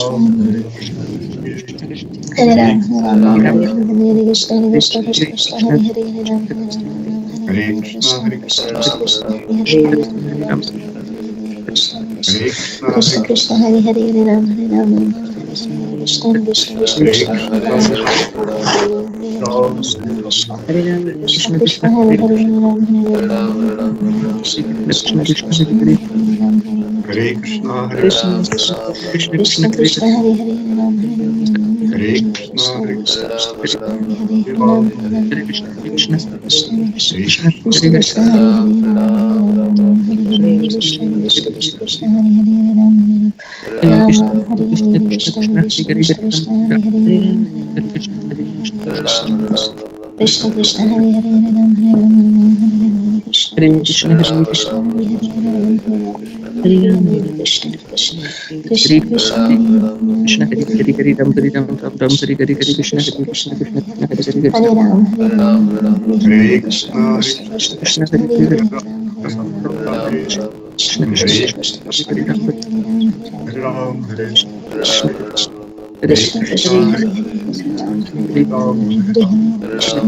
Hare Ram, Hare Ram, Ram Ram, Hare Krishna, Hare Krishna, Krishna Krishna, Hare Hare, Hare Ram, Hare Ram, Hare Krishna, Hare Krishna, Krishna Krishna, Hare Hare, Hare Ram, Krishna Krishna, Krishna Hare Hare, Hare Ram, Hare Ram, Hare Krishna, Krishna Krishna, Krishna Hare Ram, Hare Krishna, Krishna Krishna, Hare Hare, Hare Ram, Hare Ram, Krishna Krishna, Krishna Hare Ram, Hare Krishna, Krishna Krishna, Hare Hare, Hare Ram, Hare Krishna, Krishna Krishna, Hare Hare, Hare Ram, Hare Krishna, Krishna Krishna, Hare Hare, Hare Ram, Hare Krishna, Krishna Krishna, Hare Hare, Hare Ram, Ram Ram, Hare Hare, Krishna Krishna, Krishna Krishna, Hare Hare, Hare Krishna Krishna, Hare Hare, Hare Ram, Hare Krishna, Krishna Krishna, Hare Hare, Hare Ram, Hare Krishna, Krishna Krishna, Hare Hare Ram, Hare Krishna, Krishna Krishna, Hare Hare, Hare Krishna, Krishna Krishna, Hare Hare, Hare Ram, Krishna Krishna, Hare Hare, Hare Ram, Hare Krishna,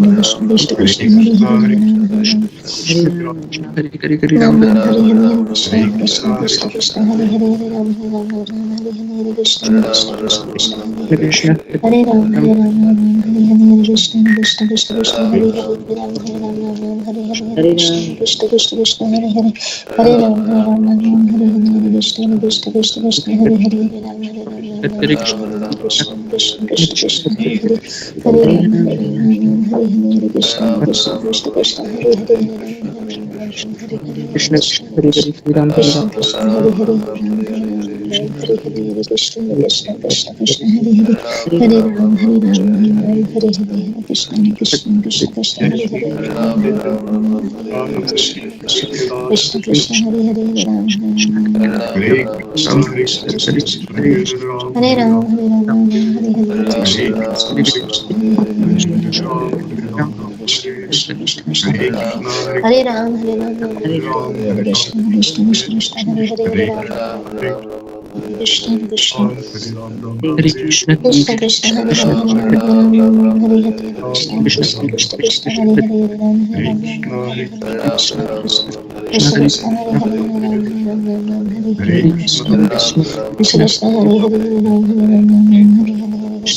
Krishna Krishna, Hare Hare, Hare Ram, Ram Hare Hare, Hare Krishna, Krishna Krishna Krishna, Hare Hare, Hare Ram, Hare Ram, Hare Hare, Krishna Krishna Krishna, Hare Hare, Hare Ram, Hare Ram, Hare Hare, Krishna Krishna Krishna Krishna, Hare Hare, Hare Ram, Hare Ram, Hare Hare, Krishna Krishna Krishna Krishna, Hare Hare, Hare Ram, Hare Ram, Hare Hare, Krishna Krishna Krishna Krishna, Hare Hare, Hare Ram, Hare Ram, Krishna Krishna Krishna Krishna, Hare Hare, Hare Ram, Hare Ram, Hare Hare, Krishna Krishna Krishna Krishna, Hare Hare, Hare Krishna Krishna Krishna, Hare Hare, Hare Krishna Krishna Krishna Krishna, Hare Hare, Hare Ram, Hare Ram, Hare Hare, Krishna Krishna Krishna Krishna, Hare Hare, Krishna Krishna, Hare Hare, Hare Ram, Hare Ram, Hare Ram, Hare Hare, Krishna Krishna Krishna Krishna, Hare Ram, Hare Ram, Krishna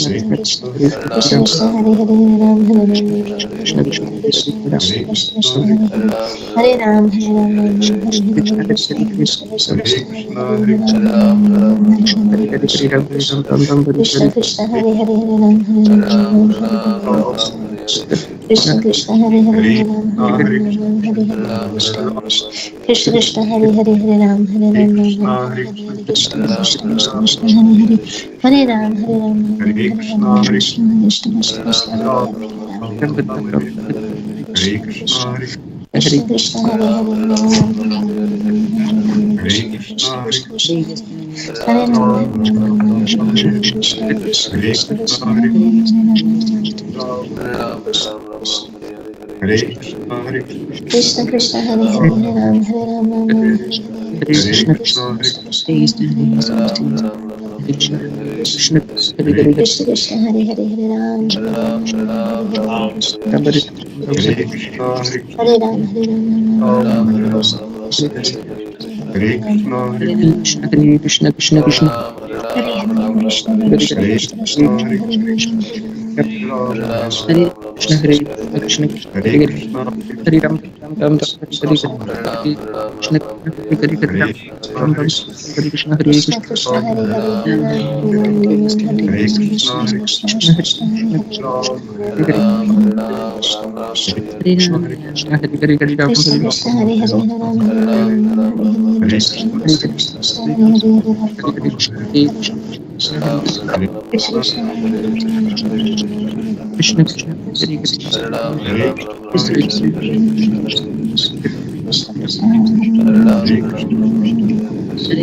Krishna Krishna Krishna, Hare Hare, Hare Ram, Krishna Krishna Krishna Krishna, Hare Ram, Hare Hare, Krishna Krishna Krishna Krishna, Hare Hare, Hare Ram, Krishna Krishna Krishna, Hare Hare, Hare Ram, Hare Krishna Krishna, Hare Hare, Hare Ram, Hare Krishna Krishna Krishna, Hare Hare, Hare Ram, Hare Krishna Krishna Krishna, Hare Ram, Hare Ram, Hare Krishna Krishna Krishna, Krishna Krishna, Hare Hare, Hare Ram, Krishna Krishna, Hare Hare, Hare Ram, Hare Krishna Krishna, Hare Hare, Hare Ram, Hare Krishna Krishna Krishna, Hare Hare, Hare Ram, Hare Ram, Hare Krishna Krishna Krishna, Hare Hare, Krishna Krishna, Hare Hare, Krishna Krishna Krishna, Hare Ram, Krishna Krishna Krishna Krishna, Hare Hare, Krishna Krishna, Hare Hare, Hare Ram, Hare Ram, Krishna Krishna Krishna Krishna, Hare Hare, Hare Ram, Hare Ram, Hare Ram, Krishna Krishna Krishna, Hare Hare, Krishna Krishna Krishna, Hare Krishna Krishna Hare Ram, Ram Krishna Krishna, Hare Krishna, Hare Hare, Krishna Krishna Krishna, Hare Hare, Krishna Krishna, Hare Hare, Hare Ram, Krishna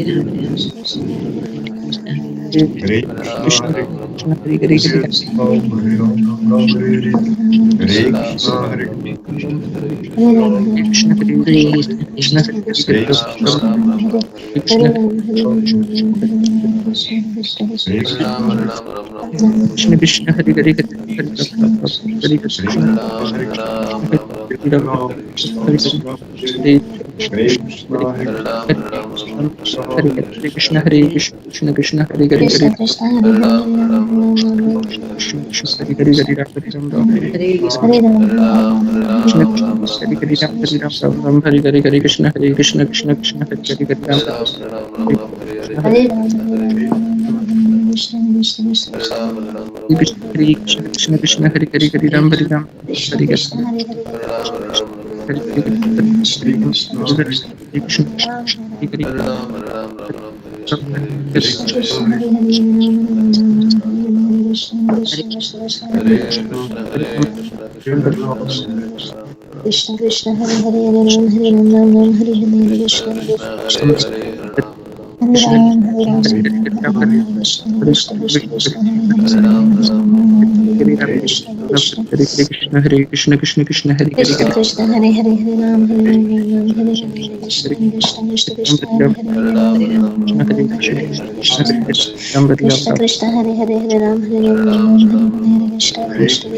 Krishna Krishna, Hare Hare, Krishna Krishna Krishna Hare Hare Hare Ram Hare Ram Ram Ram Hare Hare Hare Krishna Krishna Krishna Hare Ram Hare Ram Hare Krishna Krishna Krishna Krishna Hare Hare Ram Hare Ram Krishna Krishna Hare Krishna Krishna Krishna Hare Krishna Hare Krishna Hare Hare Hare Ram Hare Ram Ram Ram Hare Hare Krishna Krishna Krishna Krishna Hare Hare Ram Hare Ram Ram Ram Hare Hare Krishna Krishna Krishna Hare Hare Hare Ram Hare Ram Ram Ram Hare Hare Krishna Krishna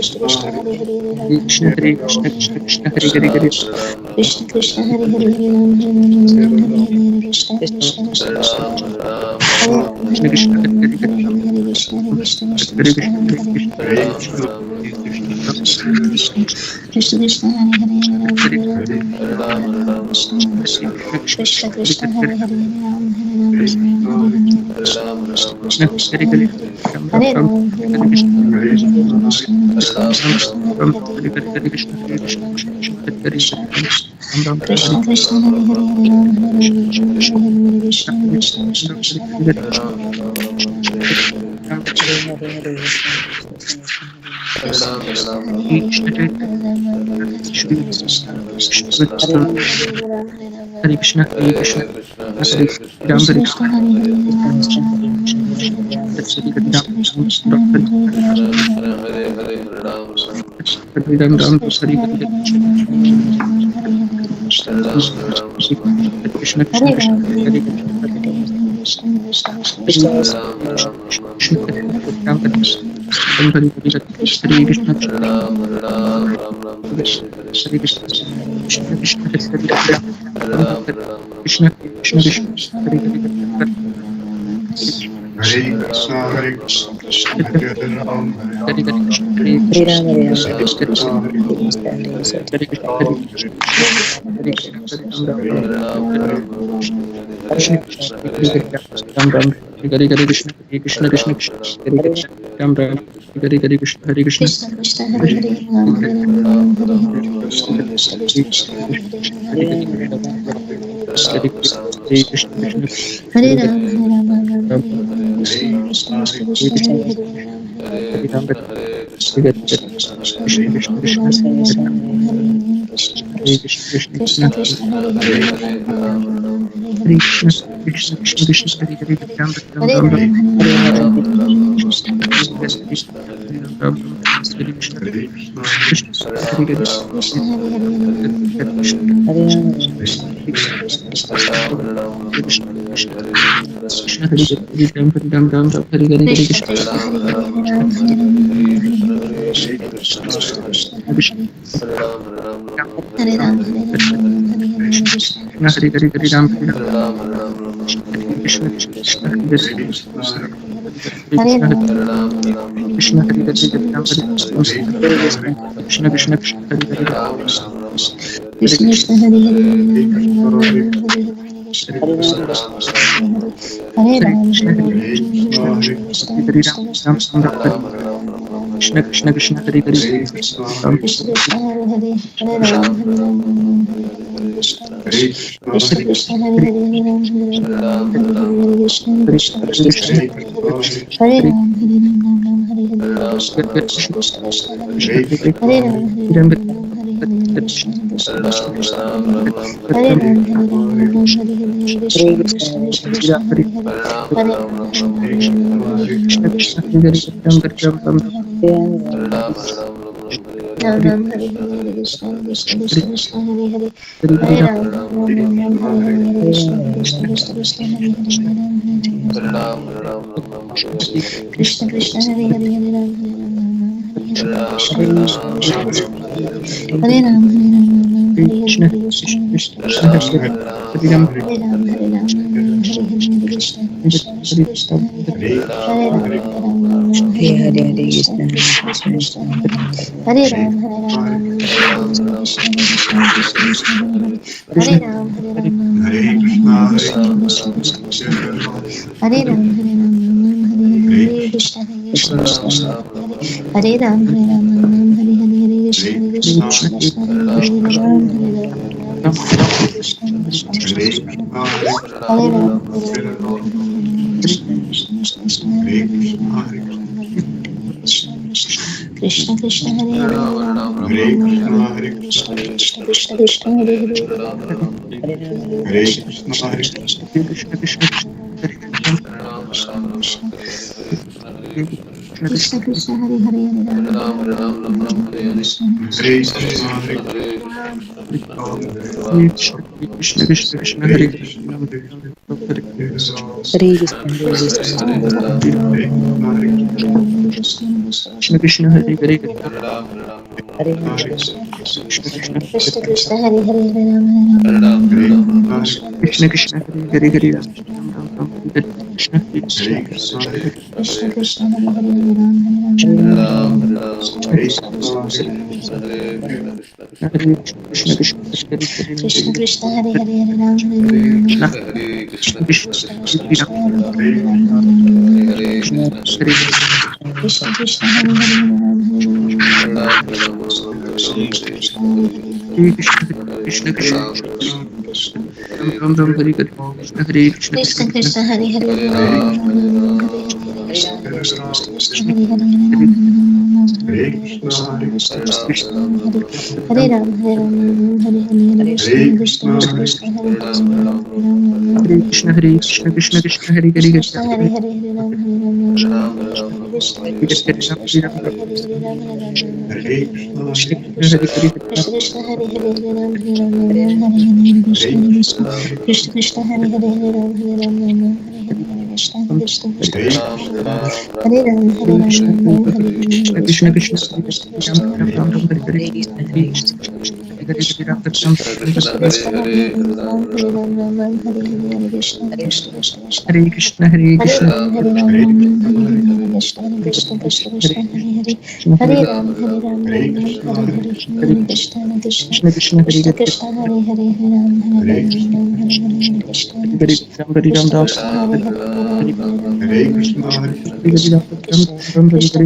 Krishna Krishna Hare Hare Ram Krishna Hare Krishna Krishna Krishna Hare Hare Krishna Krishna Hare Hare Hare Ram Hare Ram Ram Ram Hare Hare Krishna Krishna Krishna Krishna Hare Ram Hare Ram Ram Ram Hare Hare Krishna Krishna Krishna Krishna Hare Hare Krishna Krishna Krishna Hare Hare Ram Hare Ram Ram Krishna Krishna Krishna Krishna Hare Hare Ram Hare Ram Ram Krishna Krishna Krishna Krishna Hare Hare Hare Ram Hare Ram Ram Krishna Krishna Krishna Hare Hare Krishna Krishna Hare Hare Hare Ram Hare Ram Krishna Krishna Krishna Hare Hare Hare Krishna Hare Krishna Hare Ram Hare Ram Ram Hare Krishna Krishna Krishna Krishna Krishna Krishna Hare Ram Hare Ram Ram Hare Hare Krishna Krishna Krishna Krishna Hare Hare Hare Ram Hare Ram Hare Ram Krishna Krishna Krishna Krishna Hare Hare Ram Ram Hare Hare Krishna Krishna Krishna Krishna Hare Hare Hare Ram Ram Ram Hare Hare Krishna Krishna Krishna Krishna Hare Hare Krishna Krishna Hare Hare Hare Ram Hare Ram Krishna Krishna Krishna Krishna Hare Ram Hare Ram Hare Hare Krishna Krishna Krishna Krishna Hare Ram Hare Ram Hare Ram Hare Hare Krishna Krishna Krishna Krishna Hare Hare Hare Ram Hare Ram Hare Hare Krishna Krishna Krishna Hare Ram Hare Ram Krishna Krishna Krishna Hare Ram Hare Ram Krishna Krishna Krishna Hare Ram Hare Ram Hare Krishna Krishna Krishna Hare Ram Hare Ram Hare Hare Krishna Krishna Krishna Hare Ram Hare Ram Krishna Krishna Hare Ram Krishna Krishna Hare Hare Krishna Krishna Krishna Krishna Hare Hare Krishna Krishna Hare Hare Krishna Krishna Hare Krishna Krishna Hare Hare Krishna Krishna Hare Hare Ram Krishna Krishna Hare Hare Hare Krishna Krishna Krishna Hare Hare Ram Krishna Krishna Hare Hare Ram Krishna Krishna Krishna Krishna Hare Hare Ram Krishna Krishna Ram Ram Hare Hare Krishna Hare Krishna Krishna Krishna Hare Hare Hare Ram Hare Ram Hare Hare Krishna Krishna Hare Krishna Hare Krishna Krishna Krishna Hare Hare Krishna Hare Hare Ram Krishna Krishna Krishna Hare Hare Ram Krishna Krishna Hare Hare Ram Krishna Krishna Hare Ram Hare Ram Krishna Krishna Ram Ram Hare Hare Hare Krishna Hare Krishna Hare Ram Hare Ram Hare Krishna Krishna Krishna Hare Krishna Krishna Hare Hare Ram Hare Ram Krishna Krishna Hare Ram Ram Krishna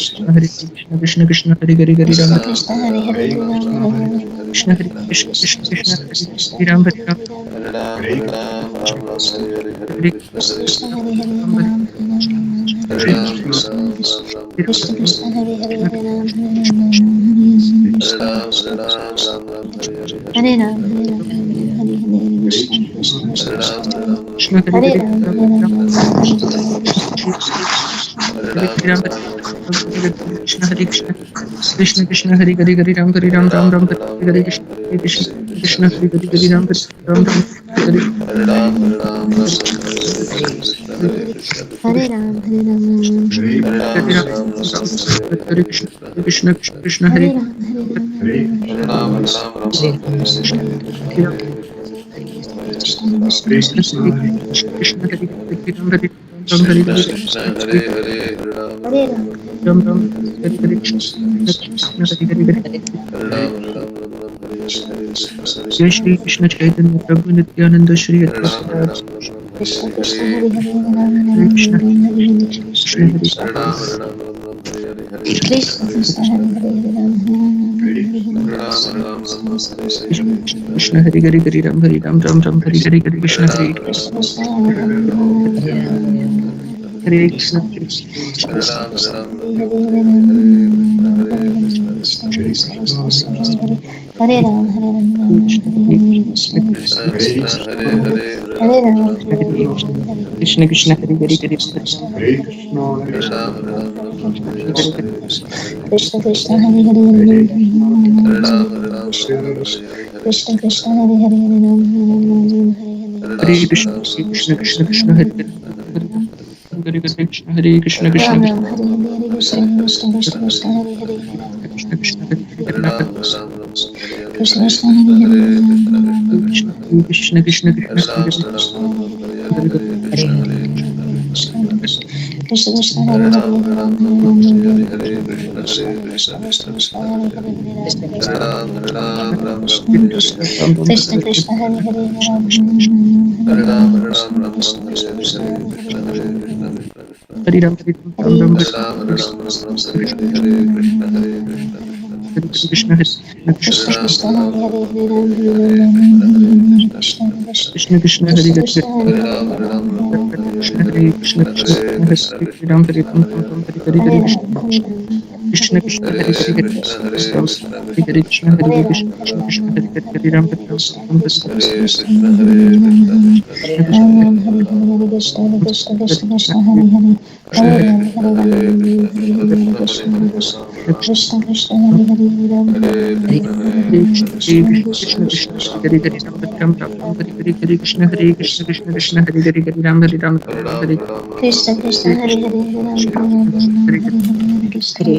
Krishna Hare Hare Krishna Krishna Hare Hare Hare Ram Krishna Hare Hare Krishna Hare Krishna Krishna Krishna Hare Ram Hare Ram Krishna Hare Hare Krishna Krishna Hare Hare Hare Ram Hare Ram Hare Ram Hare Hare Krishna Krishna Krishna Hare Hare Hare Ram Krishna Hare Krishna Krishna Krishna Hare Hare Hare Ram Hare Ram Ram Ram Hare Hare Krishna Krishna Hare Hare Hare Ram Hare Ram Ram Hare Hare Ram Hare Krishna Krishna Hare Hare Ram Krishna Hare Ram Hare Hare Ram Ram Ram Hare Hare Krishna Hare Hare Jai Shri Krishna Chaitanya Prabhu Nityananda Shri Advaita Krishna Krishna Hare Hare Ram Krishna Hare Krishna Hare Krishna Krishna Hare Hare Ram Krishna Hare Hare Hare Ram Hare Ram Ram Ram Hare Hare Hare Krishna Hare Krishna Krishna Hare Hare Hare Krishna, Krishna Krishna Hare Hare Ram Hare Ram Krishna Krishna Hare Ram Hare Ram Krishna Krishna Hare Hare Hare Krishna Krishna Krishna Hare Hare Krishna Krishna Hare Hare Ram Hare Krishna Krishna Krishna Krishna Hare Hare Hare Krishna Hare Krishna Krishna Ram Krishna Ram Hare Hare Krishna Krishna Krishna Krishna Hare Hare Ram Krishna Krishna Hare Hare Krishna Krishna Hare Hare Krishna Krishna Krishna Krishna Hare Krishna Krishna Hare Hare Ram Krishna Krishna Hare Hare Ram Hare Ram Hare Ram Krishna Hare Krishna Krishna Hare Hare Ram Krishna Krishna Hare Krishna Hare Krishna Hare Hare Krishna Hare Krishna Krishna Hare Ram Hare Ram Hare Hare Krishna Krishna Hare Hare Hare Krishna Hare Krishna Krishna Hare Hare Ram Hare Ram Krishna Hare Krishna Krishna Hare Hare Ram Hare Ram Hare Krishna Krishna Hare Hare Krishna Krishna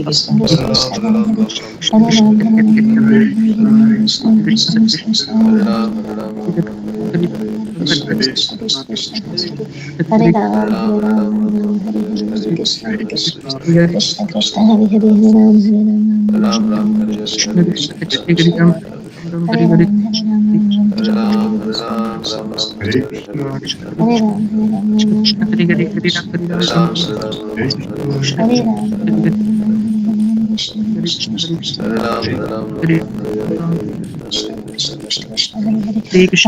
Hare Krishna Hare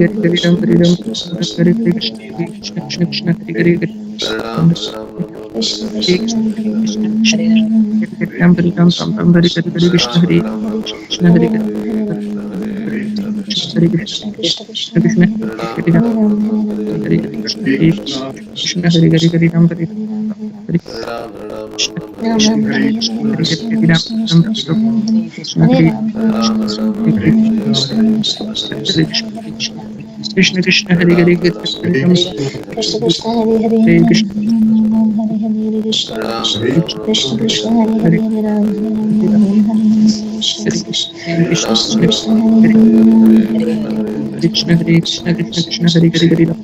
Krishna Hare Krishna Krishna Hare Hare Krishna Krishna Hare Hare Hare Krishna Krishna Krishna Hare Hare Hare Ram Krishna Krishna Hare Krishna Hare Krishna Krishna Hare Hare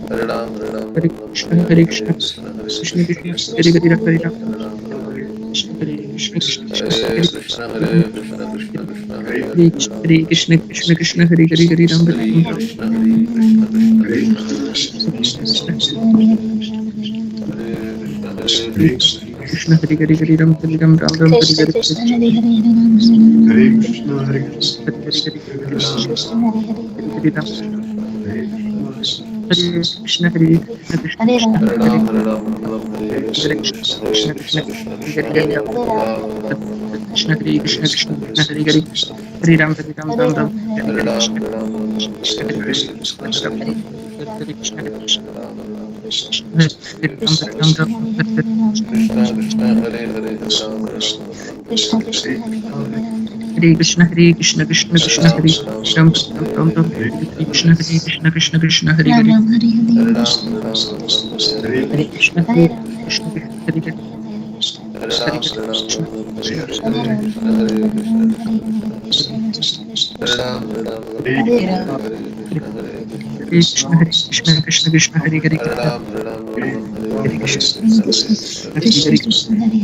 Hare Hare Krishna Hare Krishna Krishna Krishna Hare Hare Hare Ram Hare Krishna Krishna Krishna Hare Hare Hare Ram Krishna Hare Hare Hare Ram Hare Ram Ram Ram Hare Hare Krishna Hare Hare Hare Krishna, Hare Krishna, Hare Krishna Krishna Hare Hare Hare Ram Hare Krishna Hare Krishna Hare Ram Hare Hare Hare Krishna Krishna Hare Hare Ram Krishna Hare Krishna Krishna Hare Hare Hare Ram Hare Ram Ram Ram Hare Krishna Hare Krishna Hare Krishna Hare Krishna Krishna Krishna Hare Krishna Hare Krishna Krishna Krishna Hare Ram Ram Ram Hare Krishna Hare Krishna Krishna Krishna Hare Ram Hare Ram Hare Hare Hare Krishna Hare Krishna Hare Hare Krishna Hare Krishna Krishna Krishna Hare Hare Hare Krishna Krishna Krishna Hare Hare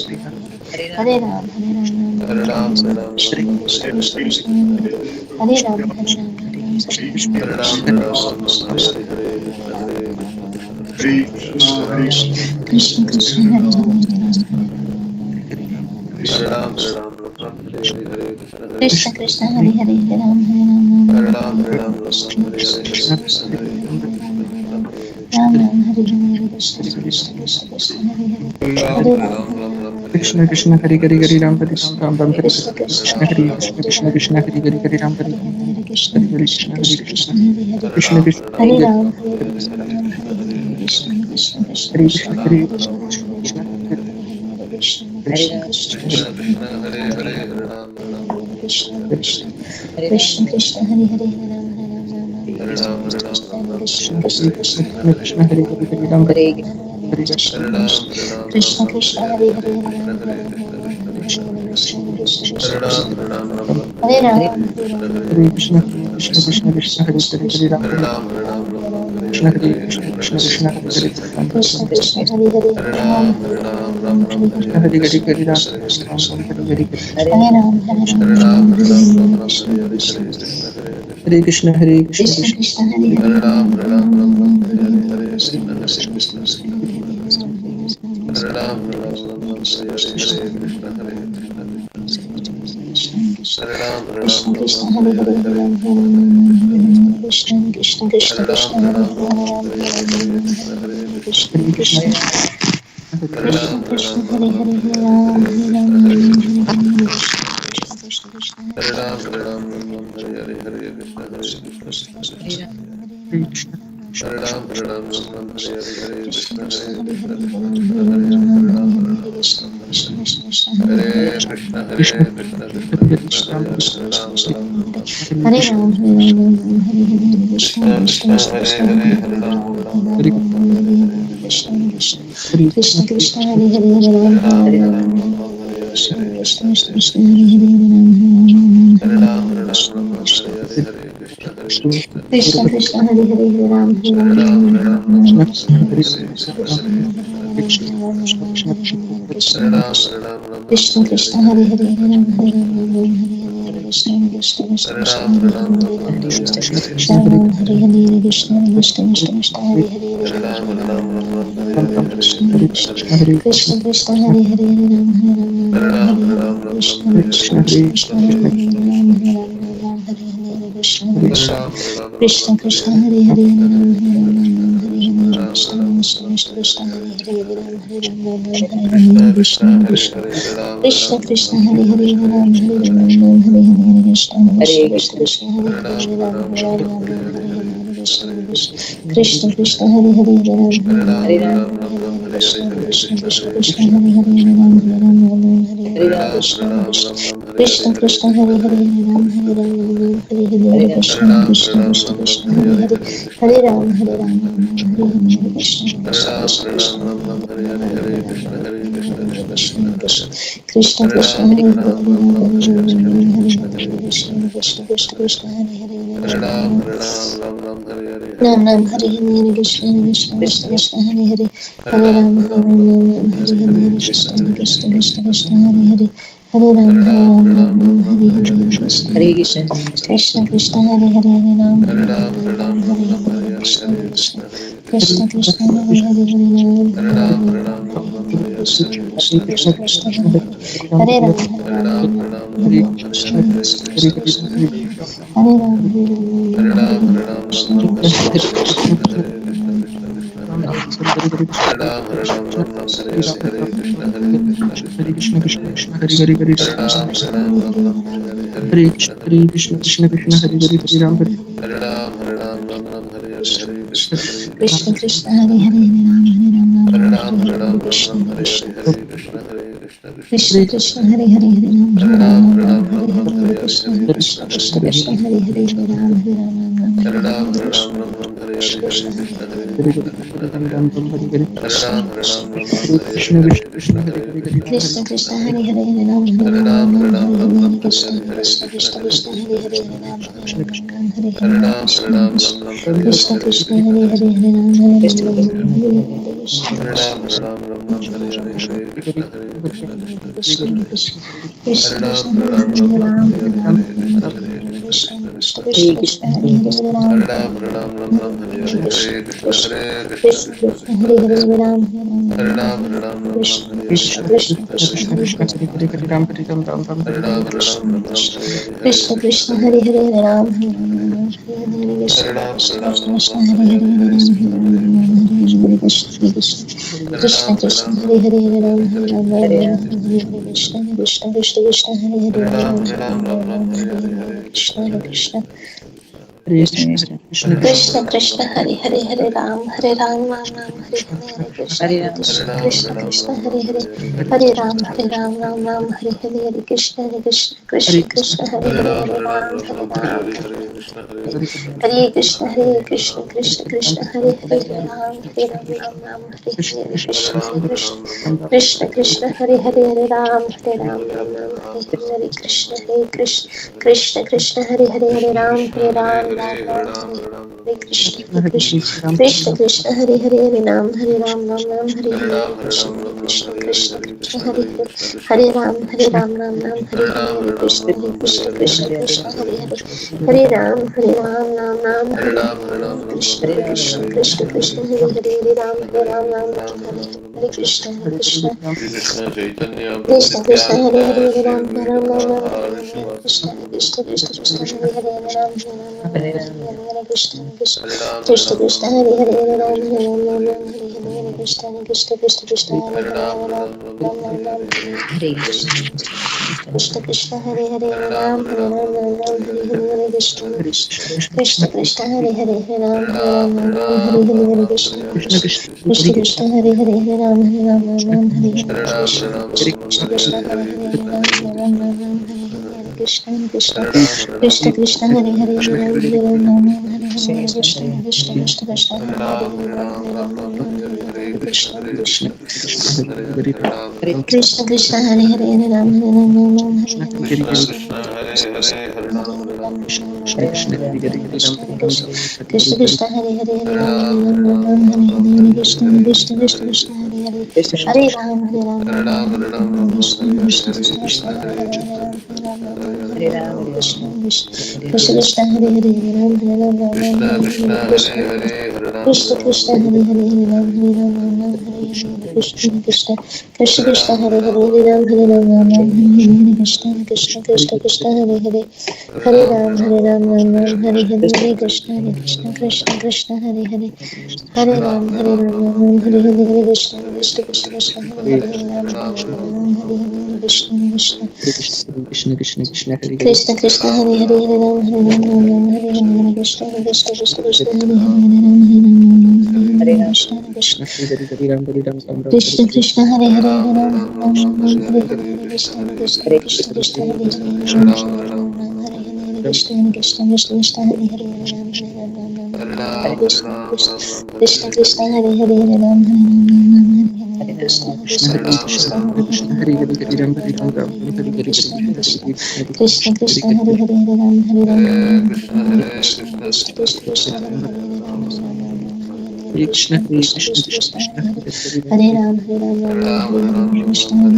Krishna Hare Ram Hare Ram Hare Ram Krishna Krishna Hare Krishna Krishna Hare Hare Ram Hare Ram Krishna Ram Ram Hare Hare Krishna Krishna Krishna Krishna Hare Hare Hare Ram Hare Ram Krishna Krishna Hare Hare Hare Ram Hare Ram Ram Ram Hare Krishna Krishna Krishna Hare Hare Hare Krishna Hare Krishna Ram Krishna Hare Hare Hare Ram Hare Ram Hare Hare Hare Krishna Hare Krishna Krishna Hare Krishna Krishna Krishna Hare Hare Krishna Krishna Hare Hare Ram Hare Ram Hare Hare Krishna Krishna Krishna Hare Krishna Krishna Ram Hare Hare Ram Hare Krishna Ram Hare Hare Krishna Krishna Krishna Krishna Hare Krishna Hare Krishna Krishna Krishna Krishna Hare Hare Ram Hare Ram Hare Krishna Krishna Krishna Krishna Hare Krishna Hare Hare Hare Ram Hare Hare Krishna Krishna Krishna Hare Hare Ram Hare Ram Krishna Krishna Krishna Krishna Hare Ram Hare Ram Hare Krishna Krishna Krishna Krishna Krishna Krishna Hare Krishna Hare Hare Krishna Ram Hare Hare Ram Hare Ram Krishna Hare Hare Krishna Krishna Krishna Hare Hare Ram Krishna Krishna Hare Hare Ram Hare Ram Hare Krishna Hare Hare Krishna Hare Ram Krishna Krishna Ram Krishna Ram Hare Hare Hare Ram Hare Krishna Krishna Hare Krishna Hare Krishna Krishna Krishna Krishna Hare Hare Ram Hare Ram Hare Krishna Krishna Krishna Krishna Hare Hare Ram Krishna Krishna Hare Hare Ram Hare Krishna Krishna Krishna Krishna Hare Ram Hare Krishna Hare Krishna Krishna Hare Krishna Krishna Hare Hare Ram Hare Ram Krishna Krishna Krishna Hare Hare Krishna Krishna Krishna Hare Hare Ram Hare Krishna Krishna Krishna Krishna Hare Hare Krishna Hare Hare Krishna Ram Krishna Krishna Krishna Hare Hare Krishna Ram Hare Hare Krishna Krishna Krishna Krishna Hare Hare Ram Hare Krishna Krishna Hare Krishna Krishna Krishna Hare Hare Ram Hare Krishna Krishna Krishna Krishna Hare Hare Ram Krishna Hare Krishna Hare Hare Ram Hare Krishna Ram Hare Krishna Ram Krishna Hare Hare Krishna Krishna Krishna Krishna Krishna Hare Hare Ram Hare Ram Krishna Krishna Krishna Krishna Hare Hare Krishna Krishna Hare Ram Hare Hare Krishna Krishna Krishna Krishna Hare Hare Ram Ram Krishna Hare Krishna Krishna Hare Krishna Krishna Krishna Hare Hare Ram Hare Krishna Hare Krishna Krishna Krishna Hare Krishna Hare Krishna Hare Ram Hare Krishna Hare Krishna Krishna Krishna Hare Hare Ram Hare Krishna Krishna Krishna Krishna Hare Hare Ram Hare Krishna Krishna Krishna Krishna Hare Hare Ram Hare Hare Krishna Krishna Krishna Krishna Hare Hare Ram Hare Krishna Krishna Hare Hare Ram Hare Krishna Krishna Krishna Krishna Hare Hare Ram Hare Krishna Krishna Krishna Hare Hare Ram Hare Krishna Krishna Krishna Krishna Hare Hare Hare Ram Hare Krishna Krishna Krishna Krishna Krishna Hare Hare Krishna Krishna Krishna Krishna Hare Hare Ram Ram Hare Hare Krishna Krishna Krishna Krishna Hare Hare Hare Ram Hare Hare Krishna Krishna Krishna Krishna Hare Hare Hare Ram Hare Hare Krishna Krishna Hare Hare Ram Hare Hare Krishna Krishna Krishna Krishna Hare Hare Krishna Krishna Krishna Krishna Hare Hare Ram Krishna Krishna Krishna Krishna Hare Ram Krishna Krishna Hare Krishna Krishna Krishna Hare Hare Hare Hare Krishna Krishna Krishna Hare Hare Hare Ram Hare Krishna Krishna Hare Hare Ram Krishna Krishna Krishna Krishna Hare Hare Ram Krishna Krishna Krishna Krishna Hare Hare Ram Krishna Ram Ram Hare Hare Hare Krishna Krishna Hare Hare Hare Ram Hare Krishna Krishna Hare Hare Ram Krishna Krishna Krishna Krishna Hare Hare Ram Krishna Krishna Krishna Krishna Hare Hare Ram Krishna Krishna Hare Hare Ram Krishna Krishna Hare Hare Ram Krishna Krishna Krishna Krishna Hare Hare Ram Krishna Krishna Krishna Krishna Hare Hare Krishna Krishna Krishna Krishna Hare Hare Ram Hare Hare Krishna Krishna Krishna Hare Hare Ram Hare Krishna Krishna Krishna Hare Hare Ram Hare Krishna Krishna Krishna Hare Hare Ram Krishna Krishna Krishna Krishna Hare Hare Hare Ram Ram Hare Hare Krishna Krishna Krishna Krishna Hare Hare Hare Ram Ram Hare Hare Krishna Krishna Krishna Krishna Hare Hare Ram Hare Krishna Krishna Krishna Hare Hare Ram Ram Hare Hare Krishna Krishna Krishna Hare Hare Ram Ram Hare Hare Krishna Krishna Krishna Hare Hare Ram Ram Hare Krishna Krishna Krishna Hare Hare Ram Ram Hare Hare Krishna Krishna Krishna Hare Hare Ram Ram Hare Hare Krishna Krishna Krishna Hare Hare Ram Hare Krishna Krishna Krishna Hare Hare Ram Ram Hare Krishna Krishna Krishna Krishna Hare Hare Ram Ram Krishna Krishna Krishna Hare Hare Ram Krishna Krishna Krishna Hare Hare Ram Krishna Krishna Hare Hare Ram Krishna Krishna Hare Hare Ram Hare Hare Krishna Krishna Hare Hare Ram Hare Hare Krishna Krishna Hare Hare Ram Hare Krishna Hare Krishna Krishna Krishna Hare Hare Ram Krishna Krishna Hare Hare Ram Krishna Krishna Hare Hare Ram Krishna Krishna Hare Ram Krishna Krishna Krishna Hare Hare Ram Krishna Krishna Hare Hare Ram Krishna Krishna Krishna Hare Hare Ram Krishna Krishna Krishna Hare Hare Hare Ram Hare Hare Krishna Krishna Krishna Hare Hare Hare Ram Hare Hare Krishna Krishna Hare Hare Ram Krishna Krishna Krishna Hare Hare Ram Krishna Krishna Hare Hare Krishna Krishna Hare Hare Ram Krishna Krishna Hare Krishna Krishna Hare Hare Krishna Krishna Hare Hare Ram Krishna Krishna Hare Hare Krishna Krishna Hare Hare Ram Krishna Krishna Krishna Hare Ram Krishna Krishna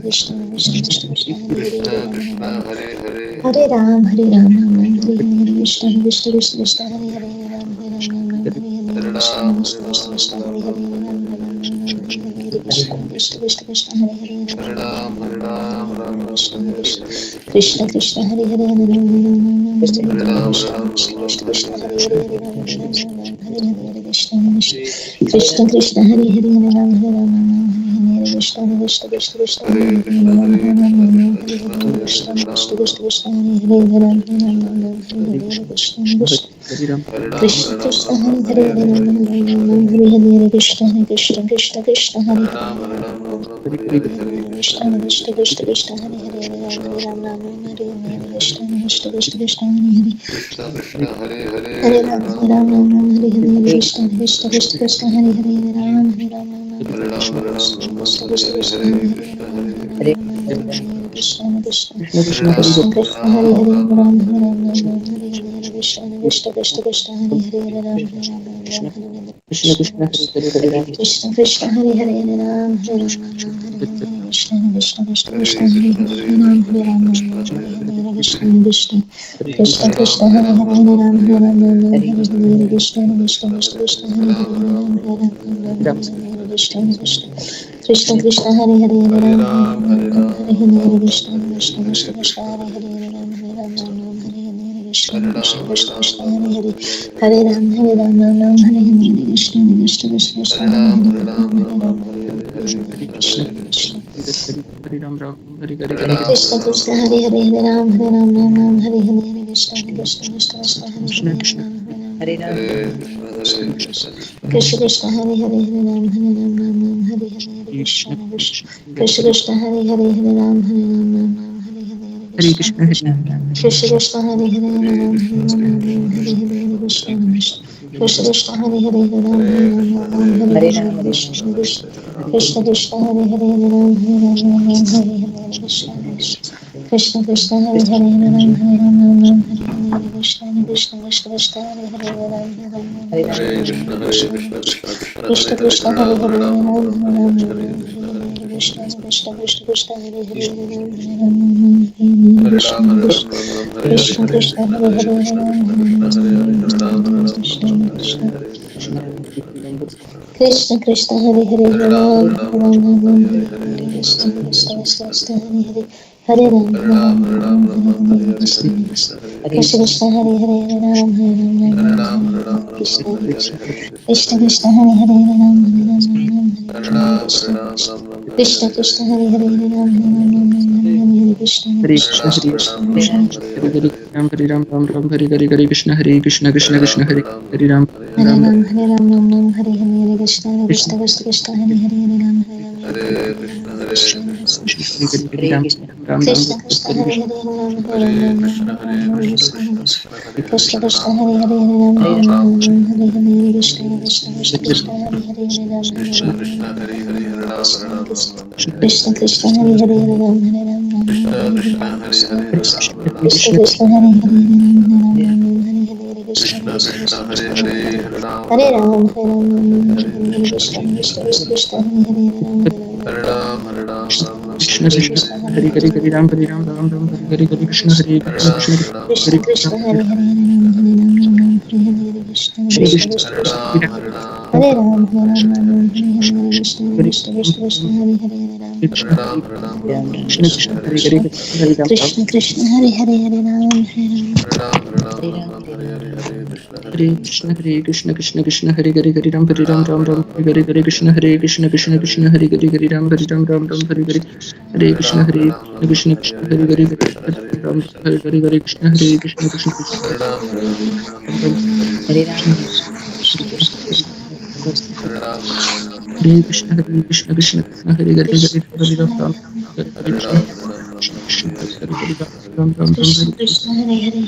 Hare Hare Ram Krishna Krishna Krishna Krishna Hare Krishna Hare Ram Hare Krishna Krishna Hare Hare Krishna Krishna Hare Hare Krishna Krishna Hare Hare Krishna Krishna Hare Hare Krishna Krishna Krishna Hare Krishna Krishna Hare Krishna Krishna Krishna Krishna Hare Krishna Krishna Krishna Hare Ram Krishna Krishna Krishna Hare Ram Hare Krishna Krishna Krishna Hare Ram Krishna Krishna Krishna Krishna Krishna Krishna Hare Krishna Hare Krishna Hare Hare Ram Hare Ram Ram Ram Hare Hare Krishna Krishna Krishna Krishna Hare Hare Ram Hare Ram Ram Ram Hare Hare Krishna Krishna Krishna Hare Hare Hare Ram Krishna Krishna Hare Hare Ram Hare Ram Ram Ram Hare Hare Krishna Krishna Krishna Krishna Hare Hare Ram Hare Ram Ram Ram Hare Hare Krishna Krishna Hare Krishna Krishna Hare Hare Ram Hare Ram Ram Ram Hare Hare Krishna Krishna Krishna Krishna Hare Hare Ram Hare Ram Ram Ram Ram Hare Hare Krishna Krishna Krishna Krishna Hare Hare Ram Hare Ram Ram Hare Hare Krishna Krishna Krishna Krishna Hare Hare Ram Hare Ram Ram Ram Hare Hare Krishna Krishna Krishna Krishna Hare Hare Hare Ram Ram Ram Hare Hare Krishna Krishna Krishna Krishna Hare Hare Ram Hare Ram Ram Krishna Hare Krishna Hare Ram Ram Hare Hare Hare Krishna Krishna Hare Hare Hare Ram Ram Ram Hare Hare Krishna Krishna Krishna Krishna Hare Hare Krishna Ram Krishna Ram Hare Ram Krishna Krishna Hare Hare Hare Ram Ram Hare Hare Krishna Krishna Krishna Krishna Krishna Krishna Hare Hare Hare Ram Ram Hare Hare Hare Krishna Krishna Hare Krishna Krishna Krishna Hare Hare Ram Hare Hare Krishna Krishna Krishna Krishna Hare Hare Ram Hare Hare Krishna Krishna Krishna Krishna Hare Hare Ram Hare Hare Krishna Krishna Krishna Hare Hare Ram Hare Hare Krishna Krishna Krishna Krishna Hare Hare Ram Krishna Krishna Hare Hare Ram Krishna Krishna Krishna Krishna Hare Hare Ram Krishna Krishna Krishna Hare Hare Ram Krishna Krishna Krishna Hare Hare Ram Krishna Krishna Krishna Hare Hare Hare Ram Hare Krishna Krishna Krishna Hare Hare Ram Krishna Krishna Krishna Hare Hare Ram Krishna Krishna Hare Hare Ram Krishna Hare Krishna Hare Hare Ram Hare Ram Ram Ram Hare Hare Hare Krishna Hare Krishna Krishna Krishna Hare Hare Ram Hare Ram Ram Hare Ram Ram Ram Hare Hare Krishna Krishna Krishna Krishna Hare Hare Ram Hare Ram Krishna Hare Ram Ram Ram Krishna Krishna Hare Hare Ram Hare Ram Krishna Krishna Krishna Hare Hare Ram Hare Hare Krishna Krishna Krishna Krishna Hare Hare Ram Krishna Krishna Hare Hare Ram Hare Ram Krishna Krishna Hare Hare Ram Hare Hare Krishna Krishna Hare Ram Hare Krishna Krishna Krishna Hare Hare Krishna Krishna Hare Hare Hare Ram Hare Ram Ram Ram Hare Hare Hare Krishna Hare Krishna Krishna Krishna Krishna Hare Hare Ram Hare Krishna Krishna Krishna Hare Ram Hare Krishna Krishna Krishna Hare Hare Ram Krishna Krishna Hare Hare Hare Ram Krishna Krishna Hare Hare Hare Ram Hare Krishna Krishna Krishna Hare Hare Hare Ram Hare Ram Ram Ram Hare Hare Hare Krishna Hare Krishna Krishna Krishna Hare Hare Hare Ram Hare Ram Ram Ram Hare Hare Hare Krishna Hare Krishna Krishna Hare Hare Hare Ram Hare Hare Hare Krishna Hare Krishna Krishna Hare Krishna Krishna Krishna Hare Hare Hare Ram Ram Hare Krishna Ram Ram Ram Krishna Hare Krishna Hare Hare Ram Krishna Krishna Hare Hare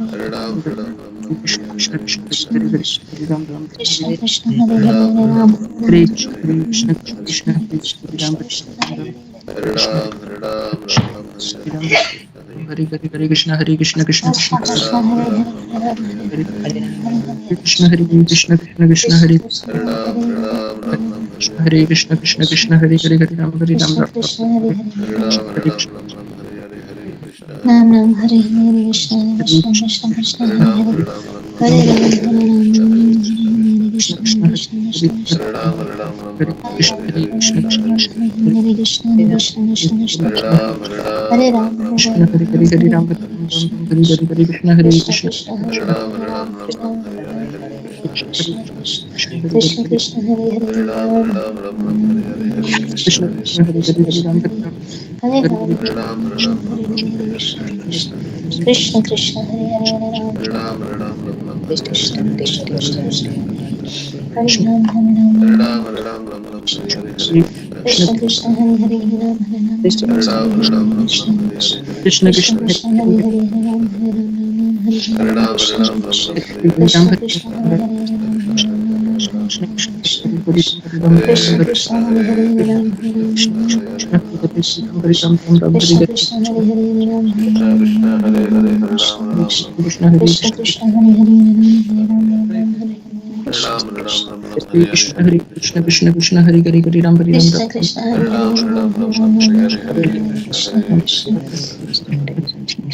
Hare Ram Ram Krishna Krishna Krishna Hare Hare Hare Ram Ram Krishna Krishna Hare Hare Ram Hare Krishna Krishna Krishna Hare Ram Krishna Hare Hare Krishna Hare Krishna Krishna Krishna Krishna Hare Hare Hare Krishna Hare Krishna Krishna Krishna Hare Hare Krishna Krishna Krishna Hare Hare Hare Ram Hare Ram Ram Krishna Hare Hare Hare Krishna Ram Ram Hare Hare Krishna Krishna Krishna Krishna Hare Hare Hare Ram Hare Ram Krishna Krishna Krishna Krishna Hare Krishna Hare Krishna Krishna Hare Krishna Krishna Krishna Krishna Hare Ram Krishna Hare Hare Hare Ram Hare Ram Hare Hare Hare Krishna Hare Krishna Krishna Krishna Hare Hare Krishna Krishna Krishna Hare Hare Krishna Krishna Hare Hare Hare Ram Hare Ram Hare Ram Krishna Krishna Hare Hare Ram Krishna Krishna Krishna Hare Ram Hare Ram Krishna Krishna Hare Hare Ram Hare Ram Krishna Krishna Krishna Krishna Hare Hare Ram Hare Ram Hare Ram Krishna Krishna Krishna Hare Hare Ram Krishna Krishna Hare Hare Hare Ram Hare Ram Krishna Krishna Hare Hare Hare Ram Hare Ram Krishna Krishna Hare Hare Hare Ram Hare Ram Hare Krishna Krishna Krishna Hari Hari Hari Ram Hari Ram Krishna Krishna Hare Hare Ram Hare Ram Krishna Krishna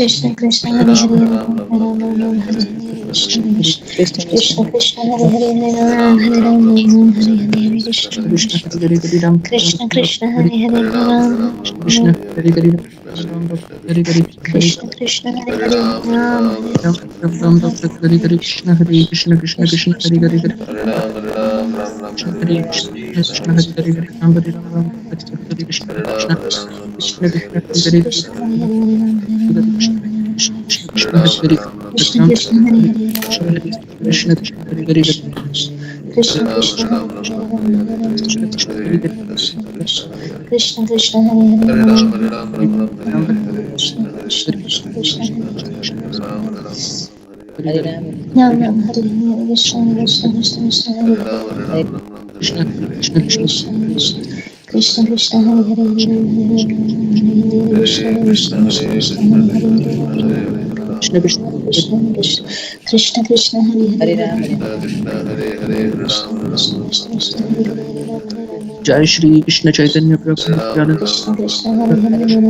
Krishna Krishna Hare Hare Ram Ram Hare Krishna Krishna Krishna Hare Hare Ram Hare Ram Hare Krishna Krishna Krishna Hare Hare Ram Krishna Hari Hari Hari Hari Krishna Krishna Hare Hare Ram Ram Hari Hari Krishna Hari Krishna Krishna Krishna Hari Hari Krishna Hari Krishna Hari Hari Ram Hari Ram Hari Krishna Krishna Krishna Hari Hari Krishna Hare Hare Ram Krishna Hari Krishna Krishna Hare Hare Krishna Hari Hari Krishna Krishna Hare Hare Krishna Krishna Hare Hare Krishna Krishna Krishna Ram Ram Hare Hare Krishna Krishna Krishna Krishna Hare Krishna Krishna Krishna Krishna Hare Hare Ram Hare Krishna Krishna Krishna Hare Krishna Krishna Hare Hare Ram Jai Shri Krishna Chaitanya Prabhu Nityananda Krishna Krishna Hare Hare Ram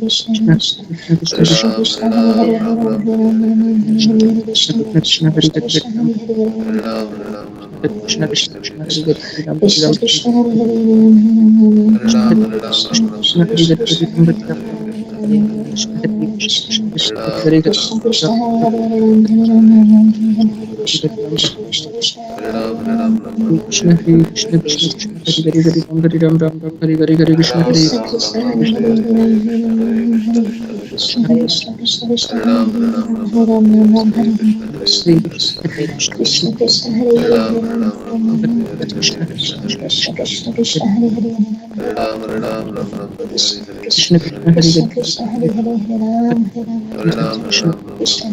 Krishna Krishna Krishna Krishna Hare Hare Ram Krishna Krishna Hari Hari Krishna Hare Hare Krishna Krishna Krishna Hari Hari Krishna Krishna Hare Hare Krishna Hari Hari Hari Krishna Krishna Hare Hare Krishna Krishna Hari Krishna Krishna Hari Hari Hari Ram Hari Ram Ram Ram Hari Hari Hari Krishna Hari Krishna Hare Hare Krishna Krishna Krishna Krishna Hare Ram Ram Hare Shri Krishna Krishna Hare Hare Krishna Krishna Krishna Hare Hare Krishna Krishna Hari Krishna Krishna Hare Hare Ram Krishna Krishna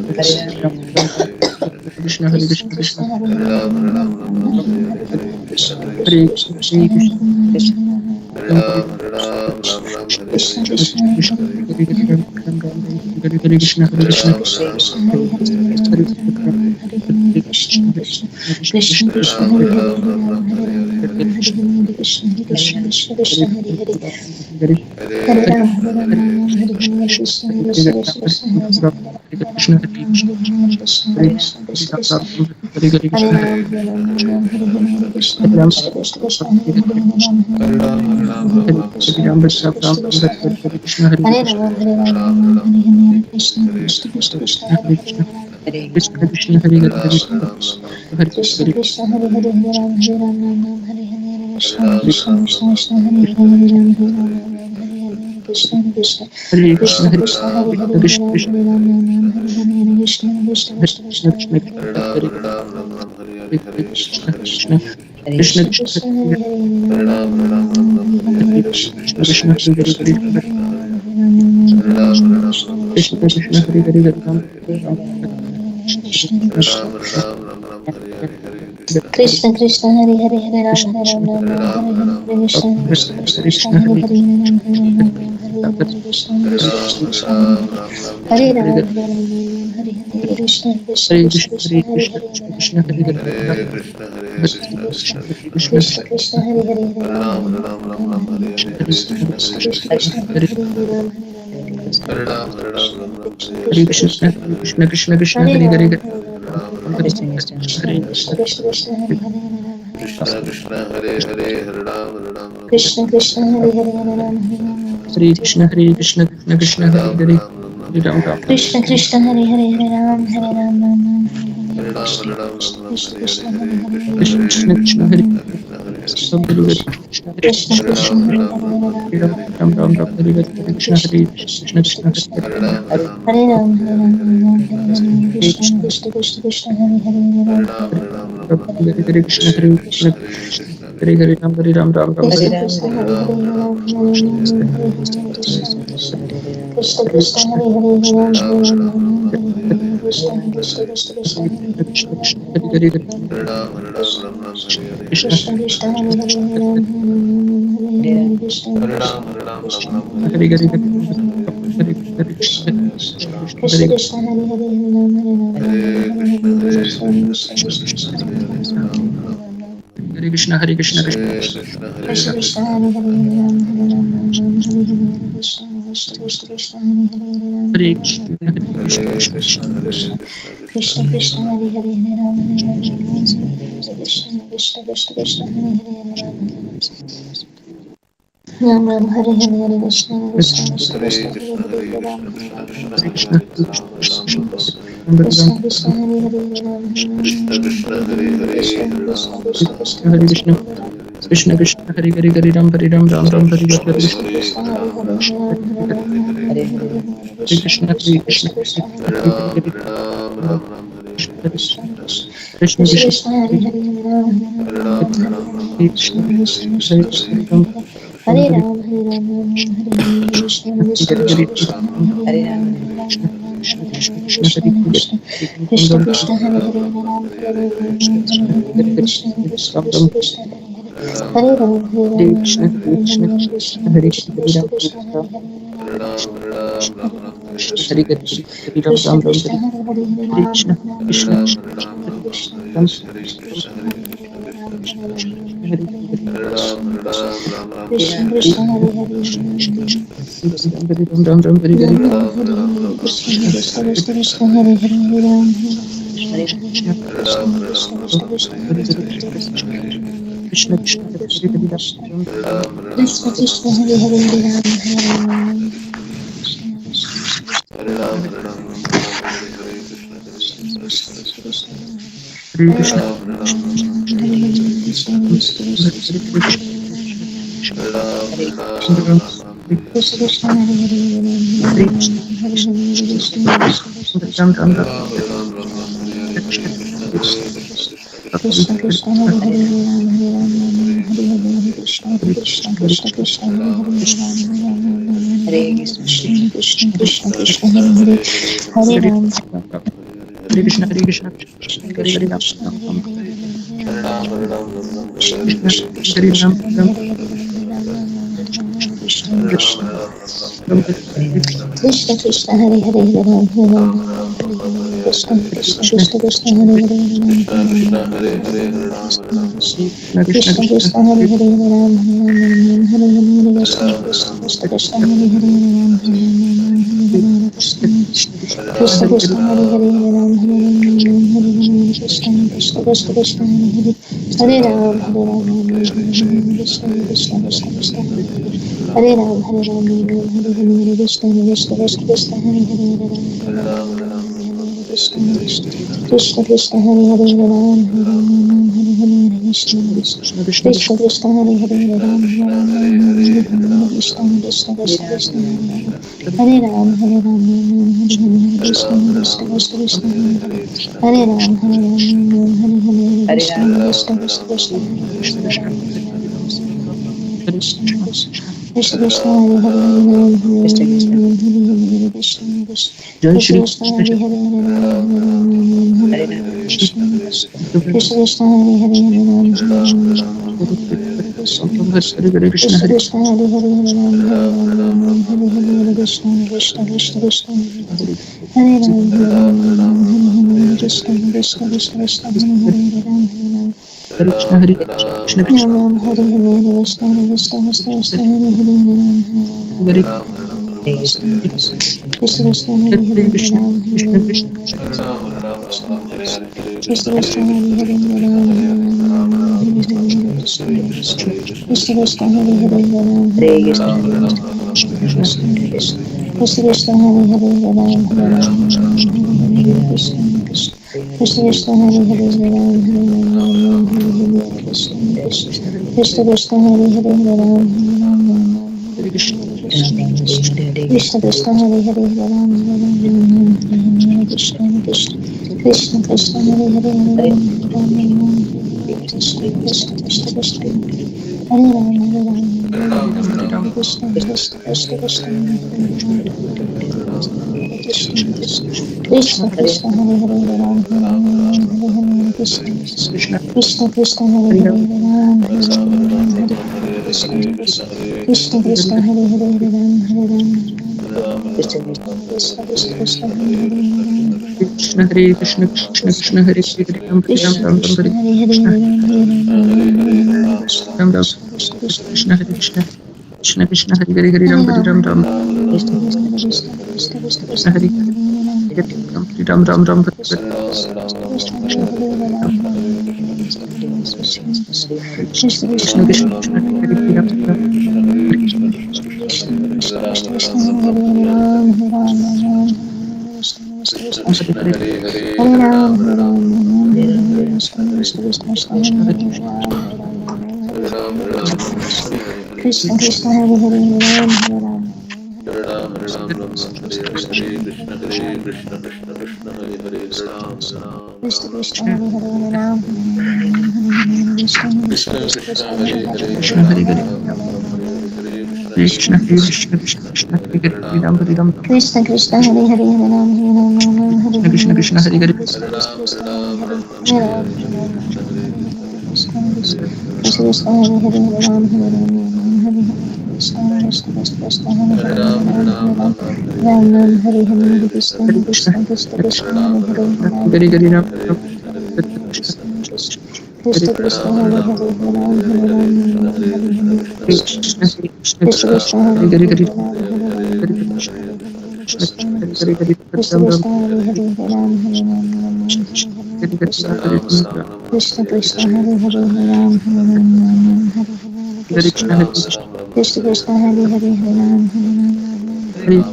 Krishna Hari Krishna Krishna Krishna Hare Hare Hari Shri Krishna Krishna Krishna Hari Krishna Hari Krishna Krishna Krishna Hare Hare Krishna Krishna Krishna Hare Hare Hari Hare Ram Hare Ram Hare Hare Krishna Krishna Krishna Hare Hare Krishna Hari Krishna Krishna Krishna Hari Hari Hare Krishna Ram Hare Ram Hare Hare Krishna Krishna Krishna Hare Hare Hari Ram Krishna Krishna Hari Hare Ram Hare Ram Hare Hare Krishna Krishna Krishna Hare Hare Krishna Krishna Hari Hari Hari Krishna Krishna Hare Hare Hare Ram Hare Ram Hare Hare Krishna Krishna Krishna Hare Hare Ram Hare Ram Krishna Krishna Hari Krishna Hari Krishna Hare Hare Ram Krishna Hare Ram Hare Hare Krishna Krishna Krishna Krishna Krishna Krishna Krishna Krishna Hare Hare Ram Krishna Krishna Hari Hari Krishna Krishna Hari Hari Krishna Krishna Hare Hare Hare Ram Hare Ram Hare Krishna Krishna Krishna Hare Hare Ram Hare Ram Krishna Krishna Hare Ram Hare Hare Krishna Krishna Krishna Hare Hare Krishna Hari Hari Krishna Krishna Hare Hare Ram Krishna Krishna Hare Hare Ram Hari Krishna Krishna Krishna Hari Hari Krishna Krishna Hare Hare Krishna Krishna Hare Hare Ram Hari Krishna Hari Krishna Krishna Krishna Hari Hari Ram Ram Krishna Krishna Hare Hare Ram Hare Ram Krishna Krishna Hare Hare Krishna Krishna Hari Krishna Krishna Krishna Hare Hare Ram Ram Ram Hari Krishna Hari Krishna Krishna Hare Ram Krishna Krishna Krishna Hare Hare Ram Hari Krishna Hari Krishna Hare Ram Ram Ram Krishna Hare Krishna Hare Hare Ram Ram Ram Hare Hare Krishna Krishna Krishna Krishna Krishna Hare Hare Ram Ram Ram Hare Hare Krishna Krishna Krishna Krishna Hare Hare Ram Ram Ram Hare Krishna Krishna Krishna Krishna Hare Hare Ram Ram Ram Hare Hare Krishna Krishna Krishna Hare Hare Ram Hare Ram Hare Krishna Krishna Krishna Krishna Hare Hare Ram Ram Hare Hare Krishna Krishna Krishna Krishna Hare Hare Ram Ram Hare Krishna Hare Krishna Krishna Krishna Hare Hare Ram Hare Ram Ram Hare Hare Krishna Krishna Krishna Krishna Hare Hare Ram Hare Ram Krishna Ram Hare Hare Hare Krishna Krishna Krishna Krishna Hare Hare Ram Ram Ram Hare Krishna Krishna Krishna Krishna Hare Hare Ram Ram Hare Hare Krishna Krishna Krishna Krishna Hare Hare Ram Ram Hare Krishna Krishna Ram Krishna Krishna Hare Hare Ram Ram Krishna Krishna Krishna Krishna Hare Krishna Krishna Hare Hare Krishna Krishna Hare Hare Ram Ram Ram Hare Krishna Hare Krishna Krishna Krishna Hare Hare Ram Hare Ram Hare Hare Hare Krishna Krishna Krishna Hare Krishna Krishna Krishna Hare Hare Hare Krishna Krishna Krishna Krishna Krishna Krishna Krishna Hare Hare Ram Ram Hare Hare Krishna Krishna Krishna Hare Krishna Ram Ram Hare Ram Hare Ram Hare Hare Krishna Krishna Hare Krishna Hare Krishna Hare Ram Hare Ram Krishna Hare Krishna Hare Krishna Krishna Hare Krishna Krishna Krishna Hare Hare Ram Hare Ram Hare Hare Krishna Krishna Ram Krishna Ram Krishna Hare Ram Hare Ram Hare Krishna Hare Krishna Hare Krishna Krishna Hare Krishna Hare Krishna Ram Krishna Hare Hare Ram Krishna Hare Hare Hare Krishna Hare Krishna Hare Ram Krishna Ram Ram Krishna Hare Hare Hare Hare Ram Krishna Ram Krishna Hare Krishna Hare Krishna Ram Krishna Krishna Krishna Hare Hare Ram Hare Ram Hare Hare Hare Krishna Krishna Hare Krishna Hare Hare Hare Ram Ram Hare Ram Hare Ram Hare Hare Krishna Krishna Krishna Krishna Krishna Hare Hare Ram Hare Krishna Hare Krishna Krishna Krishna Krishna Hare Hare Ram Krishna Hare Krishna Krishna Hare Krishna Ram Krishna Krishna Hare Hare Ram Hare Krishna Hare Krishna Krishna Hare Hare Krishna Ram Hare Hare Krishna Krishna Hare Krishna Hare Hare Krishna Hare Ram Krishna Krishna Hare Hare Hare Ram Krishna Hare Hare Krishna Krishna Krishna Ram Krishna Ram Ram Hare Hare Hare Krishna Krishna Krishna Hare Hare Ram Hare Ram Hare Hare Krishna Hare Krishna Hare Krishna Krishna Hare Hare Krishna Ram Ram Hare Krishna Krishna Krishna Krishna Hare Hare Hare Hare Ram Hare Krishna Krishna Hare Krishna Hare Ram Krishna Hare Ram Hare Krishna Krishna Krishna Krishna Hare Krishna Ram Hare Ram Hare Ram Hare Krishna Krishna Ram Hare Krishna Krishna Hare Hare Ram Ram Hare Krishna Krishna Krishna Krishna Krishna Hare Hare Ram Ram Krishna Krishna Krishna Krishna Krishna Krishna Hare Hare Ram Ram Hare Hare Krishna Krishna Krishna Krishna Hare Hare Ram Hare Krishna Krishna Hare Krishna Hare Hare Ram Hare Krishna Krishna Krishna Krishna Hare Ram Hare Ram Krishna Krishna Krishna Krishna Hare Ram Hare Ram Hare Krishna Krishna Krishna Krishna Hare Hare Ram Krishna Krishna Krishna Hare Hare Ram Hare Krishna Krishna Krishna Krishna Hare Hare Ram Hare Krishna Krishna Krishna Krishna Hare Ram Hare Ram Hare Krishna Krishna Krishna Krishna Hare Ram Hare Ram Krishna Krishna Krishna Krishna Hare Ram Krishna Krishna Krishna Hare Hare Ram Hare Krishna Jai Krishna Shri Krishna Hare Hare Ram Hare Krishna Krishna Krishna Hare Hare Ram Hare Krishna Krishna Krishna Hare Krishna Hare Hare Ram Hare Krishna Krishna Krishna Krishna Hare Ram Krishna Krishna Krishna Krishna Hare Ram Krishna Hare Krishna Krishna Ram Hare Hare Krishna Krishna Krishna Krishna Hare Hare Hare Krishna Krishna Krishna Hare Hare Hare Krishna Ram Krishna Hare Krishna Krishna Krishna Hare Hare Ram Hare Krishna Krishna Krishna Hare Hare Ram Krishna Krishna Hare Hare Ram Hare Krishna Krishna Krishna Hare Hare Ram Hare Krishna Krishna Krishna Hare Hare Ram Hare Krishna Krishna Krishna Hare Hare Ram Krishna Krishna Krishna Krishna Hare Hare Ram Krishna Krishna Hare Hare Ram Hare Ram Hare Hare Krishna Krishna Krishna Hare Hare Ram Hare Ram Hare Hare Krishna Krishna Krishna Hare Hare Ram Hare Ram Krishna Krishna Hare Hare Krishna Hare Krishna Krishna Krishna Hare Hare Ram Hare Ram Ram Ram Hare Hare Hare Ram Ram Krishna Hare Krishna Krishna Krishna Hare Hare Hare Ram Hare Ram Ram Krishna Hare Ram Ram Ram Hare Hare Krishna Krishna Hare Hare Ram Krishna Krishna Hare Hare Ram Hare Ram Krishna Krishna Hare Hare Ram Krishna Krishna Hare Hare Krishna Krishna Krishna Hare Hare Ram Hare Ram Krishna Krishna Hare Hare Ram Krishna Krishna Hare Hare Krishna Krishna Hare Hare Ram Krishna Krishna Hare Hare Ram Hare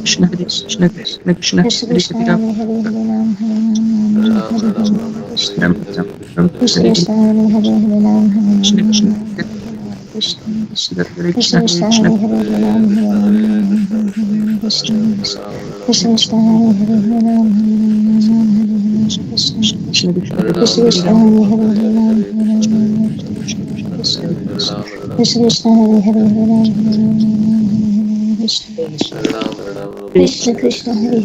Krishna Krishna Krishna Krishna Hare Krishna Hare Hare Hare Ram Ram Ram Krishna Hare Krishna Hare Hare Ram Krishna Krishna Krishna Hare Krishna Krishna Krishna Hare Hare Ram Krishna Krishna Krishna Hare Hare Ram Krishna Krishna Krishna Hare Krishna Krishna Ram Hare Hare Ram Krishna Krishna Hare Hare Ram Krishna Krishna Hare Hare Ram Krishna Krishna Hare Hare Ram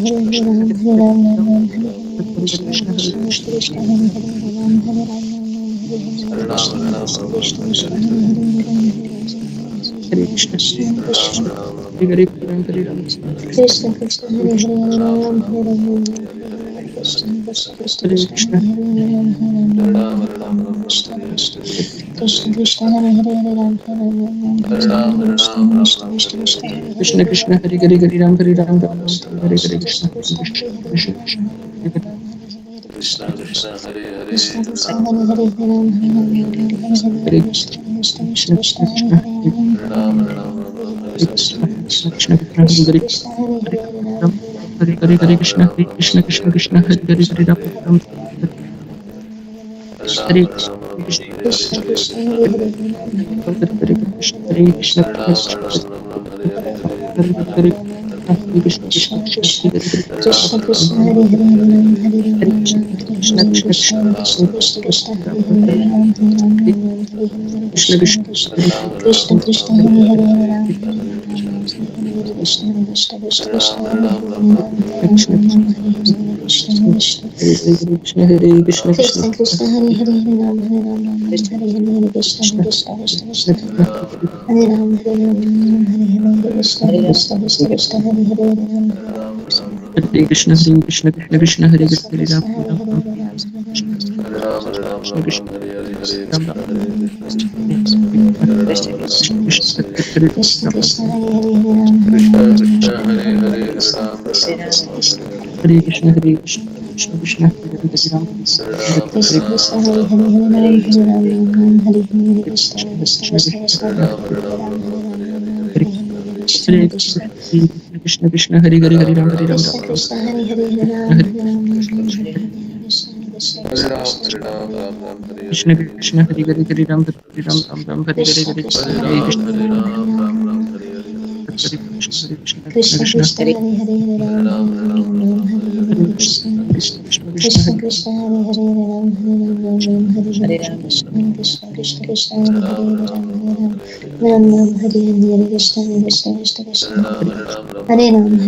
Hare Krishna Hare Ram Hare Ram Krishna Krishna Hare Hare Ram Hare Ram Krishna Hare Krishna Krishna Krishna Hare Hare Ram Krishna Krishna Hare Hare Ram Hare Ram Ram Hare Hare Krishna Krishna Krishna Krishna Krishna Hare Hare Ram Hare Krishna Krishna Krishna Krishna Hare Ram Hare Hare Hare Krishna Krishna Krishna Krishna Hare Hare Hare Ram Ram Hare Krishna Krishna Krishna Hare Hare Hare Krishna Hare Krishna Hare Krishna Krishna Krishna Hare Krishna Krishna Hare Hare Ram Hare Ram Krishna Krishna Krishna Hare Hare Ram Krishna Krishna Krishna Krishna Hare Hare Ram Krishna Krishna Krishna Hare Hare Ram Krishna Krishna Hare Krishna Krishna Krishna Hare Hare Ram Hare Ram Hare Hare Krishna Krishna Krishna Hare Ram Hare Ram Hare Hare Krishna Krishna Krishna Hare Hare Ram Hare Krishna Krishna Krishna Hare Hare Ram Krishna Krishna Ram Krishna Krishna Hare Hare Ram Hare Krishna Krishna Krishna Hare Hare Ram Krishna Krishna Hare Hare Ram Hare Ram Hare Hare Krishna Krishna Krishna Hare Hare Ram Hare Krishna Krishna Hare Hare Ram Hare Ram Krishna Krishna Hare Hare Ram Krishna Krishna Hare Hare Ram Hare Ram Ram Hare Hare Krishna Krishna Krishna Krishna Hare Hare Hare Ram Ram Ram Hare Hare Krishna Krishna Krishna Hare Hare Ram Hare Ram Ram Ram Hare Hare Krishna Krishna Krishna Krishna Hare Hare Ram Hare Ram Ram Ram Hare Hare Krishna Krishna Krishna Krishna Hare Ram Hare Ram Ram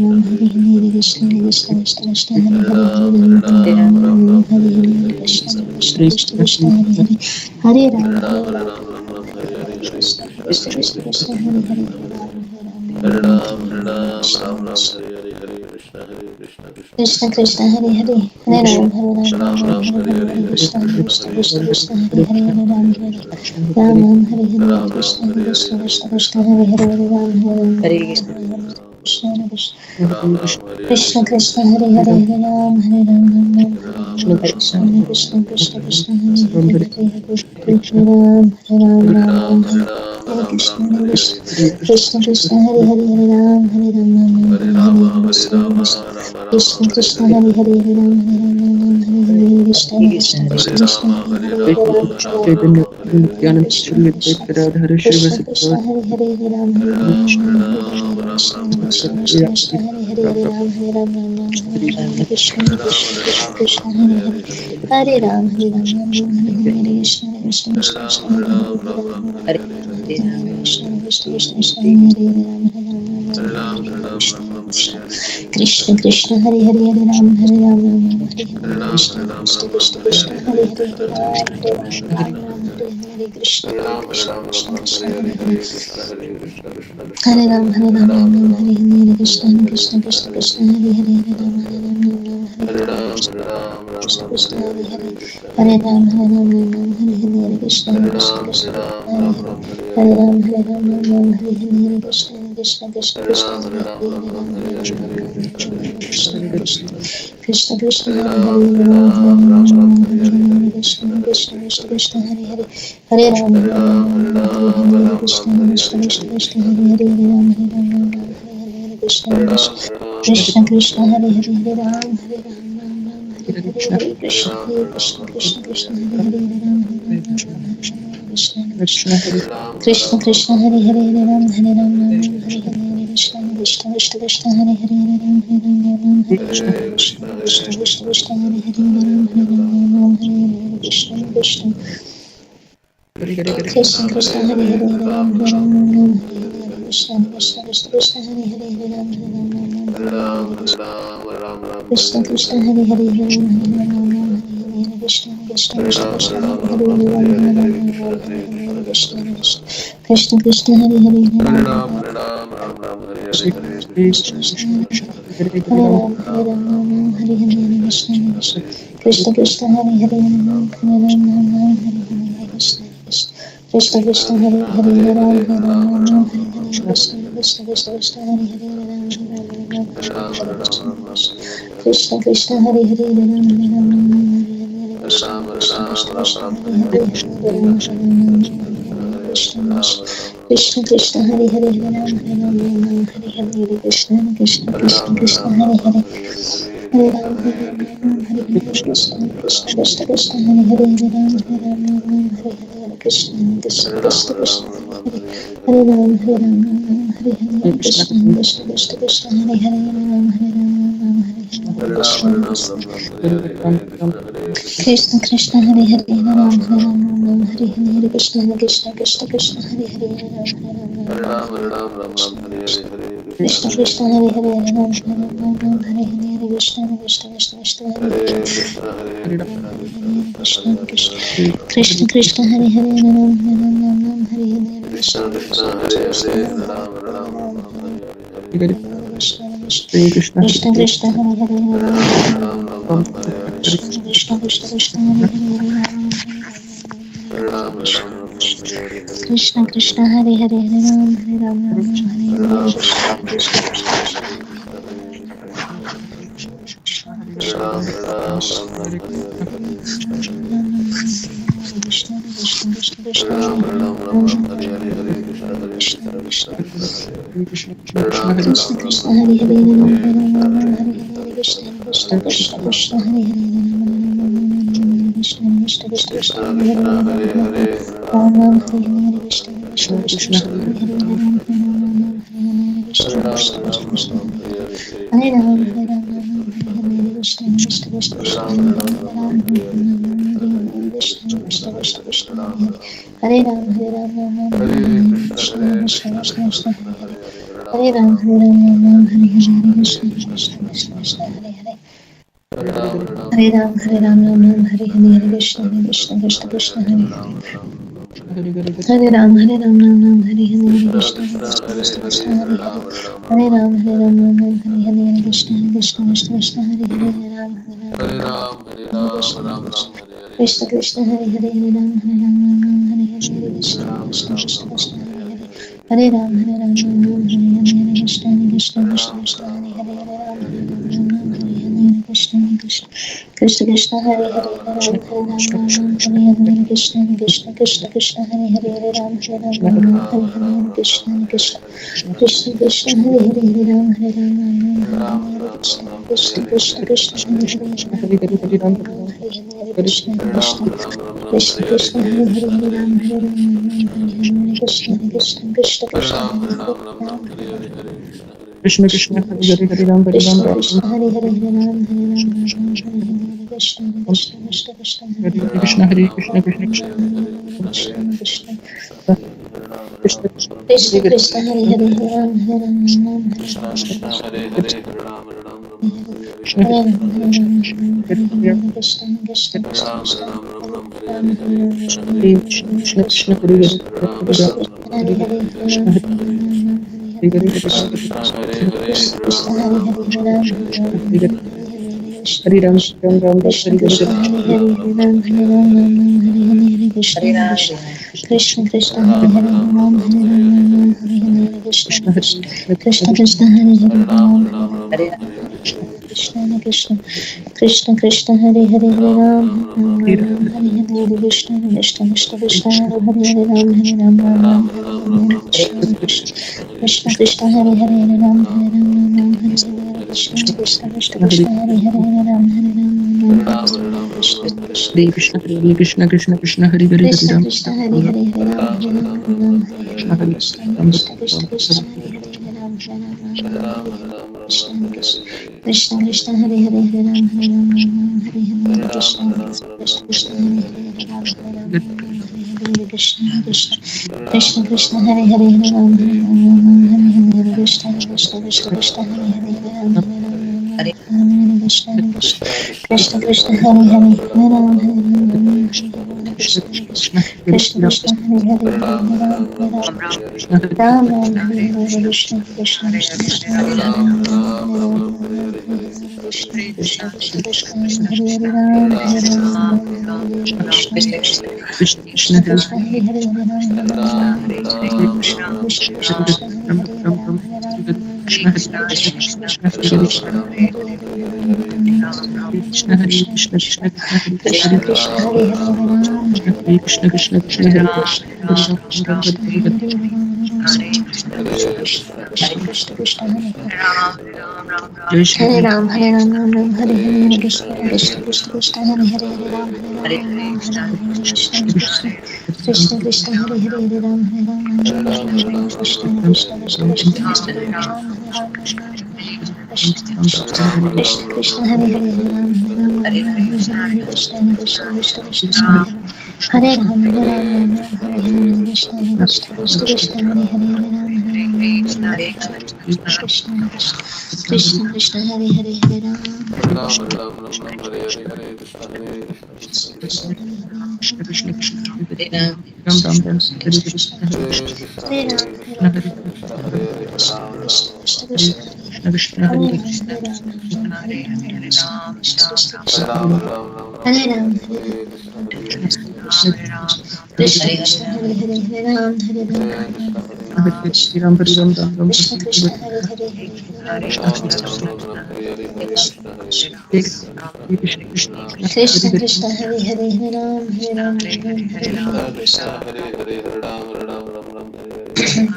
Ram Hare Hare Krishna Krishna Krishna Krishna Hare Hare Ram Ram Ram Hare Hare Krishna Krishna Krishna Krishna Hare Hare Hare Ram Krishna Krishna Krishna Krishna Hare Hare Krishna Krishna Hare Hare Hare Ram Hare Ram Ram Hare Hare Krishna Krishna Krishna Krishna Hare Hare Hare Ram Hare Ram Ram Hare Hare Krishna Krishna Krishna Krishna Hare Hare Hare Ram Hare Krishna Krishna Krishna Hare Hare Hare Ram Hare Ram Ram Ram Krishna Krishna Krishna Krishna Hare Hare Hare Ram Ram Ram Hare Krishna Krishna Krishna Hare Hare Hare Ram Hare Ram Ram Hare Krishna Krishna Krishna Hare Hare Hare Ram Hare Ram Ram Hare Hare Krishna Krishna Krishna Krishna Hare Hare Ram Krishna Krishna Hare Hare Hare Ram Hare Ram Krishna Krishna Krishna Hare Hare Hare Ram Hare Ram Ram Hare Hare Krishna Krishna Krishna Krishna Hare Hare Hare Ram Hare Ram Ram Hare Hare Krishna Krishna Krishna Krishna Hare Hare Krishna Krishna Krishna Krishna Hare Hare Ram Hare Ram Krishna Krishna Hare Hare Hare Ram Hare Ram Ram Hare Hare Krishna Krishna Krishna Krishna Hare Hare Hare Ram Hare Ram Ram Hare Hare Krishna Krishna Krishna Krishna Hare Hare Hare Ram Hare Ram Ram Hare Hare Krishna Krishna Krishna Krishna Hare Hare Hare Ram Hare Ram Ram Hare Hare Krishna Krishna Hare Hare Hare Ram Hare Ram Ram Hare Hare Krishna Krishna Krishna Hare Ram Hare Ram Ram Hare Hare Krishna Krishna Krishna Krishna Hare Hare Krishna Krishna Hare Hare Ram Krishna Krishna Krishna Krishna Hare Hare Hare Ram Hare Hare Krishna Krishna Krishna Krishna Hare Hare Ram Hare Ram Hare Krishna Krishna Krishna Hare Hare Hare Ram Hare Ram Hare Krishna Krishna Krishna Krishna Hare Hare Ram Hare Krishna Krishna Krishna Hare Hare Hare Ram Hare Ram Hare Hare Krishna Krishna Krishna Krishna Hare Hare Hare Ram Hare Ram Hare Krishna Krishna Krishna Krishna Hare Hare Ram Hare Ram Hare Krishna Krishna Krishna Krishna Hare Hare Hare Ram Hare Ram Hare Krishna Krishna Krishna Krishna Hare Hare Hare Ram Hare Ram Krishna Krishna Hare Hare Hare Ram Hare Ram Krishna Krishna Krishna Krishna Hare Hare Ram Hare Krishna Krishna Krishna Hare Hare Hare Ram Hare Ram Hare Hare Krishna Krishna Krishna Hare Hare Ram Hare Ram Krishna Krishna Hare Hare Ram Hare Ram Krishna Krishna Krishna Krishna Hare Hare Ram Krishna Krishna Hare Hare Ram Krishna Krishna Krishna Hare Hare Krishna Krishna Hare Hare Ram Hare Ram Hare Hare Krishna Krishna Krishna Krishna Hare Hare Hare Ram Hare Ram Hare Hare Krishna Krishna Krishna Krishna Hare Hare Hare Ram Hare Ram Hare Hare Krishna Krishna Krishna Krishna Hare Ram Hare Ram Hare Hare Krishna Krishna Krishna Krishna Hare Hare Ram Hare Ram Hare Hare Krishna Krishna Hare Hare Ram Hare Ram Hare Hare Krishna Krishna Krishna Krishna Hare Hare Ram Hare Ram Krishna Krishna Hare Hare Ram Hare Ram Hare Hare Krishna Krishna Krishna Krishna Hare Hare Krishna Krishna Krishna Hare Hare Ram Hare Ram Krishna Krishna Krishna Krishna Hare Hare Krishna Krishna Krishna Hare Hare Krishna Krishna Hare Hare Ram Hare Ram Krishna Hare Hare Krishna Krishna Krishna Hare Hare Krishna Krishna Krishna Hare Hare Ram Ram Hare Hare Krishna Krishna Krishna Hare Hare Ram Hare Hare Ram, Hare Ram, Ram Ram, Hare Hare, Hare Krishna, Krishna Krishna, Krishna Hare Hare, Hare Ram, Hare Ram, Ram Ram, Hare Hare, Hare Krishna, Krishna Krishna, Krishna Hare Hare, Hare Ram, Hare Ram, Ram Ram, Hare Krishna, Krishna Krishna, Hare Hare, Hare Ram, Hare Ram, Ram Ram, Hare Hare, Hare Krishna, Krishna Krishna, Krishna Hare Hare, Hare Ram, Hare Ram, Ram Ram, Hare Hare, Hare Krishna, Krishna Krishna, Krishna Hare Hare, Hare Ram, Hare Ram, Ram Ram, Hare Hare, Hare Krishna, Krishna Krishna, Krishna Hare Hare, Hare Ram, Hare Ram, Ram Ram, Hare Hare, Hare Krishna, Krishna Krishna, Krishna Hare Hare, Hare Ram, Hare Ram, Ram Ram, Hare Hare, Hare Krishna, Krishna Krishna, Krishna Hare Hare, Hare Ram, Hare Ram, Ram Ram, Hare Hare, Krishna, Krishna Krishna, Krishna Hare Hare, Hare Ram, Hare Ram, Ram Ram, Hare Hare, Hare Krishna, Krishna Krishna, Krishna Hare Hare, Hare Ram, Hare Ram, Ram Ram, Hare Hare, Hare Krishna, Krishna Krishna, Krishna Hare Hare, Ram, Krishna Krishna Hare Hare Hare Ram Hare Ram Krishna Ram Krishna, Hare Hare, Hare Ram, Hare Ram, Ram Ram, Hare Hare, Hare Krishna, Krishna Krishna, Krishna Hare Hare Hare, Krishna Hare Krishna Krishna Krishna Krishna, Krishna Krishna Krishna, Hare Hare, Hare Ram, Hare Ram, Ram Ram, Hare Hare, Krishna Hare Ram, Hare Ram, Ram Ram, Hare Hare, Hare Krishna, Krishna Krishna, Krishna Hare Ram, Hare Ram, Ram Ram, Hare Hare, Hare Krishna Krishna, Hare Hare Krishna Krishna, Hare Hare, Hare Ram, Krishna Hare Ram, Ram Ram, Hare Hare, Hare Krishna, Krishna Krishna, Hare Hare, Hare Ram, Hare Ram, Ram Ram, Hare Hare, Hare Krishna, Hare Ram Ram Ram Krishna Hare Krishna, Hare Hare Hare, Hare Ram, Hare Ram, Ram Ram, Hare Hare, Hare Krishna, Krishna Krishna Krishna, Hare Hare, Hare Ram, Hare Ram, Ram Ram, Hare Hare, Hare Krishna, Krishna Hare Krishna Krishna Krishna Krishna, Hare Hare, Hare Ram, Hare Ram, Ram Ram, Hare Hare, Krishna Krishna Krishna Krishna, Hare Hare, Hare Ram, Hare Ram, Ram Ram, Hare Hare, Hare Krishna, Krishna Krishna Krishna, Hare Hare, Hare Ram, Hare Ram, Ram Ram, Hare Hare, Hare Krishna, Krishna Krishna Krishna, Hare Hare, Hare Ram, Hare Ram, Ram Ram, Hare Hare, Hare Krishna, Krishna Krishna Krishna, Hare Hare, Hare Ram, Hare Ram, Ram Ram, Hare Hare, Krishna Krishna Hare Krishna Hare Krishna Krishna Krishna Hare Hare Hare Krishna Ram Krishna, Hare Hare, Hare Ram, Hare Ram, Ram Ram, Hare Krishna Hare, Hare Krishna Ram Krishna Krishna Krishna, Hare Hare, Hare Ram, Hare Ram, Ram Ram, Hare Hare, Krishna Krishna Krishna Krishna, Hare Hare, Hare Ram, Hare Ram, Ram Ram, Hare Hare, Hare Krishna, Krishna Krishna, Hare Hare, Hare Ram, Hare Ram, Ram Ram, Hare Hare, Hare Krishna, Krishna Krishna Krishna, Hare Hare, Hare Ram, Hare Ram, Ram Ram, Hare Hare, Hare Krishna, Krishna Krishna Krishna, Hare Hare, Hare Ram, Hare Ram, Ram Ram, Hare Hare, Krishna Krishna Krishna Krishna, Hare Hare, Hare Ram, Hare Ram, Ram Ram, Hare Hare, Hare Krishna Krishna Krishna Krishna, Hare Hare, Hare Ram, Hare Ram Ram Ram, Hare Hare, Hare Krishna Krishna Krishna Krishna, Hare Hare, Hare Ram, Hare Ram, Ram Ram, Hare Hare, Hare Krishna Krishna Krishna Krishna, Hare Hare, Hare Ram, Hare Ram, Ram Ram, Hare Hare, Hare Krishna Krishna Krishna Krishna, Hare Hare, Hare Ram, Hare Ram, Ram Ram, Hare Hare, Krishna Krishna Krishna Krishna, Hare Hare, Hare Ram, Hare Ram, Ram Ram, Hare Krishna Krishna Krishna Krishna, Hare Hare, Hare Ram, Hare Ram, Ram Ram, Hare Hare, Krishna Krishna Krishna Krishna, Hare Hare, Hare Ram, Hare Ram, Krishna Krishna Krishna Krishna Hare Krishna Krishna Krishna Krishna, Hare Hare, Hare Ram, Hare Ram, Krishna Krishna Krishna Krishna Krishna, Hare Hare, Jai Shri Hare Ram, Hare Ram, Ram Ram, Hare Hare, Hare Krishna, Krishna Krishna Krishna, Hare Hare, Hare Ram, Hare Ram, Ram Ram, Hare Hare, Hare Krishna Krishna Krishna Krishna, Hare Hare, Hare Ram, Hare Ram, Ram Ram, Hare Hare, Krishna Krishna Krishna Krishna, Hare Hare, Hare Ram, Hare Ram, Ram Ram, Hare Hare, Krishna Krishna Krishna, Hare Hare, Hare Ram, Hare Ram, Ram Ram, Hare Hare, Hare Krishna Krishna Krishna Krishna, Hare Hare, Hare Ram, Hare Ram, Ram Ram, Hare Hare, Hare Krishna Krishna Krishna Krishna, Hare Hare, Hare Ram, Hare Ram, Ram Ram, Hare Krishna Krishna Krishna, Hare Hare, Hare Ram, Krishna Krishna Krishna Ram Ram Ram Hare Krishna Hare Hare Ram, Hare Ram, Krishna Krishna Krishna, Krishna Krishna Hare Hare Ram, Hare Ram, Ram Ram, Hare Hare, Krishna Krishna Krishna, Hare Ram, Hare Ram, Krishna Krishna, Hare Hare, Hare Ram, Hare Ram, Ram Hare Ram Hare Ram Ram Ram Krishna Krishna, Hare Hare, Hare Ram, Krishna Krishna, Hare Hare, Hare Ram, Hare Ram, Ram Ram, Hare Hare, Krishna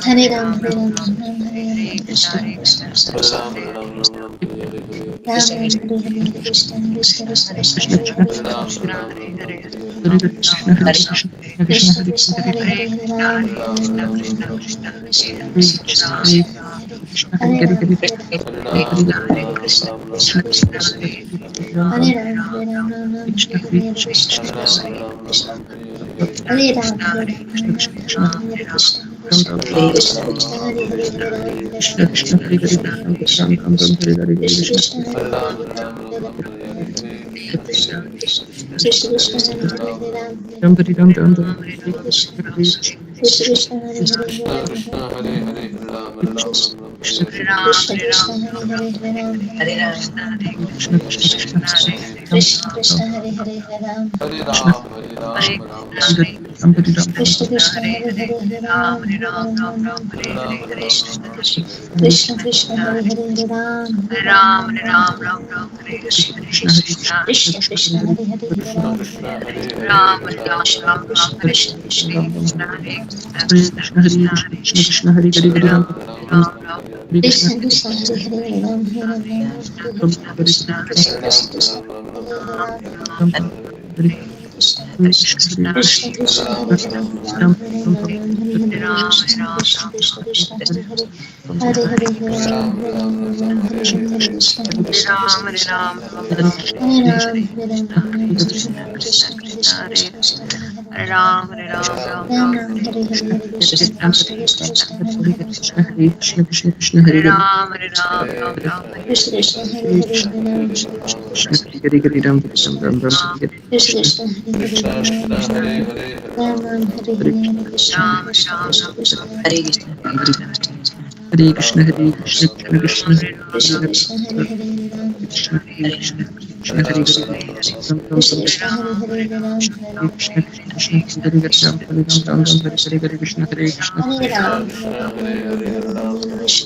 Hare Ram, Hare Ram, Ram Ram, Hare Hare, Krishna Krishna Krishna, Ram Ram, Hare Hare, Hare Krishna Krishna Krishna Krishna, Hare Hare, Hare Krishna Krishna, Hare Hare, Hare Ram, Hare Ram, Hare Hare, Krishna Krishna Krishna, Krishna Hare Hare Hare Ram, Hare Hare Ram, Hare Hare Hare Ram, Hare Krishna, Krishna Krishna, Krishna Ram Hare Ram Ram, Hare Ram, Ram Ram, Krishna Hare Hare Hare, Hare Krishna, Krishna Krishna, Hare Ram, Hare Ram, Krishna Ram Krishna Ram, Hare Krishna, Ram Krishna Ram Krishna, Krishna Hare Hare, Hare Ram, Hare Krishna Ram, Krishna Hare Hare Krishna Ram Krishna, Ram Ram Ram Hare Hare Krishna Krishna Krishna, Hare Hare, Ram, Hare Ram, Krishna Krishna, Krishna Krishna, Hare Hare, Hare Ram, Hare Ram Ram, Hare Ram Ram Ram Hare Krishna, Hare Krishna Krishna, Hare Hare, Hare Ram, Hare Krishna, Krishna Krishna Krishna, Hare Hare, Hare Ram, Hare Ram, Krishna Krishna Krishna Ram Krishna Krishna, Hare Hare, Hare Ram, Krishna Ram Hare Ram Ram Krishna Krishna, Hare Hare, Hare Ram, Hare Ram, Ram Ram, Hare Krishna, Hare Krishna Krishna, Hare Hare, Hare Ram, Hare Ram, Ram Ram, Hare Krishna, Krishna Hare Krishna Krishna Krishna, Hare Hare Hare, Hare Ram, Hare Ram, Krishna Krishna, Hare Krishna Krishna, Ram Hare Ram Hare, Hare Ram, Hare Krishna Krishna Krishna Hare Hare Hare Ram Ram Hare Krishna Krishna Krishna, Hare Hare, Hare Ram, Hare Ram, Ram Ram, Hare Ram Hare, Hare Krishna Krishna Krishna Krishna, Hare Ram, Ram Hare Krishna Krishna Hare Krishna Krishna, Hare Hare, Hare Ram, Ram Hare Ram, Ram Ram Ram, Hare Hare, Hare Krishna, Krishna Krishna Krishna, Hare Hare, Hare Hare, Hare Ram, Hare Ram, Ram Ram, Hare Hare, Hare Krishna, Krishna Krishna Krishna, Hare Hare Ram, Hare Ram, Ram Ram, Hare Hare, Krishna Krishna Krishna Krishna, Hare Hare, Ram Ram, Hare Hare, Hare Krishna, Krishna Krishna Krishna, Hare Hare, Krishna Hare Krishna Krishna Krishna Hare Hare Krishna Krishna, Hare Hare, Hare Ram, Hare Krishna,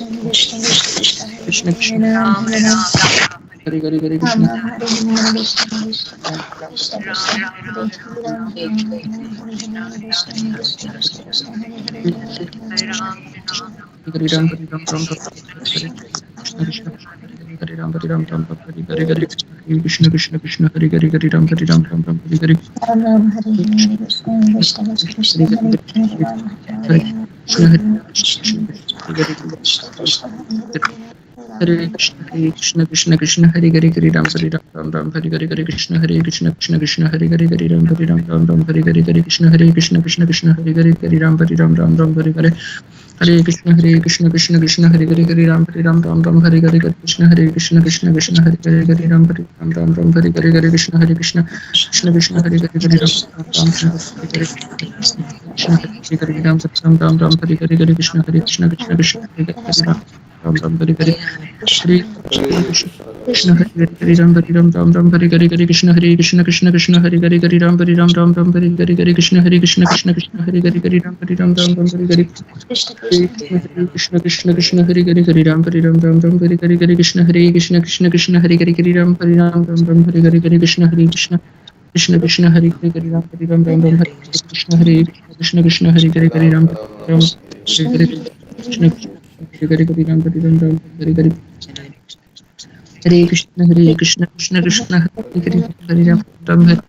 Krishna Krishna Hare Hare Ram Ram Ram Hare Krishna Krishna Krishna, Hare Hare, Hare Ram, Ram Ram, Hare Hare Hare, Hare Krishna, Krishna Krishna Krishna, Hare Hare, Hare Krishna Hare Krishna Krishna Krishna Krishna Hare Krishna, Hare Hare, Hare Ram, Krishna Hare Krishna Krishna Hare Hare Ram Ram Krishna Hare Krishna, Hare Hare, Hare Ram, Hare Ram, Krishna Krishna Krishna Hare Hare Ram Ram Ram Hare Hare Krishna Hare Krishna Hare Ram, Hare Ram, Ram Ram, Hare Hare, Krishna Krishna Krishna, Hare Krishna Hare, Krishna Hare Ram, Hare Ram, Hare Hare Hare Ram Krishna Ram, Hare Hare, Krishna Krishna Krishna, Hare Hare Ram, Hare Ram, Ram Ram, Hare Hare, Krishna Krishna Krishna, Hare Hare, Hare Hare Ram Hare Ram Ram Ram Hare Krishna Krishna Hare Ram Hare Ram Ram Ram Hare Hare Krishna Krishna Krishna Hare Hare Hare Ram Hare Ram Ram Ram Hare Hare Ram Ram, Hare Hare, Krishna Krishna Krishna, Hare Hare, Ram Hare Hare Krishna Hare Krishna Krishna Hare Hare Krishna Krishna, Hare Hare Krishna Krishna Krishna Hare Hare Hare Ram Ram Hare Hare Hare Krishna Hare Krishna Krishna Krishna Hare Hare Hare Ram Ram Hare Hare Hare Krishna Hare Krishna Krishna Krishna Hare Hare Hare Ram Ram Hare Hare Hare Krishna Krishna Krishna Hare Hare Hare Ram Hare Hare Krishna Hare Krishna Krishna Krishna Hare Hare Hare Ram Hare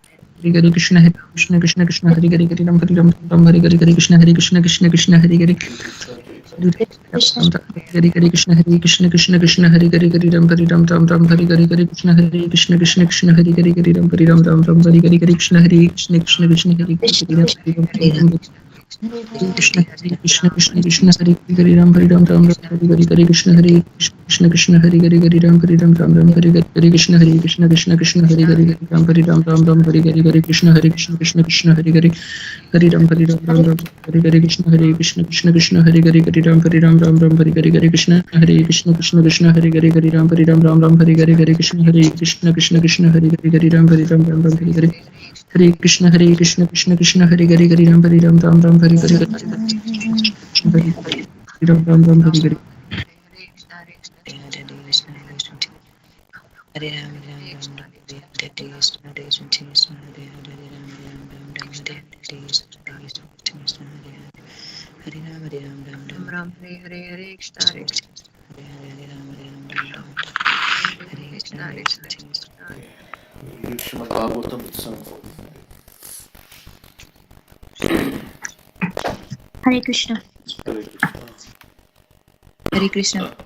Hare Krishna Hare Krishna Krishna Hare Hare Hare Ram Hare Hare Krishna Hare Ram Hare Hare Krishna Hare Krishna Krishna Krishna Hare Hare Ram Hare Hare Hare Krishna Hare Hare Ram Hare Hare Krishna Hare Krishna Krishna Hare Hare Hare Ram Hare Hare Krishna Hare Krishna Krishna Hare Hare Ram Hare Hare Krishna Hare Krishna Krishna Krishna Hare Hare Hare Ram Hare Hare Krishna Hare Krishna Krishna Hare Hare Ram Hare Hare Krishna Hare Krishna Krishna Hare Hare Ram Hare Krishna Hare Krishna Hare Hare Ram Hare Krishna Hare Hare Ram Hare Hare Hare Krishna Krishna Krishna Hare Hare Hare Ram Hare Hare Krishna Krishna Hare Hare Ram Hare Hare Krishna Krishna Hare Hare Hare Hare Krishna Krishna Hare Hare Ram Hare Hare Krishna Krishna Hare Hare Ram Hare Hare Krishna Krishna Hare Hare Ram Krishna Krishna Hare Hare Ram Hare Krishna Krishna Hare Hare Ram Hare Hare Krishna Krishna Hare Hare Ram Hare Krishna Krishna Hare Hare Hare Ram Hare Hare Krishna Krishna Hare Hare Ram Hare Hare Krishna Krishna Hare Hare Ram Hare Hare Krishna Krishna Hare Hare Ram Hare Hare Hare Krishna Krishna Hare Hare Ram Hare Hare Ram Hare Hare Hare Krishna. Hare Krishna.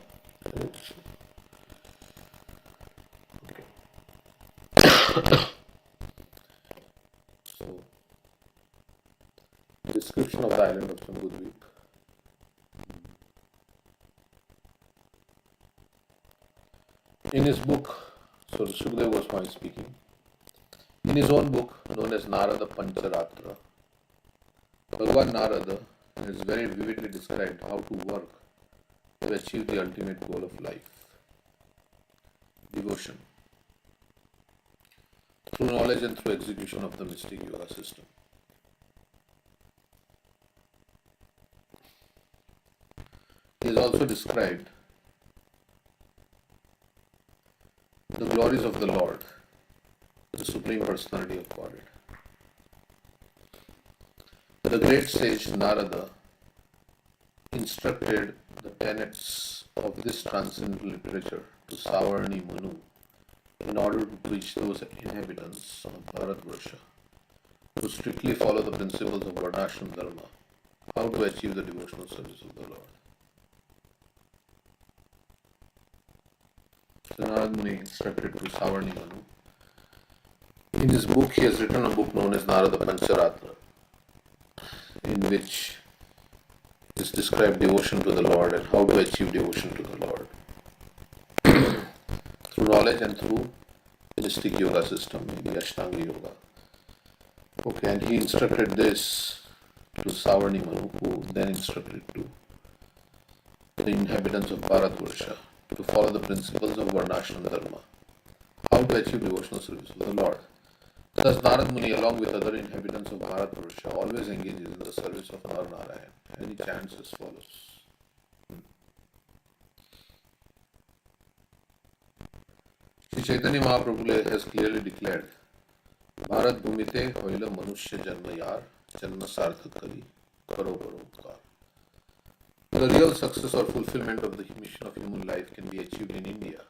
So, description of the island of Jambudvipa. In his book, so Sukadeva Goswami speaking, in his own book known as Narada Pancharatra, Bhagavan Narada has very vividly described how to work to achieve the ultimate goal of life, devotion, through knowledge and through execution of the mystic yoga system. He has also described the glories of the Lord, the Supreme Personality of Godhead. The great sage Narada instructed the tenets of this transcendental literature to Savarni Manu in order to teach those inhabitants of Bharatvarsha to strictly follow the principles of Varnashram Dharma, how to achieve the devotional service of the Lord. So Narada Muni instructed to Savarni Manu. In his book, he has written a book known as Narada Pancharatra, in which is described devotion to the Lord and how to achieve devotion to the Lord through knowledge and through mystic yoga system, maybe Ashtanga yoga. Okay, and he instructed this to Savarni Manu, who then instructed to the inhabitants of Bharatvarsha to follow the principles of Varnashram Dharma, how to achieve devotional service of the Lord. Thus, Narad Muni, along with other inhabitants of Bharatvarsha, always engages in the service of Nar Narayan, and he chants as follows. Sri Chaitanya Mahaprabhu has clearly declared, Bharat Bhumite Hoila Manushya Janma Yar, Janma Sarthakari, Karo Karo. The real success or fulfillment of the mission of human life can be achieved in India,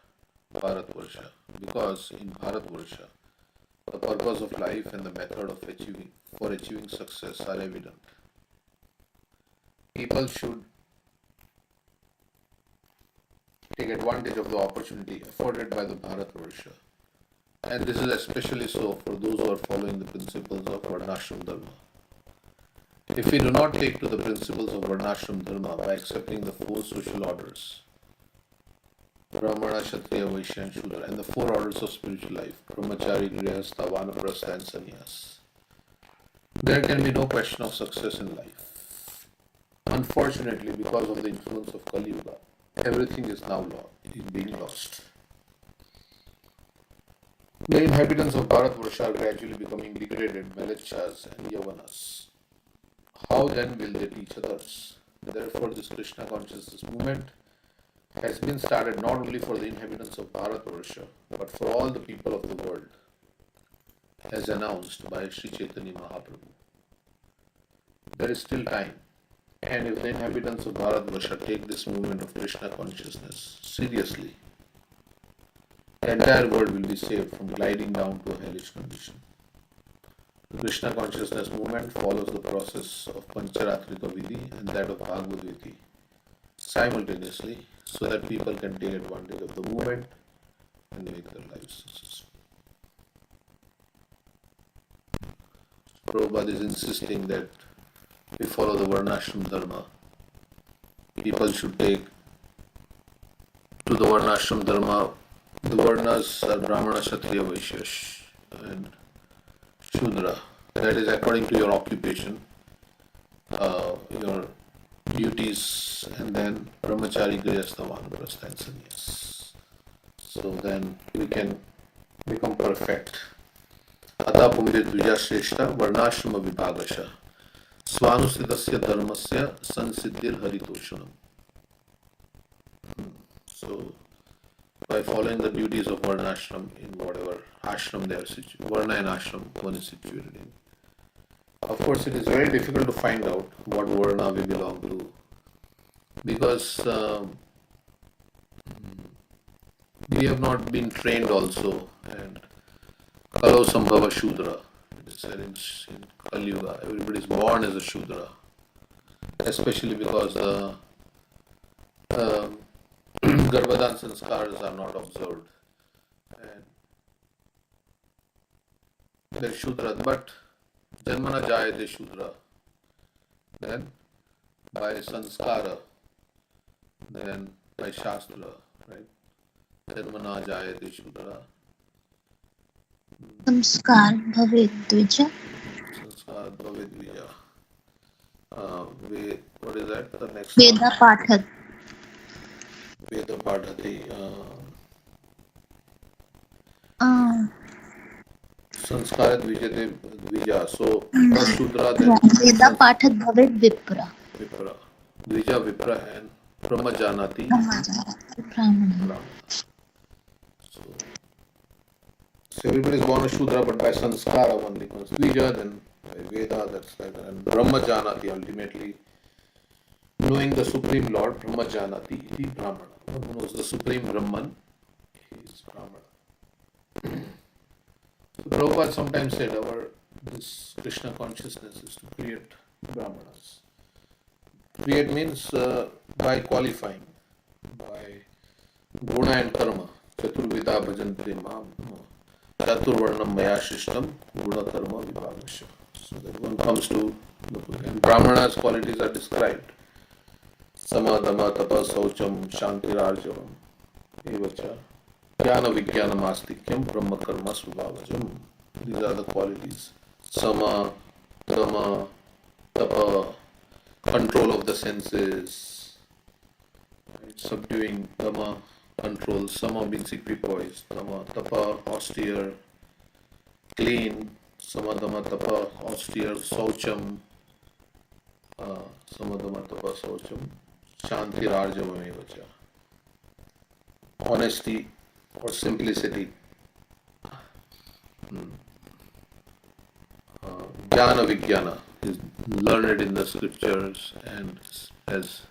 Bharatvarsha, because in Bharatvarsha, the purpose of life and the method of achieving success are evident. People should take advantage of the opportunity afforded by the Bharatvarsha, and this is especially so for those who are following the principles of Varnashram Dharma. If we do not take to the principles of Varnashram Dharma by accepting the four social orders, Brahmana, Kshatriya, Vaishya and Shudra, and the four orders of spiritual life, Brahmachari, Grihastha, Vanaprastha and Sannyas, there can be no question of success in life. Unfortunately, because of the influence of Kali Yuga, everything is now being lost. The inhabitants of Bharatvarsha are gradually becoming degraded Melechas and Yavanas. How then will they teach others? Therefore, this Krishna consciousness movement has been started not only for the inhabitants of Bharatvarsha, but for all the people of the world, as announced by Sri Chaitanya Mahaprabhu. There is still time, and if the inhabitants of Bharatvarsha take this movement of Krishna consciousness seriously, the entire world will be saved from gliding down to a hellish condition. The Krishna consciousness movement follows the process of Pancharatrika Vidhi and that of Bhagavad simultaneously, so that people can take advantage of the movement and make their lives successful. Prabhupada is insisting that we follow the Varnashram Dharma. People should take to the Varnashram Dharma. The Varnas are Brahmana, Kshatriya, Vaishya and Shudra. That is according to your occupation, your duties, and then Brahmachari, Grihastha, Vanaprastha and Sannyas. So then we can become perfect. Ata Pumide Dvija Shreshta Varnashrama Vibhagasha Swanusitasya Dharmasya Sansiddhir Haritoshanam. So by following the duties of Varnashram in whatever ashram they are situated, Varna and ashram one is situated in. Of course, it is very difficult to find out what Varna we belong to, because we have not been trained also, and Kalo Sambhava Shudra, it is said in Kali Yuga, everybody is born as a Shudra, especially because the Garbhadan sanskars are not observed, and they're Shudra, but Janmana Jayate Shudra. Then by Sanskara, then by Shastra, right? Janmana Jayate Shudra. संस्कार भवेत् द्विज Sanskara Bhavedvija. What is that? The next Veda one. पाठत् Veda Padhati. Sanskara Dvijate Dvija. So, first Shudra, then वेद पाठत् भवेत् विप्र Vipra. Dvija Vipra and Brahma Janati. ब्राह्मण So everybody is born a Shudra, but by Sanskara only. Once Dvija, then by Veda, that's like that. And Brahma Janati, ultimately, knowing the Supreme Lord, Brahma Janati, the Brahmana. One who knows the Supreme Brahman, he is Brahmana. So Prabhupada sometimes said this Krishna consciousness is to create Brahmanas. Create means by qualifying, by guna and karma. Chaturvida bhajante mam. Chaturvarnam maya shishtam guna karma vibhagasya. So that one comes to and Brahmana's qualities are described. Sama dama tapa saucham shantirarjavam evacha jnana vijnanam astikyam brahma karma svabhavajam. These are the qualities. Sama, dama, tapa, control of the senses, right? Subduing, dama, control, sama means equipoised, dama, tapa, austere, clean, sama, dama, tapa, austere, saucham, sama, dama, tapa, saucham, shanti, rajamam evacha. Honesty or simplicity. Jnana Vijnana is learned in the scriptures and as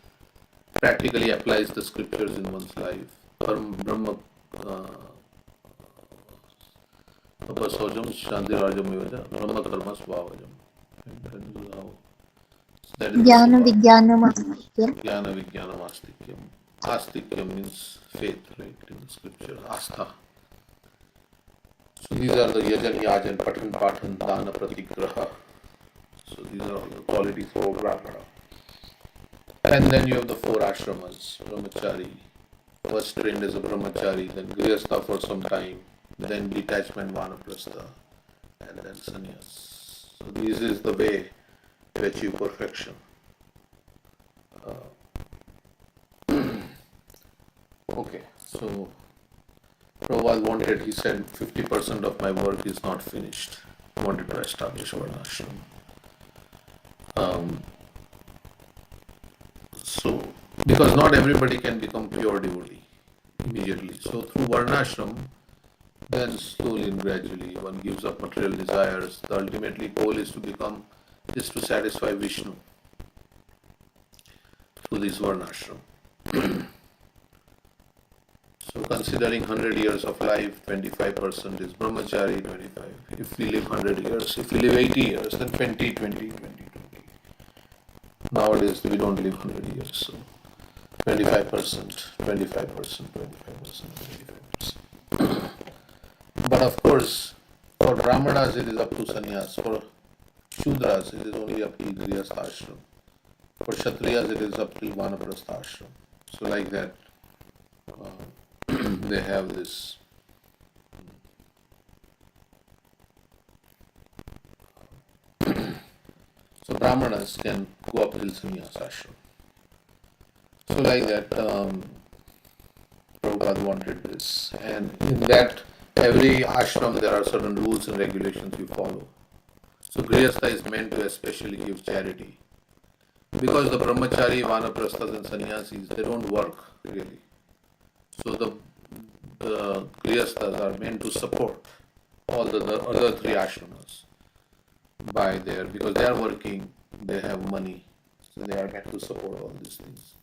practically applies the scriptures in one's life. Brahma Tapasojam Shanti Rajam Evaja Brahma Karma Svavajam. That is ज्ञान विज्ञानम् आस्तिक्यम् Jnana Vijnanam Astikyam. Astikyam means faith, right, in the scripture. Astha. So these are the yajan, yajan, patan, patan, dana, pratigraha. So these are all the qualities for Brahmana. And then you have the four ashramas, brahmachari. First trained as a brahmachari, then grihastha for some time, then detachment, vanaprastha, and then sannyas. So this is the way to achieve perfection. Okay, so Prabhupada wanted, he said, 50% of my work is not finished. I wanted to establish Varnashram. So, because not everybody can become pure devotee immediately. So, through Varnashram, then slowly and gradually one gives up material desires. The ultimately goal is to satisfy Vishnu through this Varnashram. So considering 100 years of life, 25% is brahmachari, 25. If we live 100 years, if we live 80 years, then 20, 20, 20, 20. Nowadays we don't live 100 years, so 25%, 25%, 25%, 25%. But of course, for Brahmanas it is up to sannyas, for Shudras it is only up to Grihastha ashram, for Kshatriyas it is up to Vanaprastha ashram. So like that. They have this so Brahmanas can go up till sannyas ashram. So like that Prabhupada wanted this, and in that every ashram there are certain rules and regulations you follow. So Grihastha is meant to especially give charity, because the brahmachari, vanaprasthas and sannyasis, they don't work really. So the grihasthas are meant to support all the other three ashramas by their, because they are working, they have money, so they are meant to support all these things.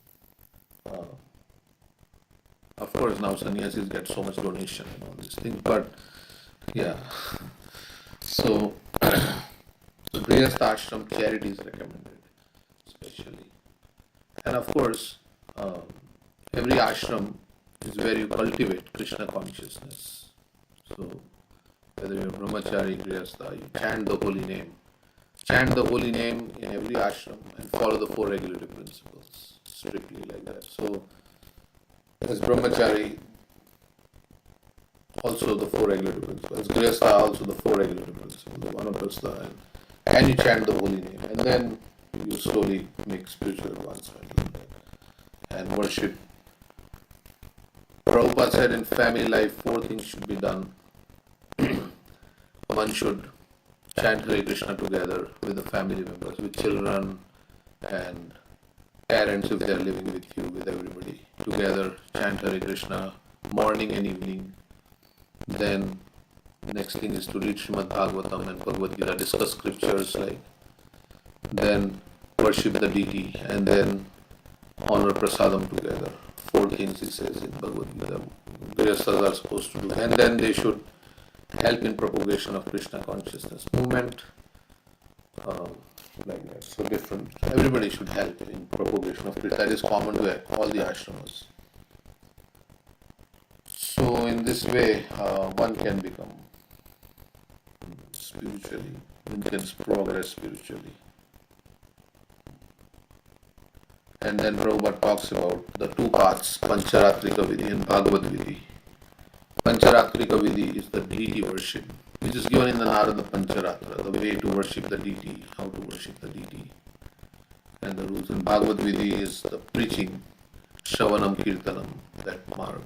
Of course, now sannyasis get so much donation and all these things, but yeah. So, grihastha ashram charity is recommended, especially, and of course, every ashram is where you cultivate Krishna consciousness. So, whether you're brahmachari, grihastha, you chant the holy name. Chant the holy name in every ashram and follow the four regulative principles strictly like that. So, as brahmachari, also the four regulative principles. As grihastha, also the four regulative principles, the vanaprastha, and you chant the holy name, and then you slowly make spiritual advancement and worship. Prabhupada said in family life, four things should be done. One should chant Hare Krishna together with the family members, with children and parents if they are living with you, with everybody. Together, chant Hare Krishna morning and evening. Then, the next thing is to read Srimad Bhagavatam and Bhagavad Gita, discuss scriptures like. Then, worship the deity and then honor prasadam together. Four things he says in Bhagavad Gita. Grihasthas are supposed to do. And then they should help in propagation of Krishna consciousness movement. Like that. So different. Everybody should help in propagation of Krishna. That is common to all the ashramas. So in this way, one can become spiritually, one can progress spiritually. And then Prabhupada talks about the two paths, Pancharatrika Vidhi and Bhagavad Vidhi. Pancharatrika Vidhi is the deity worship, which is given in the Narada Pancharatra, the way to worship the deity, how to worship the deity, and the rules. And Bhagavad Vidhi is the preaching, Shravanam Kirtanam, that marg.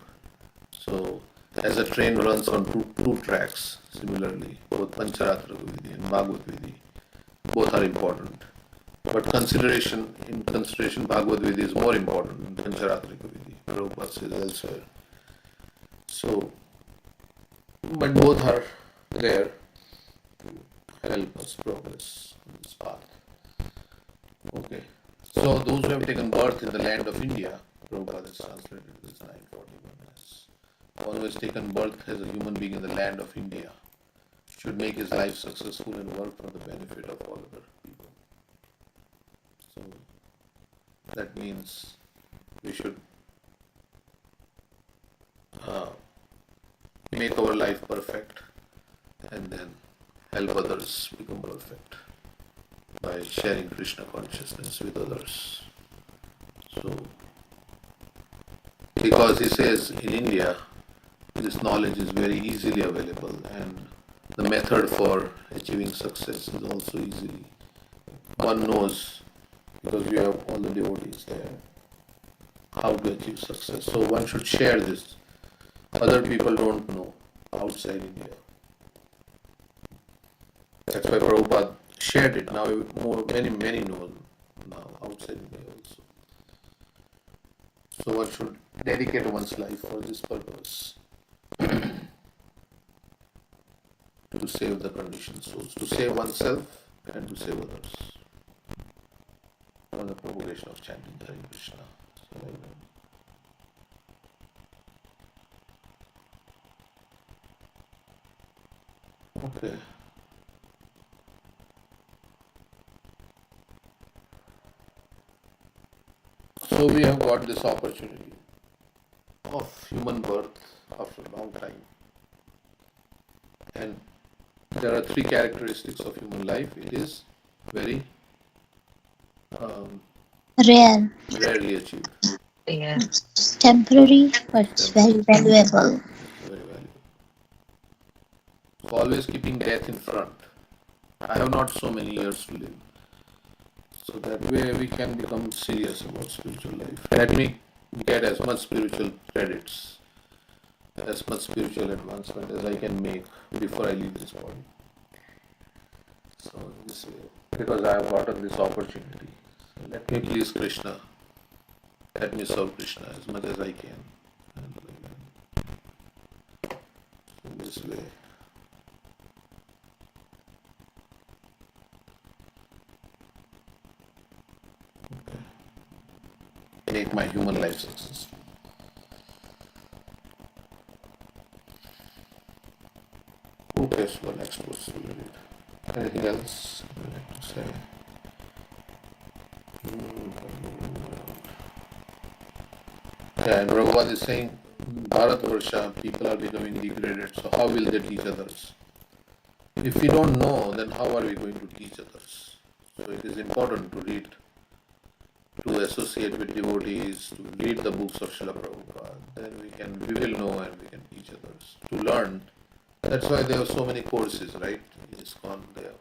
So, as a train runs on two tracks, similarly, both Pancharatrika Vidhi and Bhagavad Vidhi, both are important. But consideration, Bhagavad Vidhi is more important than Pancharatrika Vidhi. Prabhupada says elsewhere. So, but both are there to help us progress on this path. Okay. So, those who have taken birth in the land of India, Prabhupada has translated this 941 as one who has taken birth as a human being in the land of India should make his life successful and work for the benefit of all other people. So that means we should make our life perfect and then help others become perfect by sharing Krishna consciousness with others. So, because he says in India, this knowledge is very easily available and the method for achieving success is also easily. One knows, because we have all the devotees there, how to achieve success. So one should share this. Other people don't know outside India. That's why Prabhupada shared it. Now many know now outside India also. So one should dedicate one's life for this purpose. To save the conditioned souls, to save oneself and to save others. For the propagation of chanting Hare Krishna. Okay. So we have got this opportunity of human birth after a long time. And there are three characteristics of human life. It is very rarely achieved. It's temporary, but it's very valuable. Very valuable. So always keeping death in front. I have not so many years to live. So that way we can become serious about spiritual life. Let me get as much spiritual credits, as much spiritual advancement as I can make before I leave this body. So this way, because I have gotten this opportunity, so let me please Krishna. Let me serve Krishna as much as I can. In this way. Okay. Make my human life successful. Okay, so next verse we'll read. Anything else you would like to say? And Prabhupada is saying, Bharat Varsha, people are becoming degraded, so how will they teach others? If we don't know, then how are we going to teach others? So it is important to read, to associate with devotees, to read the books of Srila Prabhupada. Then we will know and we can teach others. To learn, that's why there are so many courses, right? In ISKCON, there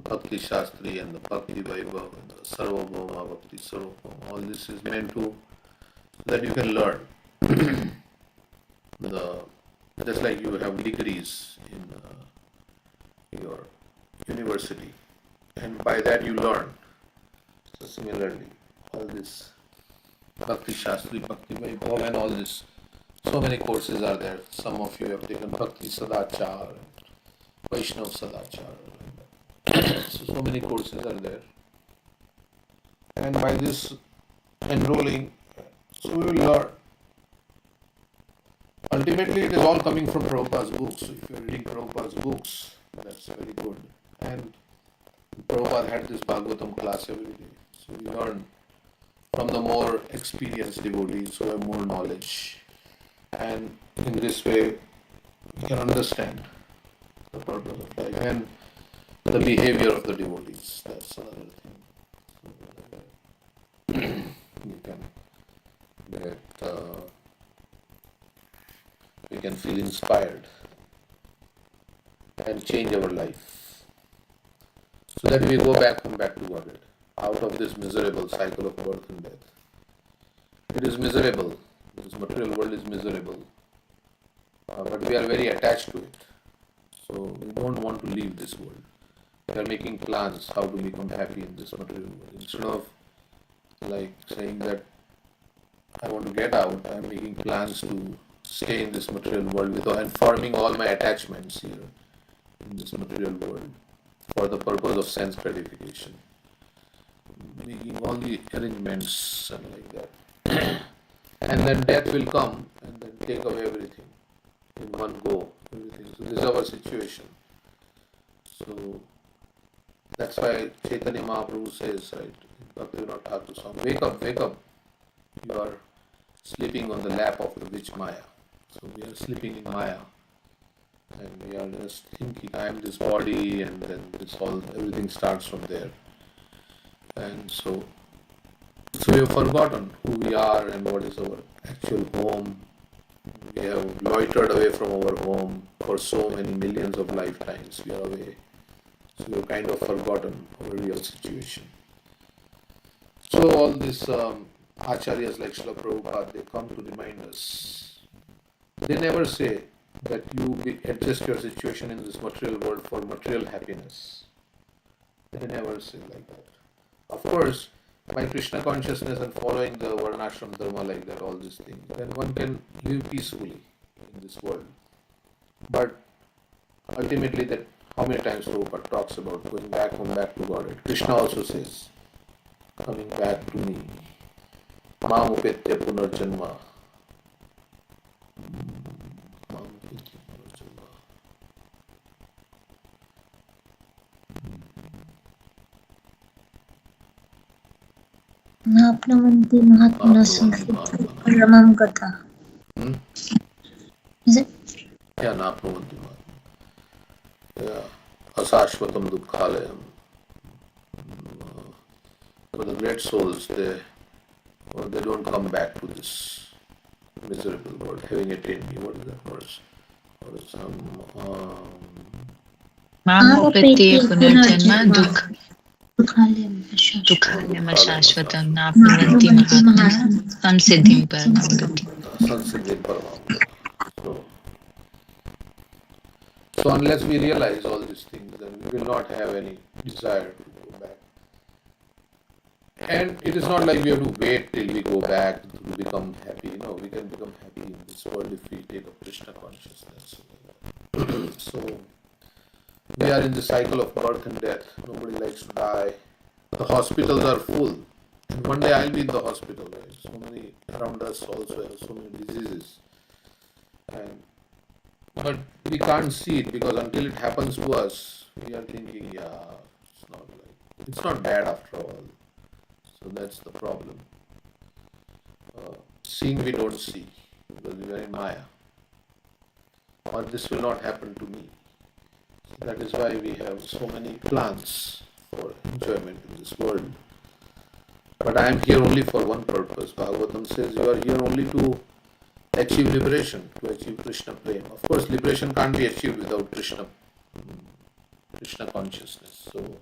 Bhakti Shastri and the Bhakti Vaibhav and the Sarvabhauma Bhakti Sarvabhauma. All this is meant to that you can learn. Just like you have degrees in your university, and by that you learn. So similarly, all this Bhakti Shastri, Bhakti Vaibhav, and all this, so many courses are there. Some of you have taken Bhakti Sadachar, Vaishnav Sadachar. So many courses are there. And by this enrolling, so we will learn. Ultimately, it is all coming from Prabhupada's books. So if you are reading Prabhupada's books, that's very good. And Prabhupada had this Bhagavatam class every day. So we learn from the more experienced devotees who have more knowledge. And in this way, we can understand the purpose of life and the behavior of the devotees. That's another thing. You can get, we can feel inspired and change our life, so that we go back to Godhead, out of this miserable cycle of birth and death. It is miserable. This material world is miserable, but we are very attached to it. So we don't want to leave this world. We are making plans how to become happy in this material world. Instead of like saying that I want to get out, I am making plans to stay in this material world and forming all my attachments here in this material world for the purpose of sense gratification. Making all the arrangements and like that. And then death will come and then take away everything in one go. Everything. So this is our situation. So that's why Chaitanya Mahaprabhu says, right, in Bhaktivinoda Thakur song, wake up, you are sleeping on the lap of the witch Maya. So we are sleeping in Maya, and we are just thinking, I am this body, and then everything starts from there. And so we have forgotten who we are and what is our actual home. We have loitered away from our home for so many millions of lifetimes. We are away. So we have kind of forgotten our real situation. So all these acharyas like Srila Prabhupada, they come to remind us. They never say that you adjust your situation in this material world for material happiness. They never say like that. Of course, by Krishna consciousness and following the Varnashram Dharma like that, all these things, then one can live peacefully in this world. But ultimately, that how many times Prabhupada talks about going back to God. Krishna also says, coming back to me. Mam upetya punarjanma. Napnavanti Mahatmana Samsita Paramam Gata. Is it? Yeah, Napnavanti Mahatmana. Yeah. Asashvatam Dukkhalayam. For the great souls, they don't come back to this miserable world, having attained me. What is that verse? Or some Mamopeti punarjanma dukhalayam ashashvatam napnavanti mahatma sansiddhim paramam gati. Sansiddhim paramam. So unless we realize all these things, then we will not have any desire to go back. And it is not like we have to wait till we go back to become happy. No, we can become happy in this world if we take up Krishna consciousness. So we are in the cycle of birth and death. Nobody likes to die. The hospitals are full. And one day I'll be in the hospital. Right? So many around us also have so many diseases. But we can't see it because until it happens to us, we are thinking, yeah, it's not bad after all. So that's the problem. Seeing we don't see because we are in Maya. Or this will not happen to me. That is why we have so many plans for enjoyment in this world. But I am here only for one purpose. Bhagavatam says you are here only to achieve liberation, to achieve Krishna prema. Of course, liberation can't be achieved without Krishna consciousness. So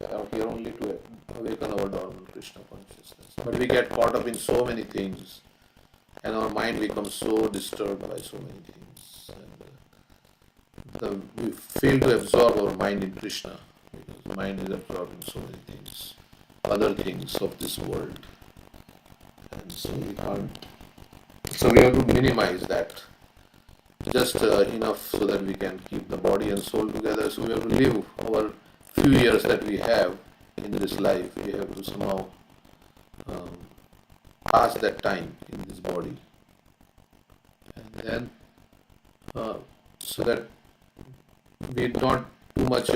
we are here only to awaken our dormant Krishna consciousness. But we get caught up in so many things, and our mind becomes so disturbed by so many things. And we fail to absorb our mind in Krishna, because the mind is absorbed in so many things, other things of this world. And so we can't. So we have to minimize that just enough so that we can keep the body and soul together. So we have to live our few years that we have in this life. We have to somehow pass that time in this body, and then so that we're not too much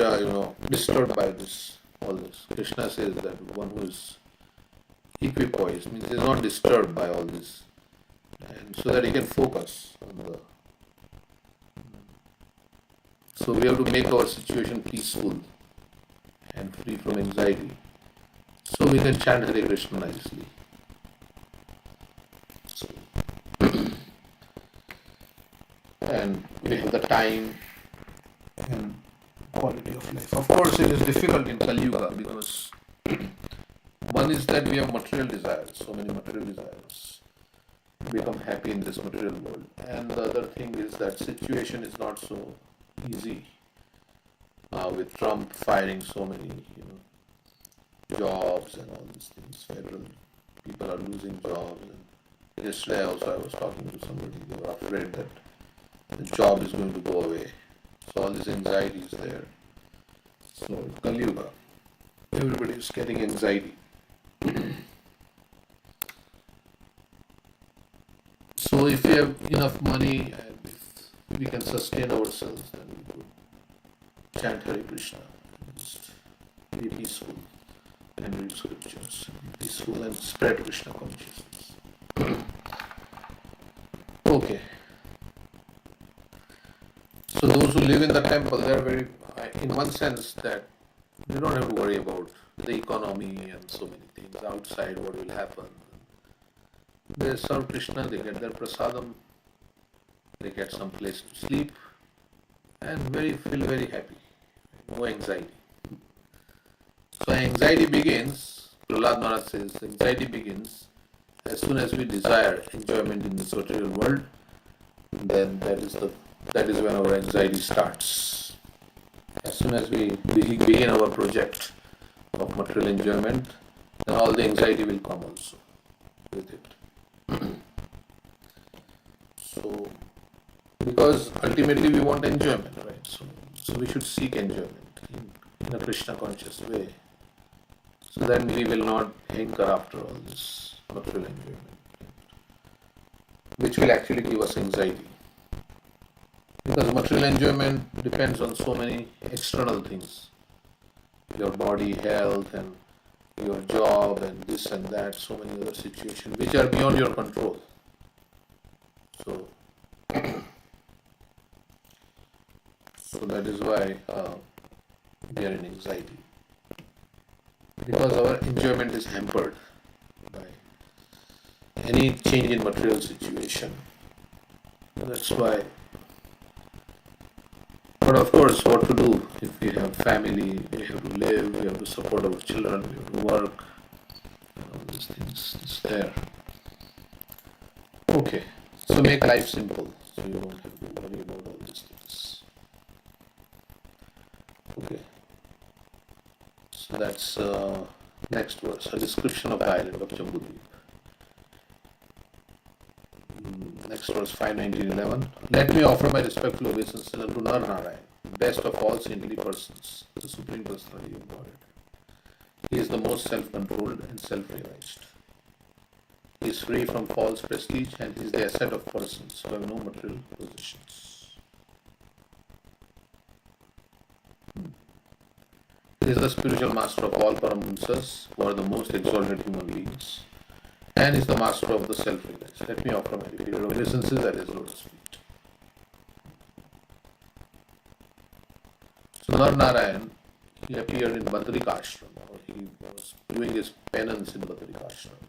disturbed by this. All this. Krishna says that one who is equipoised means is not disturbed by all this, and so that he can focus on the. So we have to make our situation peaceful and free from anxiety, so we can chant Hare Krishna nicely. So, and we have the time and quality of life. Of course, it is difficult in Kali Yuga because one is that we have material desires, so many material desires. We become happy in this material world, and the other thing is that situation is not so easy. With Trump firing so many, jobs and all these things, federal people are losing jobs. And yesterday also I was talking to somebody, they were afraid that the job is going to go away. So all this anxiety is there. So Kali Yuga, everybody is getting anxiety. So if we have enough money and if we can sustain ourselves, then we could chant Hare Krishna, just be peaceful and read scriptures, be peaceful and spread Krishna consciousness. Okay. So those who live in the temple, they are very, in one sense, that they don't have to worry about the economy and so many things outside, what will happen. They serve Krishna, they get their prasadam, they get some place to sleep, and feel very happy. No anxiety. So anxiety begins, Prahlad Maharaj says, anxiety begins as soon as we desire enjoyment in this material world, then that is when our anxiety starts. As soon as we begin our project of material enjoyment, then all the anxiety will come also with it. So, because ultimately we want enjoyment, right? So we should seek enjoyment in a Krishna conscious way, so that we will not hanker after all this material enjoyment, which will actually give us anxiety. Because material enjoyment depends on so many external things, your body, health, and your job, and this and that, so many other situations which are beyond your control. So that is why we are in anxiety, because our enjoyment is hampered by any change in material situation. That's why. But of course, what to do if we have family, we have to live, we have to support our children, we have to work, and all these things is there. Okay, so make life simple, so you don't have to worry about all these things. Okay, so that's next verse, a description of the island of Jambudvipa. Next verse 5:19-11. Let me offer my respectful obeisances unto Narnarayan, best of all saintly persons, the Supreme Personality of Godhead. He is the most self-controlled and self-realized. He is free from false prestige and is the asset of persons who have no material possessions. He is the spiritual master of all Paramahamsas, who are the most exalted human beings, and is the master of the self-realized. Let me offer my period of obeisances at his lotus feet. Nar Narayan, he appeared in Badrika Ashram, or he was doing his penance in Badrika Ashram,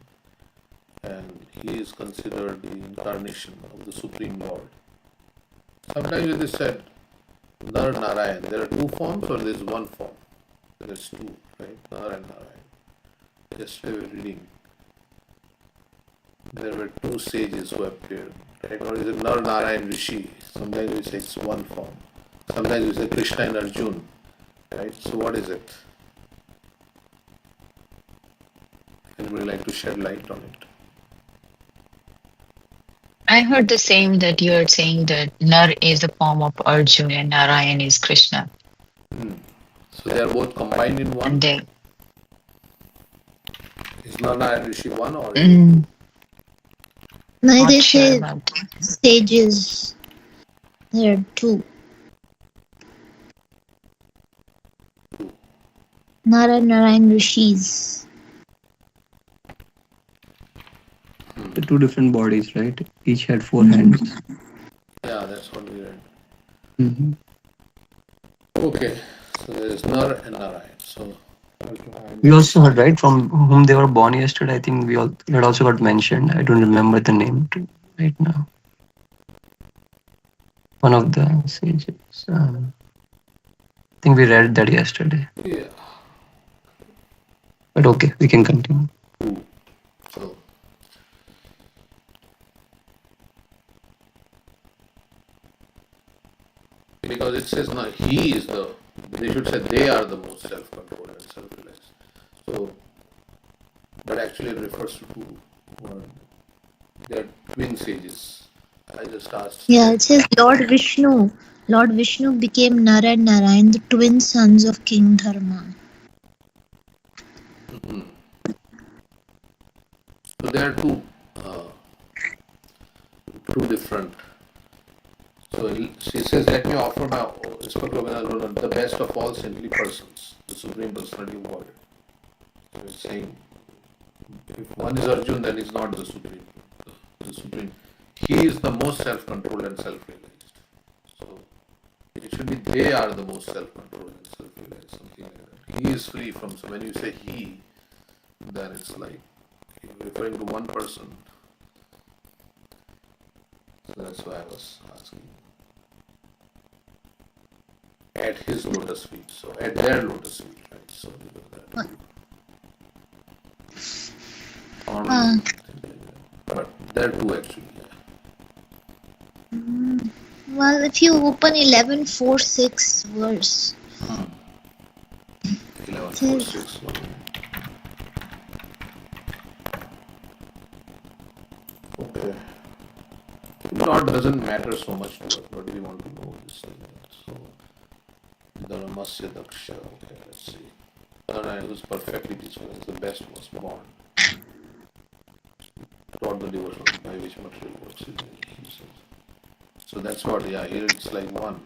and he is considered the incarnation of the Supreme Lord. Sometimes it is said Nar Narayan. There are two forms, or there is one form? There is two, right? Nar and Narayan. Yesterday we were reading. There were two sages who appeared. Right? Or is it Nar Narayan Rishi? Sometimes we say it's one form. Sometimes we say Krishna and Arjun. Right? So what is it? Anybody like to shed light on it? I heard the same that you are saying that Nar is the form of Arjun and Narayan is Krishna. So they are both combined in one? And they, Is Nar Narayan Rishi one or mm, No, not they sure say about that. stages. There are two. Nara Narayan Rishis. The two different bodies, right? Each had 4 hands. Yeah, that's what we read. Mm-hmm. Okay, so there is Nar and Narayan. So We also heard, right, from whom they were born yesterday. I think it also got mentioned. I don't remember the name right now. One of the sages. I think we read that yesterday. yeah. But okay, we can continue. So because it says now he is the, they should say they are the most self-controlled and self-realized. So, but actually it refers to two. They are twin sages. I just asked. Yeah, it says Lord Vishnu. Lord Vishnu became Nara and Narayan, the twin sons of King Dharma. So there are two different. So she says, let me offer my the best of all saintly persons, the Supreme Personality of Godhead. So it's saying, if one is Arjun, then he's not the Supreme. The Supreme. He is the most self-controlled and self-realized. So it should be they are the most self-controlled and self-realized, something like that. He is free from, so when you say he, then it's like you're referring to one person. So that's why I was asking. At his lotus feet, so at their lotus feet, right? So that. But there are two actually. Yeah. Well, if you open 11:4-6 verse, 11:4-6. Okay. Lord doesn't matter so much to us, but we want to know this thing. So, Dharmasya Daksha. Okay, let's see. Narayan, who's perfectly teaching us the best, was born. Taught the devotion by which material works is made. So that's what, yeah, here it's like one.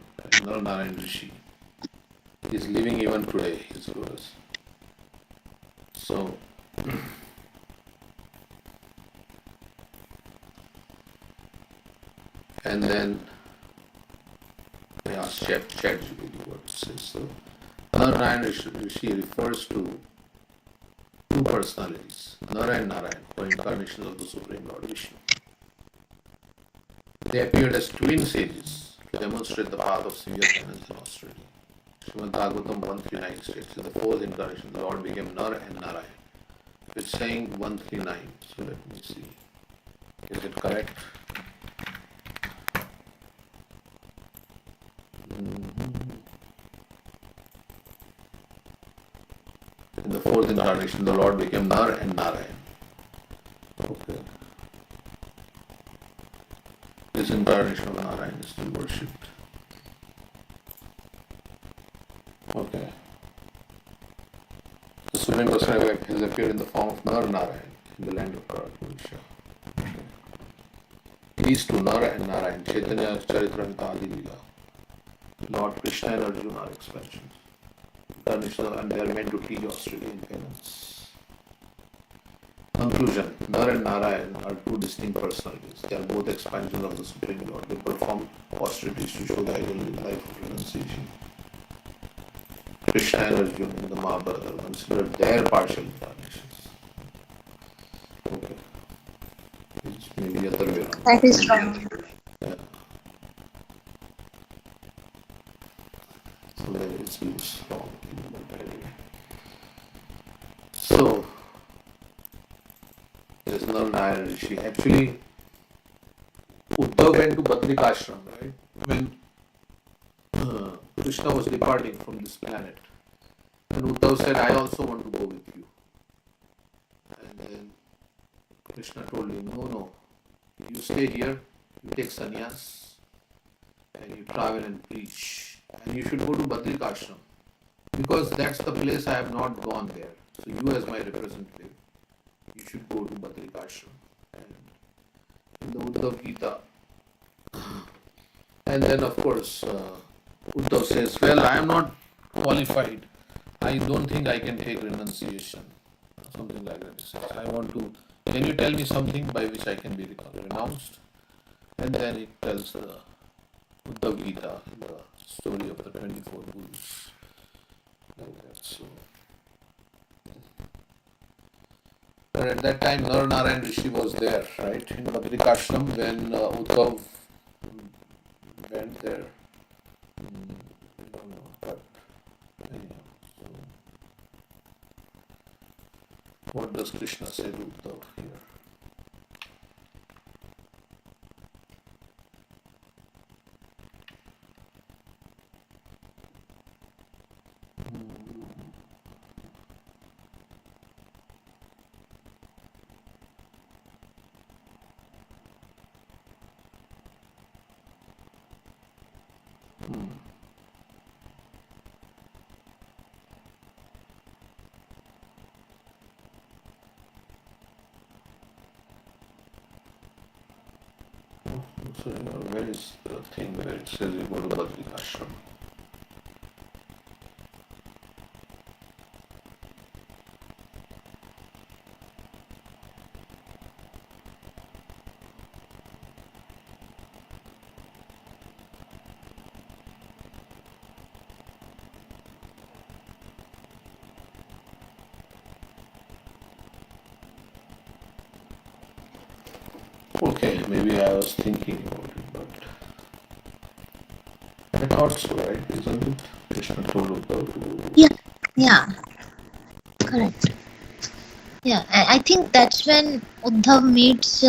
Narayan Rishi. He's living even today, his verse. So, and then they asked ChatGPT what it says. So, Narayan Rishi refers to two personalities, Nara and Narayan, or incarnations of the Supreme Lord Vishnu. They appeared as twin sages to demonstrate the path of severe penance and austerity. Srimad Bhagavatam 139 states that the fourth incarnation, the Lord became Nara and Narayan. It's saying 139, so let me see. Is it correct? In the fourth incarnation, the Lord became Nar and Narayan. Okay. This incarnation of Narayan is still worshipped. Okay. The Supreme Personality has appeared in the form of Nar Narayan in the land of Karatmanisha. Okay. These two, Nara and Narayan, Chaitanya Charitra and Adi Lila, Lord Krishna and Arjuna are expansions. And they are meant to teach Australian penance. Conclusion. Nar and Narayan are two distinct personalities. They are both expansions of the Supreme Lord. They perform austerities to show the ideal life of renunciation. Krishna and Arjuna in the Mahabharata are considered their partial incarnations. Okay. It's maybe the other way around. That is wrong. Yeah. So it seems wrong. But anyway. So there is no Narayan Rishi. Actually, Uddhav went to Badrika Ashram, right? When Krishna was departing from this planet. And Uddhav said, I also want to go with you. And then Krishna told him, no, you stay here, you take sannyas, and you travel and preach. And you should go to Badrika Ashram. Because that's the place I have not gone there. So you as my representative, you should go to Badrika Ashram. And in the Uddhav Gita. And then of course, Uddhav says, well, I am not qualified. I don't think I can take renunciation. Something like that. He says, can you tell me something by which I can be renounced? And then it tells the Uddhav Gita, the story of the 24 Gurus. Like that. So, and at that time, Narayan Rishi was there, right, in Badrika Ashram when Uddhav went there. I don't know, but anyhow. So, what does Krishna say to Uddhav here? So, where is the thing where it says you go to Badrika Ashram? Okay, maybe I was thinking about it, but I thought so, right? Isn't it? Krishna told Uddhav to. Yeah, correct. Yeah, I think that's when Uddhav meets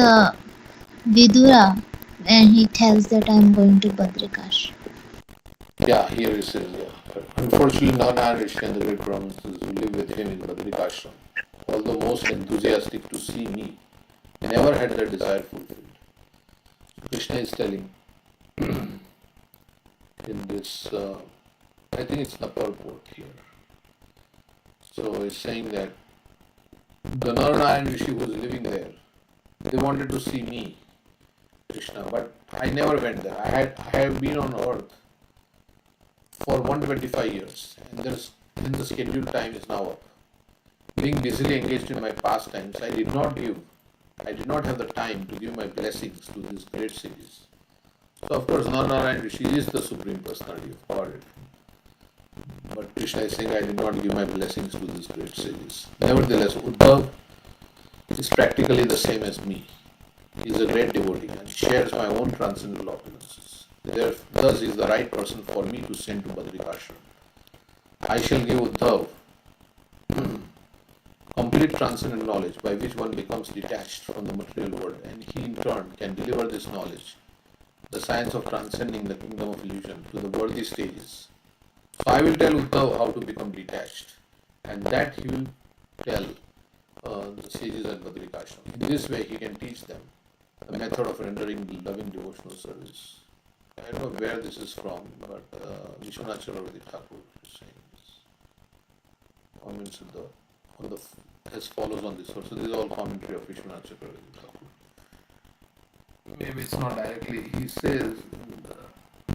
Vidura and he tells that I'm going to Badrikash. Yeah, here it says, yeah. Unfortunately, Narayan Rishi and the great Brahmins who live with him in Badrika Ashram, although most enthusiastic to see me, never had their desire fulfilled. Krishna is telling in this, I think it's the purport here. So it's saying that the Narayan Rishi who was living there, they wanted to see me, Krishna, but I never went there. I have been on earth for 125 years, and the scheduled time is now up. Being busily engaged in my pastimes, I did not have the time to give my blessings to these great sages. So of course, Narayan Rishi is the Supreme Personality of Godhead. But Krishna is saying, I did not give my blessings to these great sages. Nevertheless, Uddhav is practically the same as me. He is a great devotee and shares my own transcendental opulences. Thus, he is the right person for me to send to Badrika Ashram. I shall give Uddhav complete transcendent knowledge by which one becomes detached from the material world, and he in turn can deliver this knowledge, the science of transcending the kingdom of illusion, to the worthy stages. So I will tell Uddhav how to become detached, and that he will tell the sages at Badrika Ashram. In this way, he can teach them the method of rendering loving devotional service. I don't know where this is from, but Vishwanath Chakravarti Thakur is saying this. Comments as follows on this. So this is all commentary of Vishwanath Chakravarti Thakur. Maybe it's not directly. He says,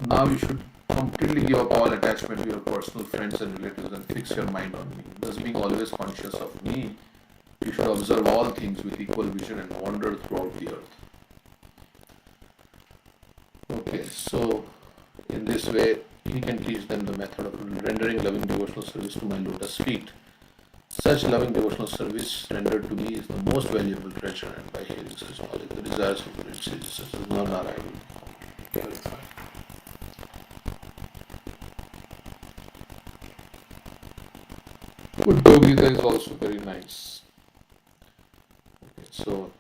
now you should completely give up all attachment to your personal friends and relatives and fix your mind on me. Thus, being always conscious of me, you should observe all things with equal vision and wander throughout the earth. Okay, so in this way, he can teach them the method of rendering loving devotional service to my lotus feet. Such loving devotional service rendered to me is the most valuable treasure, and by hearing such knowledge, the desires of great sages such as Narayana will be clarified. Uddhav Gita is also very nice. Okay, so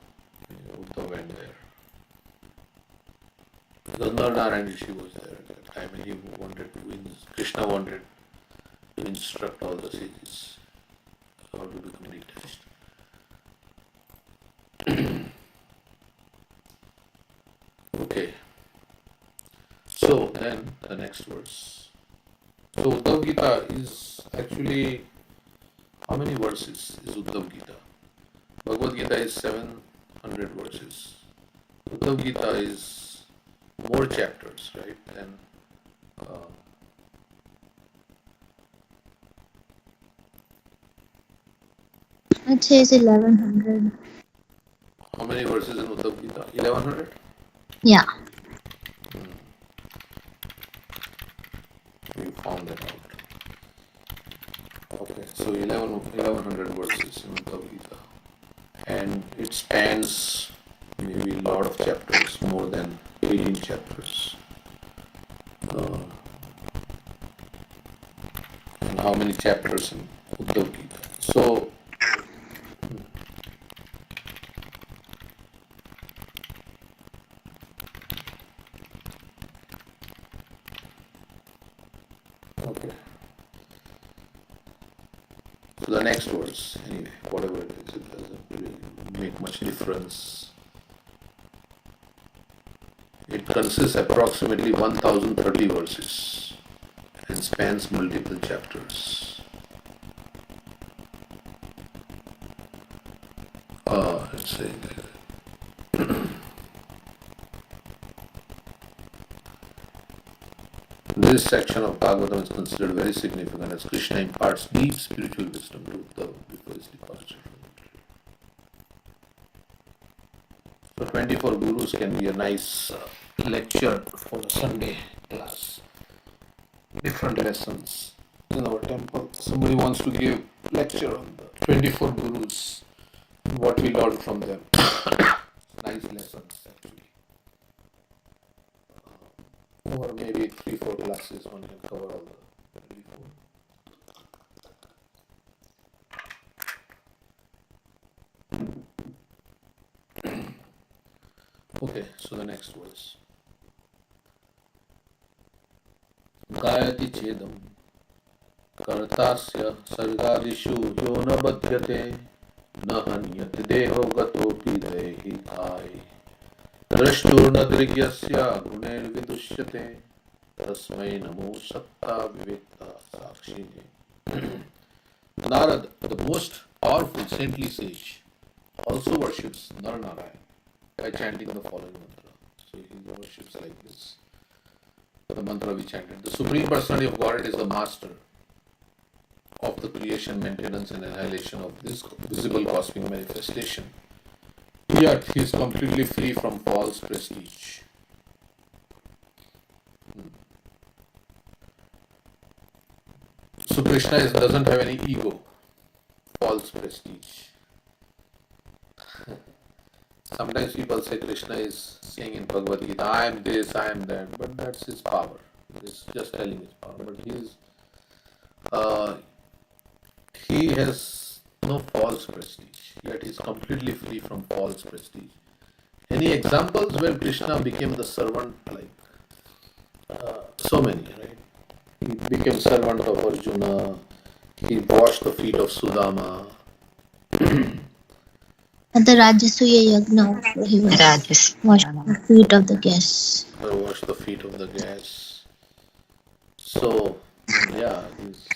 Uddhav went there. Because Narayana Rishi was there at that time, and he wanted to, Krishna wanted to instruct all the sages how to become detached. Okay, so then the next verse. So Uddhav Gita is actually, how many verses is Uddhav Gita? Bhagavad Gita is 700 verses. Uddhav Gita is more chapters, right? Than I'd say it's 1100. how many verses in Uddhav Gita? 1100? Yeah. You found that out. Okay, so 1100 verses in Uddhav Gita. And it spans maybe a lot of chapters, more than 18 chapters. And how many chapters in Uddhav Gita? So, okay. So the next verse, anyway, whatever it is, it doesn't really make much difference. It consists approximately 1030 verses and spans multiple chapters. Let's say this section of Bhagavatam is considered very significant as Krishna imparts deep spiritual wisdom to Uddhava before his departure. So 24 gurus can be a nice lecture for a Sunday class. Different lessons in our temple. Somebody wants to give lecture on the 24 gurus, what we learned from them. Nice lessons actually. Or maybe 3-4 classes one can cover all the 24. Okay, so the next verse. Gayati chedam kartasya sargadishu yo na badhyate na hanyate deho gatopi dehi thai drashturna drigyasya guner vidushyate tasmai namo satta vivekta sakshine. Narad, the most powerful saintly sage, also worships Narnarayan by chanting the following mantra. So he worships like this. The mantra we chanted. The Supreme Personality of Godhead is the master of the creation, maintenance and annihilation of this visible cosmic manifestation. Yet he is completely free from false prestige. So Krishna doesn't have any ego, false prestige. Sometimes people say Krishna is saying in Bhagavad Gita, I am this, I am that, but that's his power. He's just telling his power. But he has no false prestige, yet he is completely free from false prestige. Any examples where Krishna became the servant? Like so many, right? He became servant of Arjuna. He washed the feet of Sudama. At the Rajasuya Yagna also he was washing the feet of the guests. Washed the feet of the guests. So, yeah, he's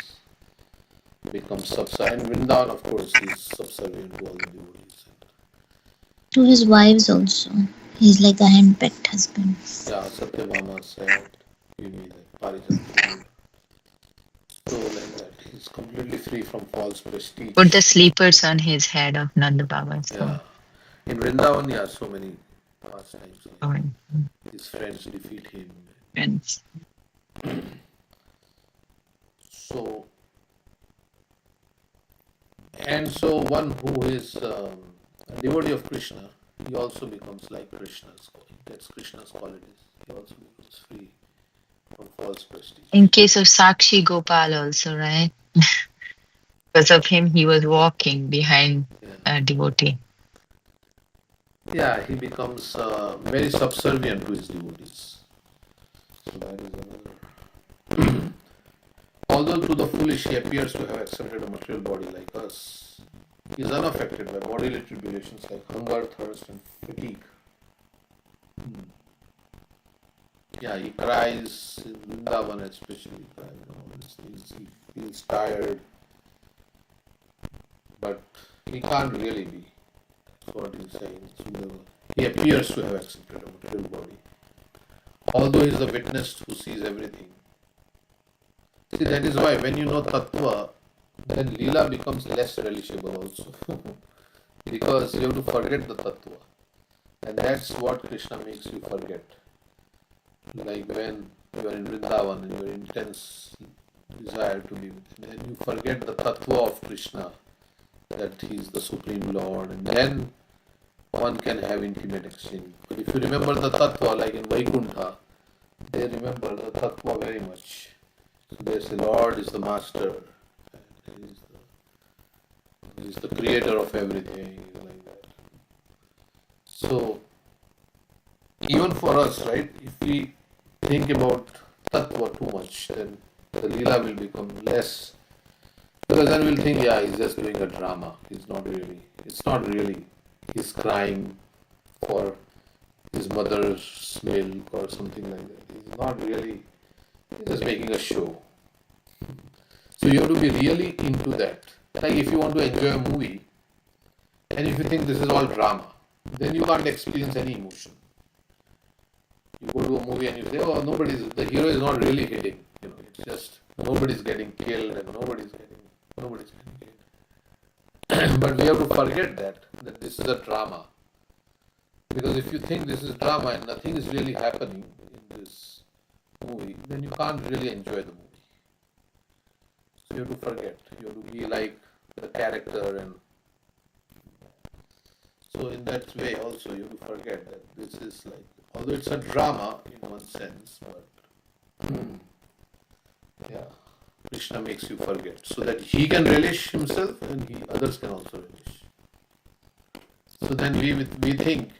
become subservient. In Vrindavan, of course, he's subservient to all the devotees. To his wives also. He's like a hand-picked husband. Yeah, Satyabhama said, you need a Parijat. So, like that, he's completely free from false prestige. Put the sleepers on his head of Nanda Baba. Yeah. In Vrindavan, yeah, so many pastimes. Oh, His friends defeat him. friends. So, and so one who is a devotee of Krishna, he also becomes like Krishna's, he gets Krishna's qualities. He also becomes free from false prestige. In case of Sakshi Gopal also, right? Because of him, he was walking behind a devotee. Yeah, he becomes very subservient to his devotees. So that is another. Although to the foolish he appears to have accepted a material body like us, he is unaffected by bodily tribulations like hunger, thirst, and fatigue. Yeah, he cries in Vrindavan especially. He feels tired, but he can't really be. That's what he's saying. So he appears to have accepted a material body. Although he is the witness who sees everything. See, that is why when you know Tattva, then Leela becomes less relishable also. Because you have to forget the Tattva. And that's what Krishna makes you forget. Like when you are in Vrindavan and your intense desire to be with him, then you forget the Tattva of Krishna, that he is the Supreme Lord, and then one can have intimate exchange. But if you remember the Tattva, like in Vaikuntha, they remember the Tattva very much. So they say, Lord is the Master, he is the creator of everything, like that. So, even for us, right, if we think about Tattva too much, then the Leela will become less. Because then we'll think, yeah, he's just doing a drama. It's not really. He's crying for his mother's milk or something like that. He's not really, he's just making a show. So you have to be really into that. Like if you want to enjoy a movie, and if you think this is all drama, then you can't experience any emotion. You go to a movie and you say, oh, the hero is not really hitting. It's just nobody's getting killed and nobody's getting killed. But we have to forget that this is a drama. Because if you think this is drama and nothing is really happening in this movie, then you can't really enjoy the movie. So you have to forget. You have to be like the character, and so in that way also you have to forget that this is like, although it's a drama in one sense, but yeah, Krishna makes you forget so that he can relish himself and others can also relish. So then we think,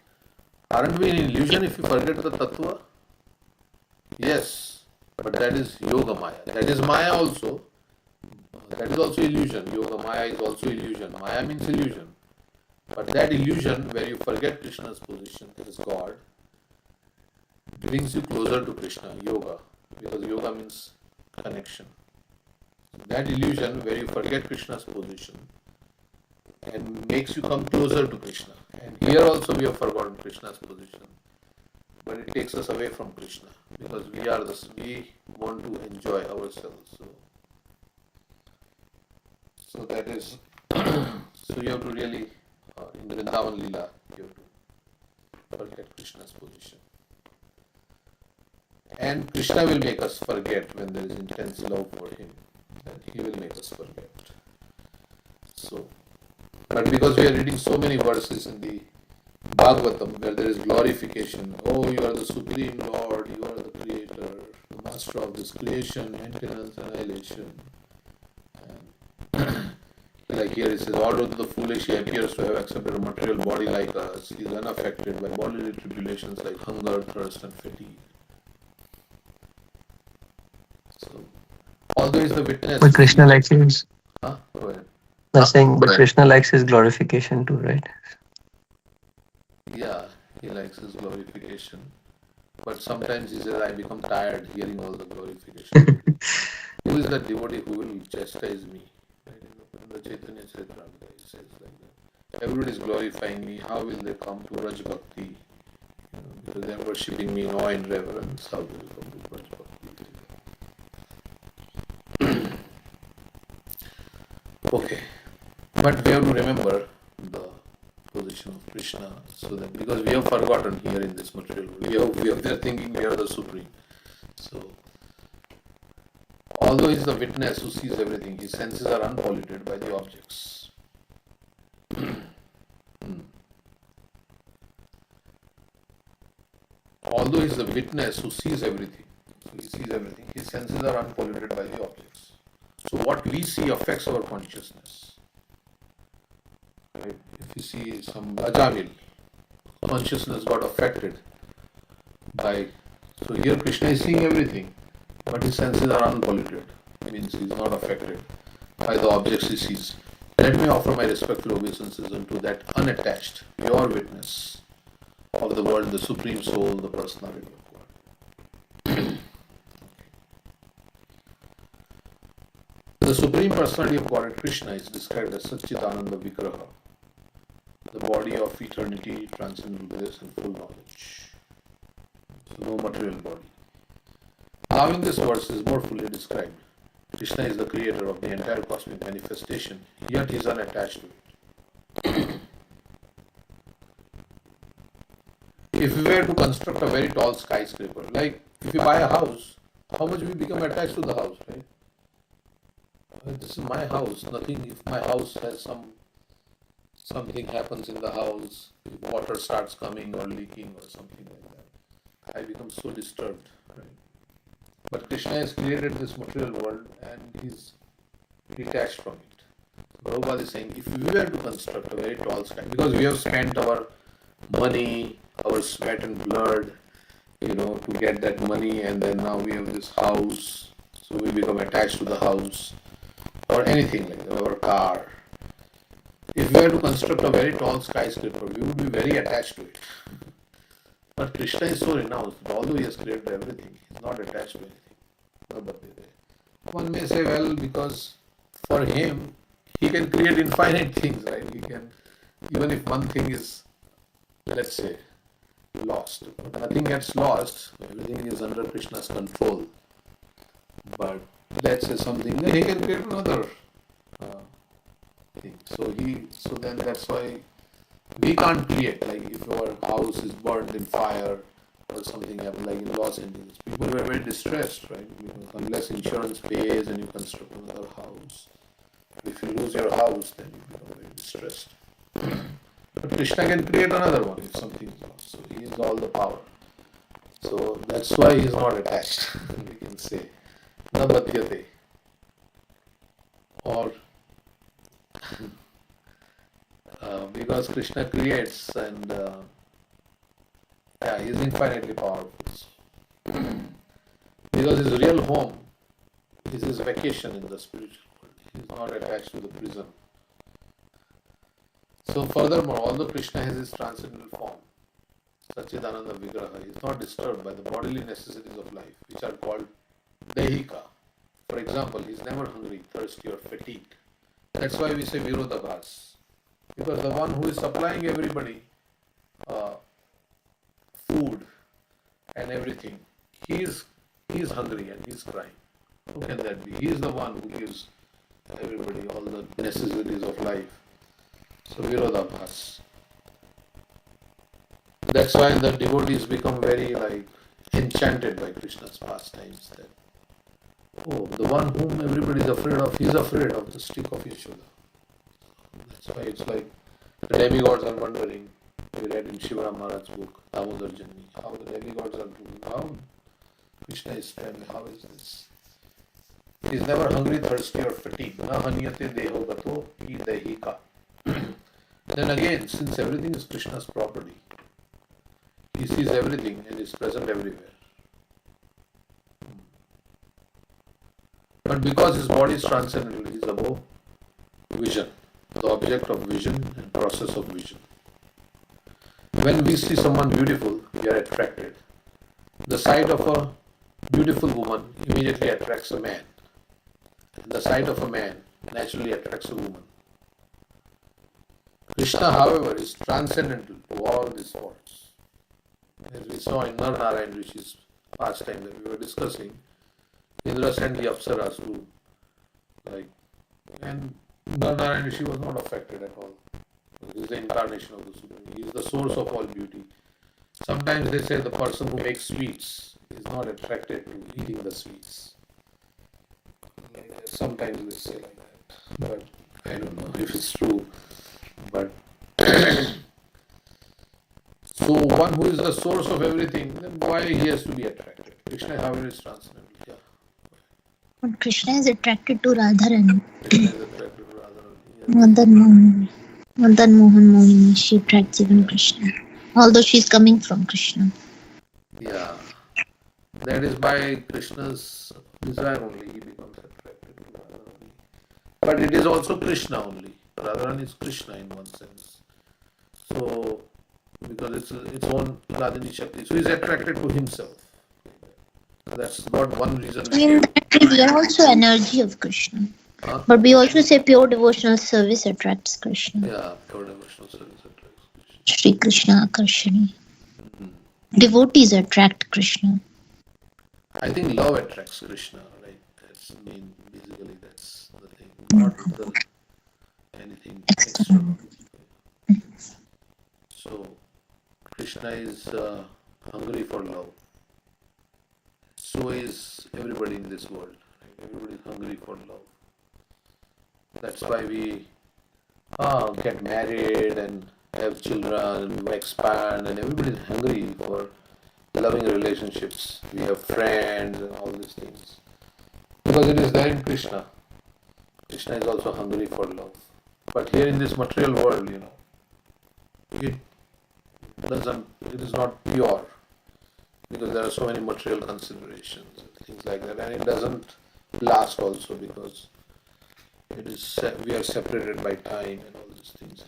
aren't we in illusion if we forget the Tattva? Yes, but that is Yoga Maya. That is Maya also. That is also illusion. Yoga Maya is also illusion. Maya means illusion. But that illusion where you forget Krishna's position as God brings you closer to Krishna, yoga. Because yoga means connection. That illusion where you forget Krishna's position and makes you come closer to Krishna. And here also we have forgotten Krishna's position. But it takes us away from Krishna because we want to enjoy ourselves. So that is, so you have to really, in the Vrindavan Leela, you have to forget Krishna's position. And Krishna will make us forget when there is intense love for him. And he will make us forget. So, but because we are reading so many verses in the Bhagavatam where there is glorification, oh, you are the Supreme Lord, you are the Creator, the Master of this creation, maintenance, annihilation. Like here it says, although the foolish he appears to have accepted a material body like us, he is unaffected by bodily tribulations like hunger, thirst, and fatigue. So, although he is the witness. But Krishna likes his. Go ahead. I'm saying, but Krishna likes his glorification too, right? Yeah, he likes his glorification. But sometimes he says, I become tired hearing all the glorification. Who is the devotee who will chastise me? In the Chaitanya Charitamrita, he says like that. Everybody is glorifying me. How will they come to Raj Bhakti? Because they are worshipping me in awe and reverence. How will they come to Raj Bhakti? Okay. But we have to remember the position of Krishna, so that because we have forgotten here in this material world, we are thinking we are the Supreme. So Although he is the witness who sees everything, his senses are unpolluted by the objects. Although he is the witness who sees everything, so he sees everything, his senses are unpolluted by the objects. So what we see affects our consciousness. Right? If you see some Ajamil, consciousness got affected by. So here Krishna is seeing everything, but his senses are unpolluted. Means he is not affected by the objects he sees. Let me offer my respectful obeisances unto that unattached, pure witness of the world, the Supreme Soul, the Personality of God. The Supreme Personality of God, Krishna, is described as Satchitananda Vigraha, the body of eternity, transcendental bliss and full knowledge. So no material body. How in this verse is more fully described. Krishna is the creator of the entire cosmic manifestation, yet he is unattached to it. If we were to construct a very tall skyscraper, like if you buy a house, how much we become attached to the house, right? This is my house. Nothing. If my house has something happens in the house, if water starts coming or leaking or something like that, I become so disturbed, right? But Krishna has created this material world and he's detached from it. Prabhupada is saying, if we were to construct a very tall sky, because we have spent our money, our sweat and blood, to get that money, and then now we have this house, so we become attached to the house, or anything like that, our car. If we were to construct a very tall skyscraper, we would be very attached to it. But Krishna is so renounced, although he has created everything, he is not attached to anything. One may say, well, because for him, he can create infinite things, right? He can, even if one thing is, let's say, lost, nothing gets lost, everything is under Krishna's control. But let's say something, he can create another thing. So then that's why we can't create, like if our house is burned in fire or something happened, like in Los Angeles, people were very distressed, right? Because unless insurance pays and you construct another house, if you lose your house, then you become very distressed. But Krishna can create another one if something is lost. So he has all the power. So that's why he is not attached. We can say, na badhyate. Or because Krishna creates and he is infinitely powerful. Because his real home is his vacation in the spiritual world. He is not attached to the prison. So furthermore, although Krishna has his transcendental form, Satchidananda Vigraha, he is not disturbed by the bodily necessities of life, which are called Dehika. For example, he is never hungry, thirsty or fatigued. That's why we say Virodhabhas. Because the one who is supplying everybody food and everything, he is hungry and he is crying. Who can that be? He is the one who gives everybody all the necessities of life. So Virodhabhas. That's why the devotees become very enchanted by Krishna's pastimes. That the one whom everybody is afraid of, he is afraid of the stick of Yashoda. That's why it's like the demigods are wondering. We read in Shiva Maharaj's book, Damodar Janni, how the demigods are doing. How Krishna is friendly. How is this? He is never hungry, thirsty or fatigued. Na haniyate deho gato hi dehika. Then again, since everything is Krishna's property, he sees everything and is present everywhere. But because his body is transcendental, he is above vision, the object of vision and process of vision. When we see someone beautiful, we are attracted. The sight of a beautiful woman immediately attracts a man. And the sight of a man naturally attracts a woman. Krishna, however, is transcendental to all these forms. As we saw in Nar-Narayan Rishi's pastime that we were discussing, Indra sent the Apsaras to and Nar-Narayan Rishi was not affected at all. He is the incarnation of the Supreme. He is the source of all beauty. Sometimes they say the person who makes sweets is not attracted to eating the sweets. sometimes they say like that, but I don't know if it's true. But so one who is the source of everything, then why he has to be attracted? Krishna, however, is transcendental. Yeah. But Krishna is attracted to Radharani. Krishna is attracted to Radharani. Madan Mohan Mohini, she attracts even Krishna. Although she's coming from Krishna. Yeah. That is by Krishna's desire only he becomes attracted to Radharani. But it is also Krishna only. Radharani is Krishna in one sense. So, because it's its own Radhani Shakti. So, he's attracted to himself. That's not one reason. In that way, we are also energy of Krishna. Huh? But we also say pure devotional service attracts Krishna. Yeah, pure devotional service attracts Krishna. Sri Krishna Akarshani. Devotees attract Krishna. I think love attracts Krishna, right? That's basically that's the thing. Not anything external. So Krishna is hungry for love. So is everybody in this world. Right? Everybody is hungry for love. That's why we get married and have children, we expand, and everybody is hungry for loving relationships. We have friends and all these things. Because it is there in Krishna. Krishna is also hungry for love. But here in this material world, it is not pure. Because there are so many material considerations and things like that. And it doesn't last also because we are separated by time and all these things.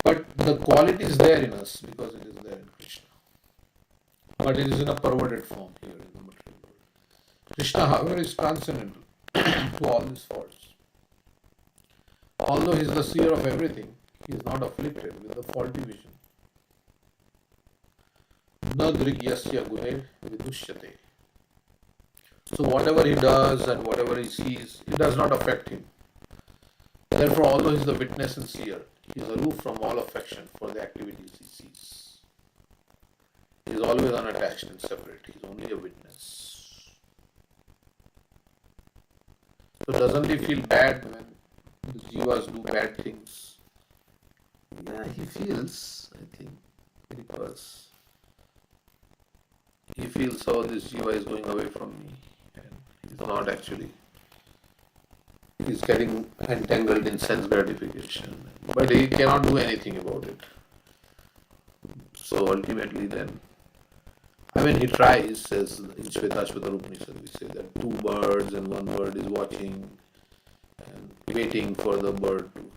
But the quality is there in us because it is there in Krishna. But it is in a perverted form here in the material world. Krishna, however, is transcendental to all these faults. Although he is the seer of everything, he is not afflicted with the faulty vision. Na drigyasya guhe vidushyate. So whatever he does and whatever he sees, it does not affect him. Therefore, although he is the witness and seer, he is aloof from all affection for the activities he sees. He is always unattached and separate. He is only a witness. So doesn't he feel bad when the jivas do bad things? Yeah, he feels, I think, because he feels, oh, this jiva is going away from me. And he's not actually. He's getting entangled in sense gratification. But he cannot do anything about it. So ultimately then, he tries, as in Shvetashvatara Upanishad, we say that two birds and one bird is watching and waiting for the bird to.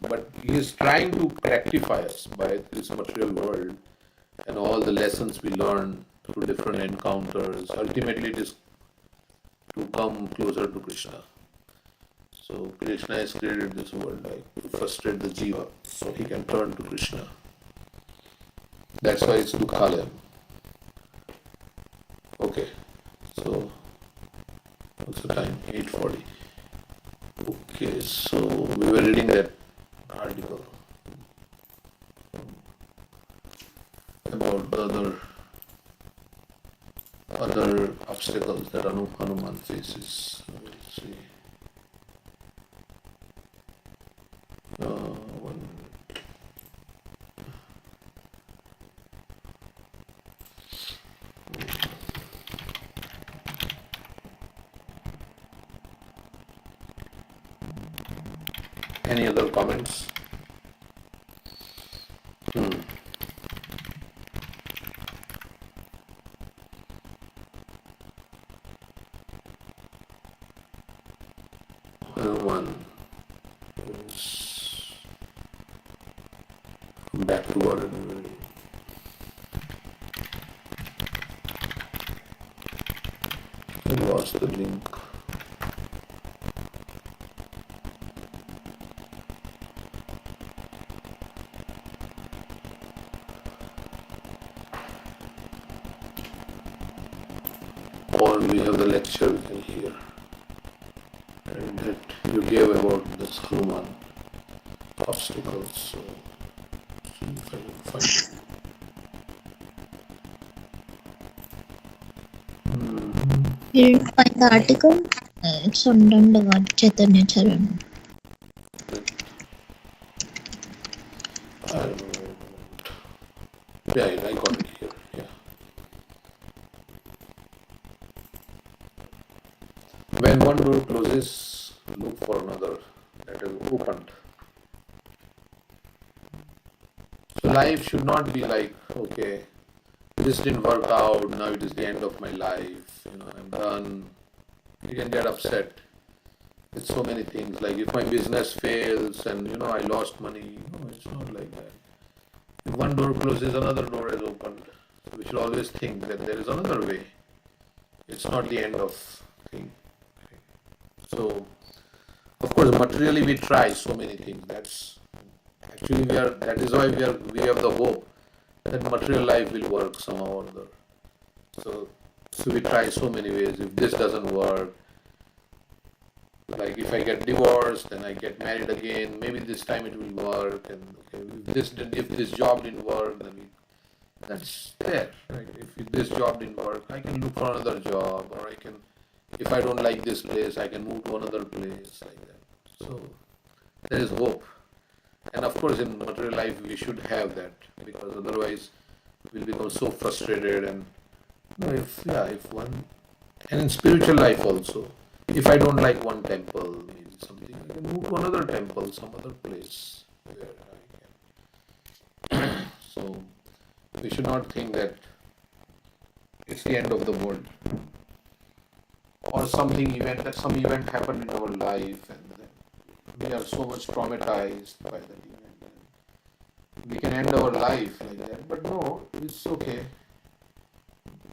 But he is trying to rectify us by this material world and all the lessons we learn through different encounters. Ultimately, it is to come closer to Krishna. So Krishna has created this world to frustrate the jiva so he can turn to Krishna. That's why it's Dukhalayam. Okay, so what's the time? 8:40. Okay, so we were reading that article about the other obstacles that Hanuman faces. Let's see. One. Any other comments? One is back to ordinary. I lost the link. Or we have the lecture we can hear. And that you gave about this Hanuman obstacles. So see if I can find it. You didn't find the article? It's on Dandavad Chaitanya Charan. Yeah, I got it here. Yeah. When one door closes, look for another that is opened. So life should not be like, okay, this didn't work out, now it is the end of my life, I'm done. You can get upset with so many things. Like if my business fails and I lost money, it's not like that. If one door closes, another door is opened. So we should always think that there is another way. It's not the end of thing. So of course materially we try so many things. That is why we have the hope that material life will work somehow or other. So we try so many ways. If this doesn't work, like if I get divorced, then I get married again. Maybe this time it will work. And if this job didn't work, then that's there. Right? If this job didn't work, I can look for another job, or if I don't like this place, I can move to another place like that. So there is hope. And of course, in material life, we should have that, because otherwise we'll become so frustrated. And if one, and in spiritual life also, if I don't like one temple, maybe something, I can move to another temple, some other place where I can. So we should not think that it's the end of the world, or some event happened in our life, and we are so much traumatized by that event. We can end our life like that, but no, it's okay.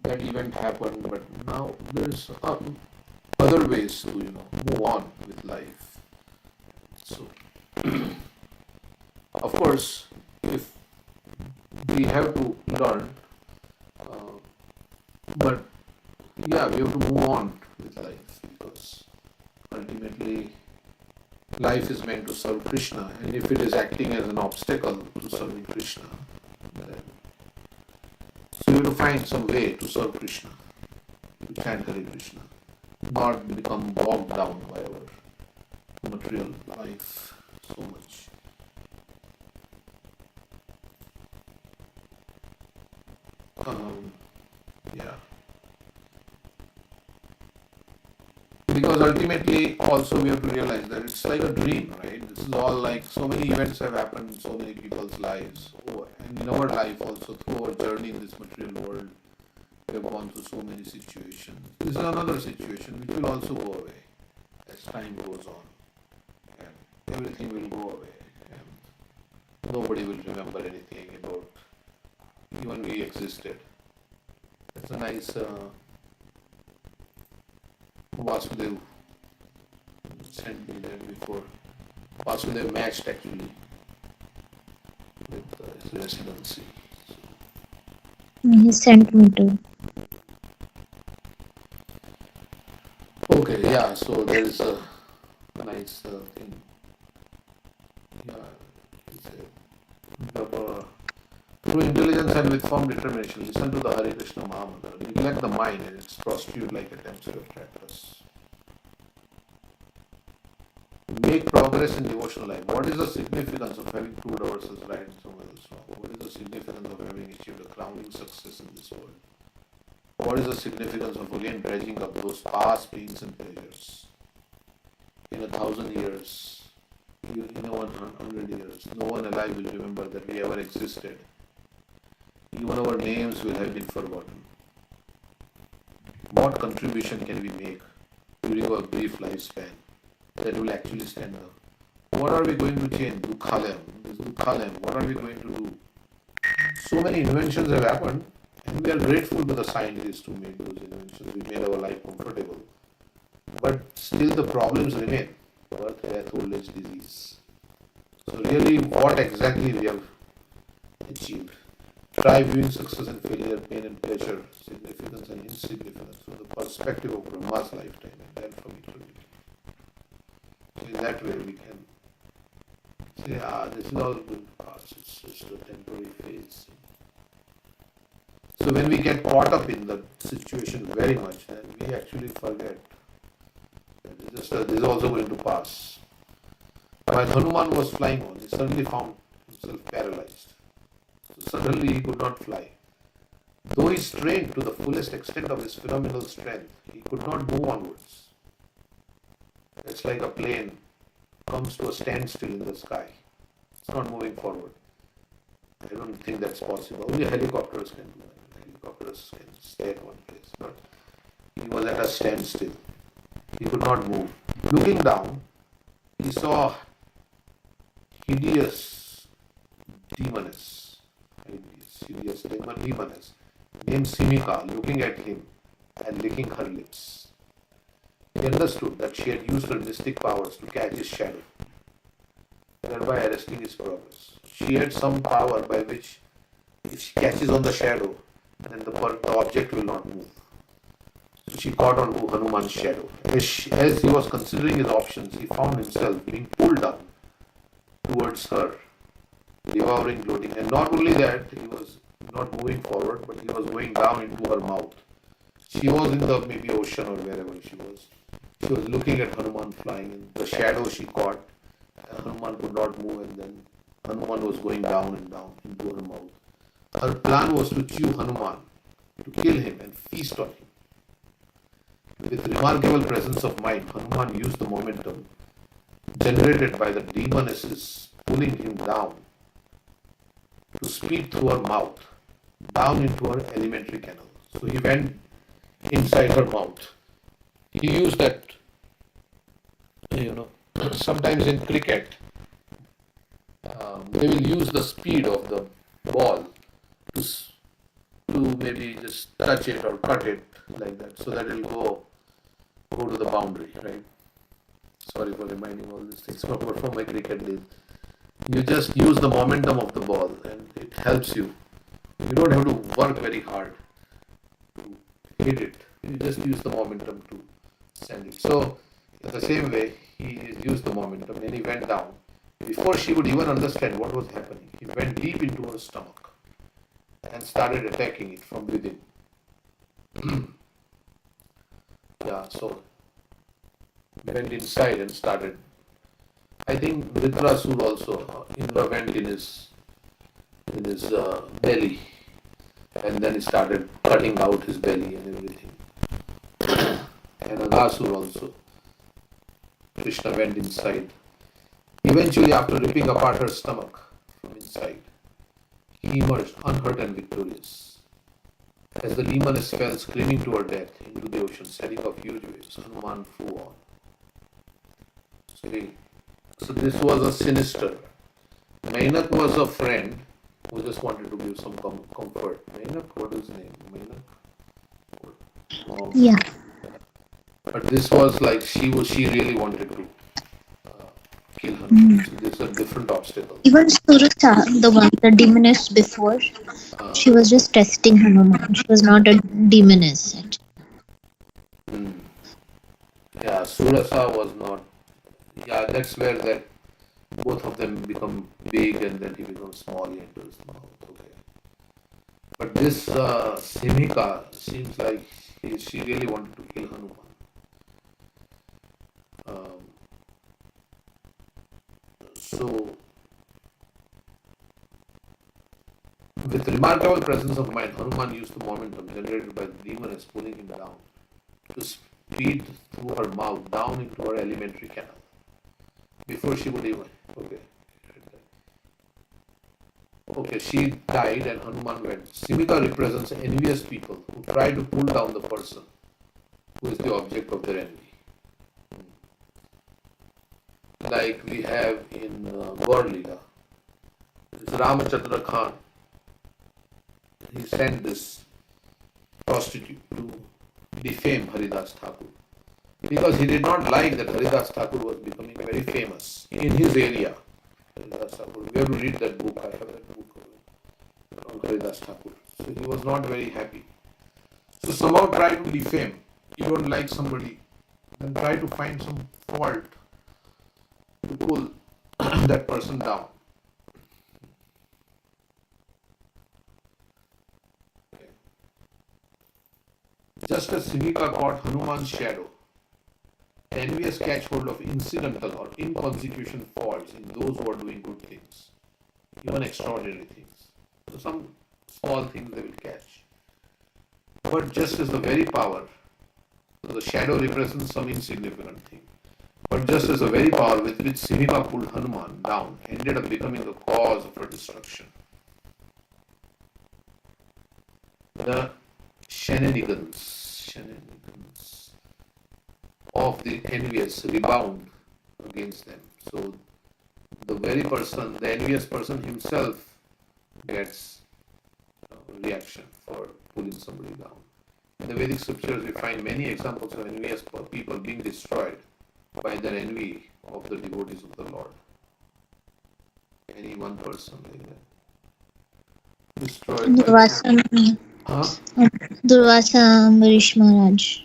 That event happened, but now there's other ways to move on with life. So of course, if we have to learn, but yeah, we have to move on with life, because ultimately life is meant to serve Krishna, and if it is acting as an obstacle to serving Krishna, then so you have to find some way to serve Krishna, to chant Hare Krishna, not become bogged down by our material life so much. Yeah. Because ultimately also we have to realize that it's like a dream, right? This is all like so many events have happened in so many people's lives. And in our life also, through our journey in this material world, we have gone through so many situations. This is another situation which will also go away as time goes on. And everything will go away. And nobody will remember anything about even we existed. That's a nice Vasudev sent me there before. Vasudev matched actually with his residency. He sent me to. Okay, yeah, so there is a nice thing. Yeah, he said, Japa. Through intelligence and with firm determination, listen to the Hare Krishna Mahamantra. Neglect the mind and its prostitute like attempts to attract us. Make progress in devotional life. What is the significance of having proved ourselves right and someone else wrong? What is the significance of having achieved a crowning success in this world? What is the significance of again dredging up those past pains and pleasures? In 1,000 years, in 100 years, no one alive will remember that we ever existed. Even our names will have been forgotten. What contribution can we make during our brief lifespan that will actually stand up? What are we going to change? Dukhalem, what are we going to do? So many inventions have happened, and we are grateful to the scientists who made those inventions. We made our life comfortable. But still the problems remain. Birth, death, old age, disease. So really, what exactly we have achieved? Try viewing success and failure, pain and pleasure, significance and insignificance from the perspective of Brahma's lifetime and then from eternity. So in that way we can say, this is all going to pass, it's just a temporary phase. So when we get caught up in the situation very much, then we actually forget that this is also going to pass. While Hanuman was flying on, he suddenly found himself paralyzed. So suddenly he could not fly. Though he strained to the fullest extent of his phenomenal strength, he could not move onwards. It's like a plane comes to a standstill in the sky. It's not moving forward. I don't think that's possible. Only helicopters can do that. Helicopters can stay at one place. But he was at a standstill. He could not move. Looking down, he saw hideous demoness, demoness, named Simika, looking at him and licking her lips. He understood that she had used her mystic powers to catch his shadow, thereby arresting his progress. She had some power by which, if she catches on the shadow, then the object will not move. So she caught on to Hanuman's shadow. As he was considering his options, he found himself being pulled down towards her, devouring, gloating. And not only that, he was not moving forward, but he was going down into her mouth. She was in the maybe ocean or wherever she was. She was looking at Hanuman flying, and the shadow she caught. Hanuman could not move, and then Hanuman was going down and down into her mouth. Her plan was to chew Hanuman, to kill him and feast on him. With remarkable presence of mind, Hanuman used the momentum generated by the demonesses pulling him down to speed through her mouth, down into her alimentary canal. So he went inside her mouth. He used that, sometimes in cricket, they will use the speed of the ball to maybe just touch it or cut it like that, so that it will go to the boundary, right? Sorry for reminding all these things from my cricket days. You just use the momentum of the ball and it helps you. You don't have to work very hard to hit it. You just use the momentum to send it. So, in the same way, he used the momentum and he went down. Before she would even understand what was happening, he went deep into her stomach and started attacking it from within. So went inside and started. I think Vritrasur also, Indra went in his belly, and then he started cutting out his belly and everything. And Aghasur also. Krishna went inside. Eventually, after ripping apart her stomach from inside, he emerged unhurt and victorious. As the demoness fell screaming to her death into the ocean, setting off huge waves, Hanuman flew on. So this was a sinister. Mainak was a friend who just wanted to give some comfort. Mainak, what is his name? Mainak? Yeah. But this was like she really wanted to kill Hanuman. So this is a different obstacle. Even Surasa, the demoness before, she was just testing Hanuman. She was not a demoness. Yeah, Surasa was not. Yeah, that's where that both of them become big and then he becomes small into his mouth. Okay. But this Simika seems like she really wanted to kill Hanuman. So, with remarkable presence of mind, Hanuman used the momentum generated by the demoness pulling him down to speed through her mouth down into her alimentary canal. Before she would even, she died and Hanuman went. Simika represents envious people who try to pull down the person who is the object of their envy. Like we have in Gaur Leela. Ramachandra Khan, he sent this prostitute to defame Haridas Thakur because he did not like that Haridas Thakur was becoming very famous in his area. Haridas Thakur, we have to read that book. I have that book on Haridas Thakur. So he was not very happy. So somehow try to defame. You don't like somebody, then try to find some fault to pull that person down. Just as Simika caught Hanuman's shadow, the envious catch hold of incidental or inconsequential faults in those who are doing good things, even extraordinary things. So some small things they will catch. But just as the very power, so the shadow represents some insignificant thing. But just as the very power with which Simika pulled Hanuman down ended up becoming the cause of her destruction. The shenanigans of the envious rebound against them. So the very person, the envious person himself gets reaction for pulling somebody down. In the Vedic scriptures, we find many examples of envious people being destroyed by their envy of the devotees of the Lord. Any one person like that. Destroyed by Durvasa Ambarish Maharaj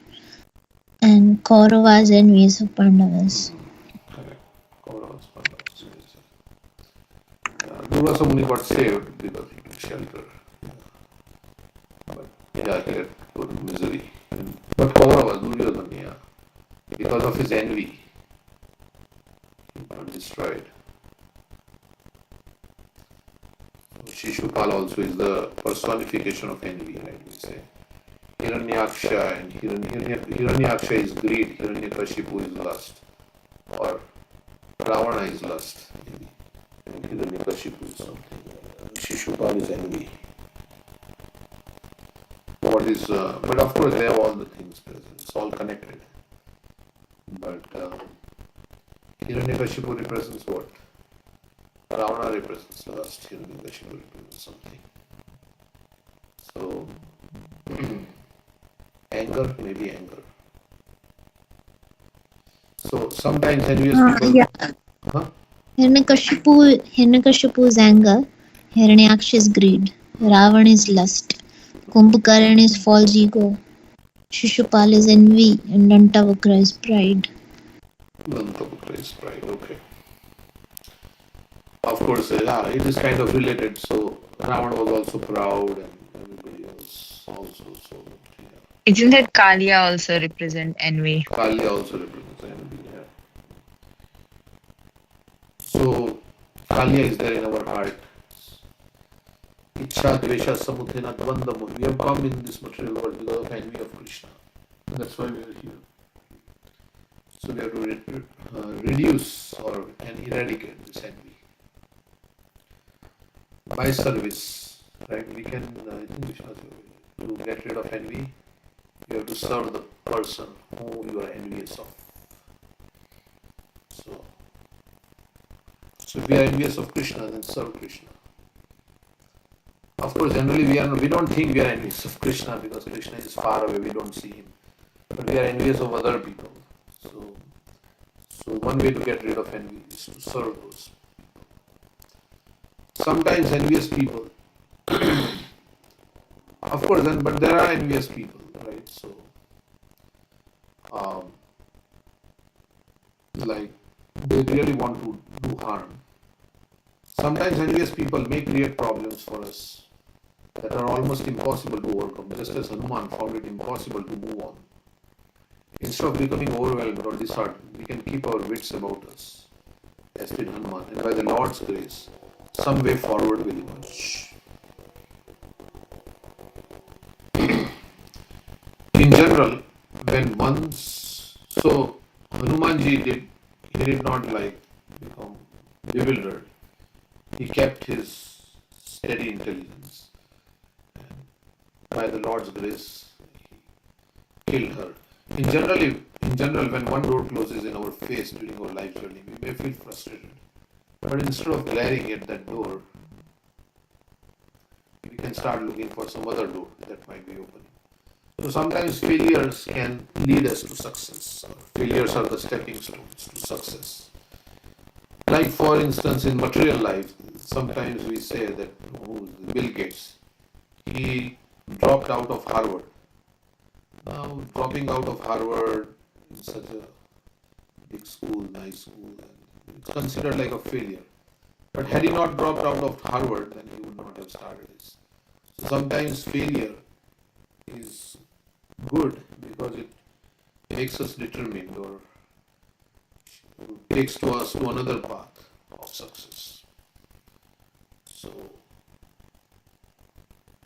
and Kauravas envious of Pandavas. Correct. Kauravas, Pandavas. Durvasa Muni got saved because he took shelter. But he had put misery. But Kauravas, Duryodhana, because of his envy, he got destroyed. Shishupal also is the personification of envy, right? We say Hiranyaksha, and Hiranyaksha is greed, Hiranyakashipu is lust, or Ravana is lust, and Hiranyakashipu is something. Shishupal is envy. But of course they have all the things present. It's all connected. But Hiranyakashipu represents what? Ravana represents lust, Hiranyakashipu represents something. So, maybe anger. So, sometimes envious people... Yeah. Huh? Hiranyakashipu's anger, Hiranyaksha is greed, Ravan is lust, Kumbhakarna is false ego, Shishupal is envy, and Dantavakra is pride. Dantavakra is pride, okay. Of course, it is kind of related. So Ravana was also proud, and everybody else also. So yeah. Isn't that Kalia also represent envy? Kali also represents envy. Yeah. So Kalia is there in our heart. Ichha, Dvesha, Samudhena, Dvandam. We have come in this material world because of envy of Krishna. And that's why we are here. So we have to reduce and eradicate this envy. By service, right? We can, to get rid of envy, you have to serve the person whom you are envious of. So if we are envious of Krishna, then serve Krishna. Of course, generally we don't think we are envious of Krishna because Krishna is far away, we don't see him. But we are envious of other people. So one way to get rid of envy is to serve those. Sometimes envious people, of course, but there are envious people, right? So, like they really want to do harm. Sometimes envious people may create problems for us that are almost impossible to overcome, just as Hanuman found it impossible to move on. Instead of becoming overwhelmed or disheartened, we can keep our wits about us, as did Hanuman, and by the Lord's grace, some way forward will emerge. In general, when Hanumanji did not become bewildered. He kept his steady intelligence. And by the Lord's grace, he killed her. In general, when one door closes in our face during our life journey, we may feel frustrated. But instead of glaring at that door, we can start looking for some other door that might be open. So sometimes failures can lead us to success. Failures are the stepping stones to success. Like for instance, in material life, sometimes we say that Bill Gates, he dropped out of Harvard. Now, dropping out of Harvard in such a big school, nice school, it's considered like a failure. But had he not dropped out of Harvard, then he would not have started this. So sometimes failure is good because it makes us determined or takes to us to another path of success. So,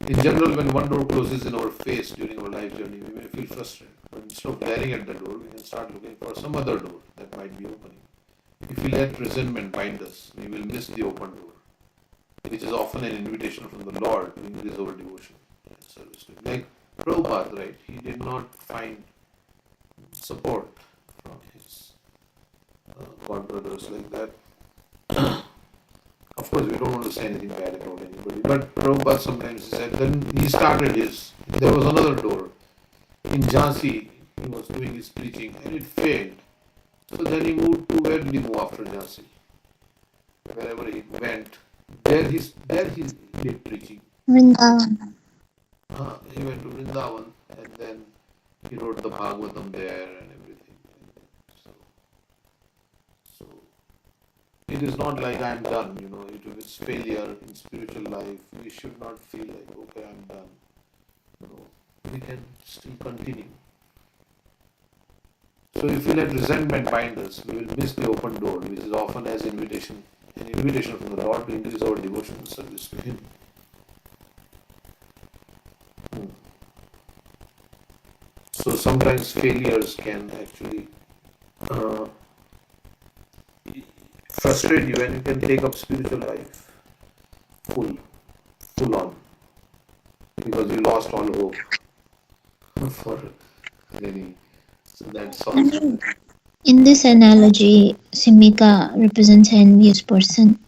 in general, when one door closes in our face during our life journey, we may feel frustrated. But instead of glaring at the door, we can start looking for some other door that might be opening. If we let resentment bind us, we will miss the open door, which is often an invitation from the Lord to increase our devotion and service to Him. Like Prabhupada, right? He did not find support from his God brothers like that. Of course, we don't want to say anything bad about anybody, but Prabhupada sometimes said, then he started there was another door. In Jhansi, he was doing his preaching and it failed. So then he moved to, where did he move after Jhansi? Wherever he went, there he did preaching. Vrindavan. He went to Vrindavan and then he wrote the Bhagavatam there and everything. So it is not like I'm done, it is failure in spiritual life. We should not feel like, okay, I'm done. We can still continue. So if we let resentment bind us, we will miss the open door, which is often an invitation from the Lord to increase our devotion and service to Him. So sometimes failures can actually frustrate you, and you can take up spiritual life full on, because you lost all hope for any. So that's also. In this analogy, Simika represents an envious person,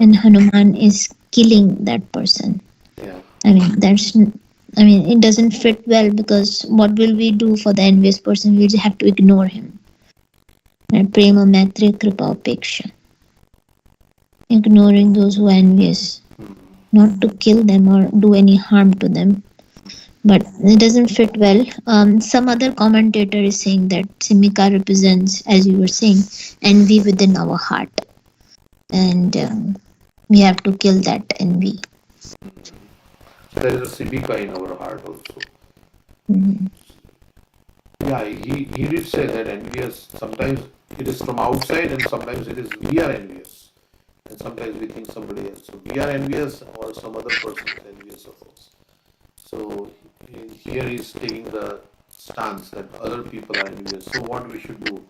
and Hanuman is killing that person. Yeah. It doesn't fit well, because what will we do for the envious person? We have to ignore him. And prema maitri kripa upeksha. Ignoring those who are envious. Not to kill them or do any harm to them. But it doesn't fit well. Some other commentator is saying that Simika represents, as you were saying, envy within our heart. And we have to kill that envy. There is a Simika in our heart also. Mm-hmm. Yeah, he did say that envious, sometimes it is from outside and sometimes it is we are envious. And sometimes we think somebody else. So we are envious or some other person is envious of us. So here he is taking the stance that other people are envious. So what we should do,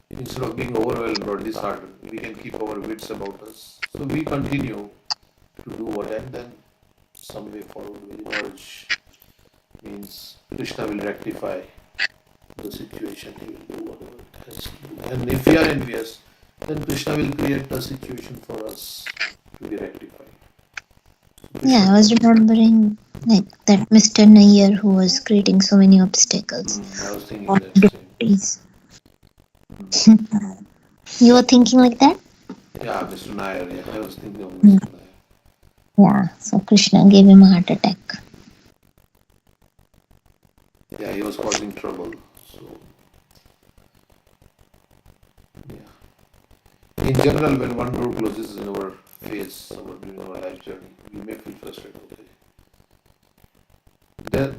instead of being overwhelmed or disheartened, we can keep our wits about us. So we continue to do what, and then some way forward will emerge. Means Krishna will rectify the situation. He will do whatever it has to do. And if we are envious, then Krishna will create a situation for us to be rectified. Yeah, I was remembering like that Mr. Nair who was creating so many obstacles. I was thinking on that same. You were thinking like that? Yeah, Mr. Nair. Yeah, I was thinking of Mr. Nair. Yeah, so Krishna gave him a heart attack. Yeah, he was causing trouble. So, yeah. In general, when one door closes in our face, during our life journey, we may feel frustrated. Okay.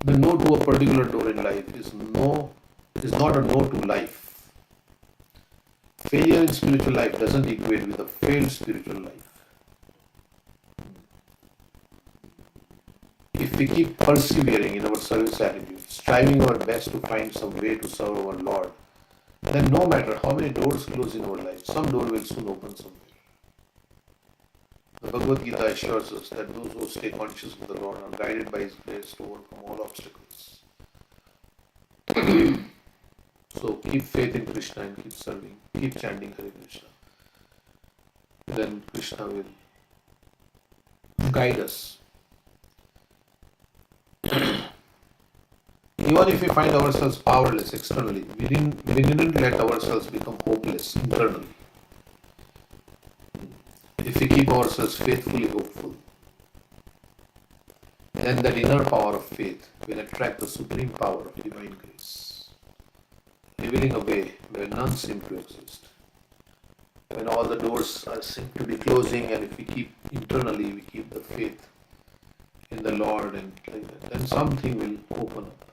The no to a particular door in life is not a no to life. Failure in spiritual life doesn't equate with a failed spiritual life. If we keep persevering in our service attitude, striving our best to find some way to serve our Lord, then no matter how many doors close in our life, some door will soon open somewhere. The Bhagavad Gita assures us that those who stay conscious of the Lord are guided by His grace to overcome all obstacles. So keep faith in Krishna and keep serving, keep chanting Hare Krishna. Then Krishna will guide us. Even if we find ourselves powerless externally, we didn't let ourselves become hopeless internally. If we keep ourselves faithfully hopeful, then that inner power of faith will attract the supreme power of divine grace, revealing a way where none seem to exist. When all the doors seem to be closing, and if we keep internally, we keep the faith in the Lord and like that, then something will open up.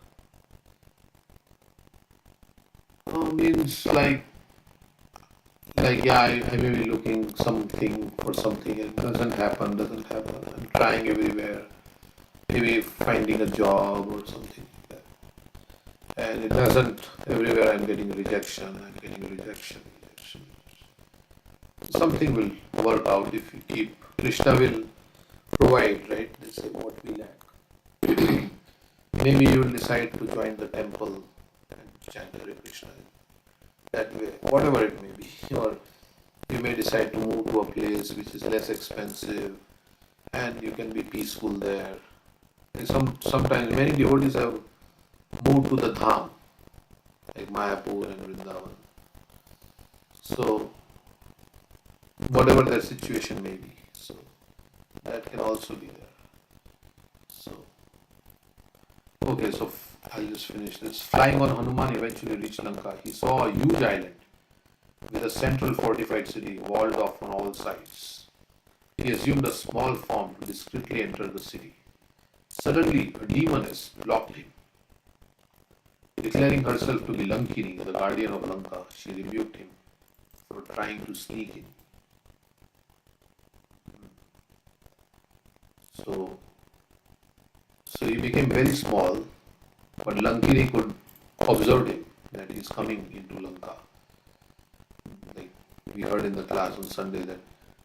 Means like yeah, I may be looking something for something and doesn't happen. I'm trying everywhere, maybe finding a job or something like that, and it doesn't. Everywhere I'm getting rejection. Rejection. Something will work out if you keep. Krishna will provide, right? They say what we lack. Maybe you will decide to join the temple and chant Hare Krishna that way, whatever it may be. Or you may decide to move to a place which is less expensive and you can be peaceful there. Sometimes many devotees have moved to the Dham, like Mayapur and Vrindavan. So, whatever their situation may be, so that can also be there. So, okay, so I'll just finish this. Flying on Hanuman eventually reached Lanka. He saw a huge island with a central fortified city walled off on all sides. He assumed a small form to discreetly enter the city. Suddenly, a demoness blocked him. Declaring herself to be Lankini, the guardian of Lanka, she rebuked him for trying to sneak in. So he became very small, but Lankini could observe him that he is coming into Lanka. Like we heard in the class on Sunday that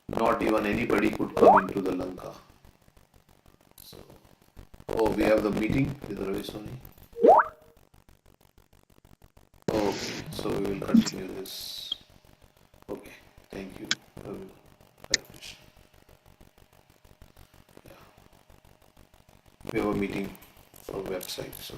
not even anybody could come into the Lanka. So, we have the meeting with Ravi Soni. Okay, so we will continue this. Okay, thank you. Hare Krishna. Yeah. We have a meeting for website, so.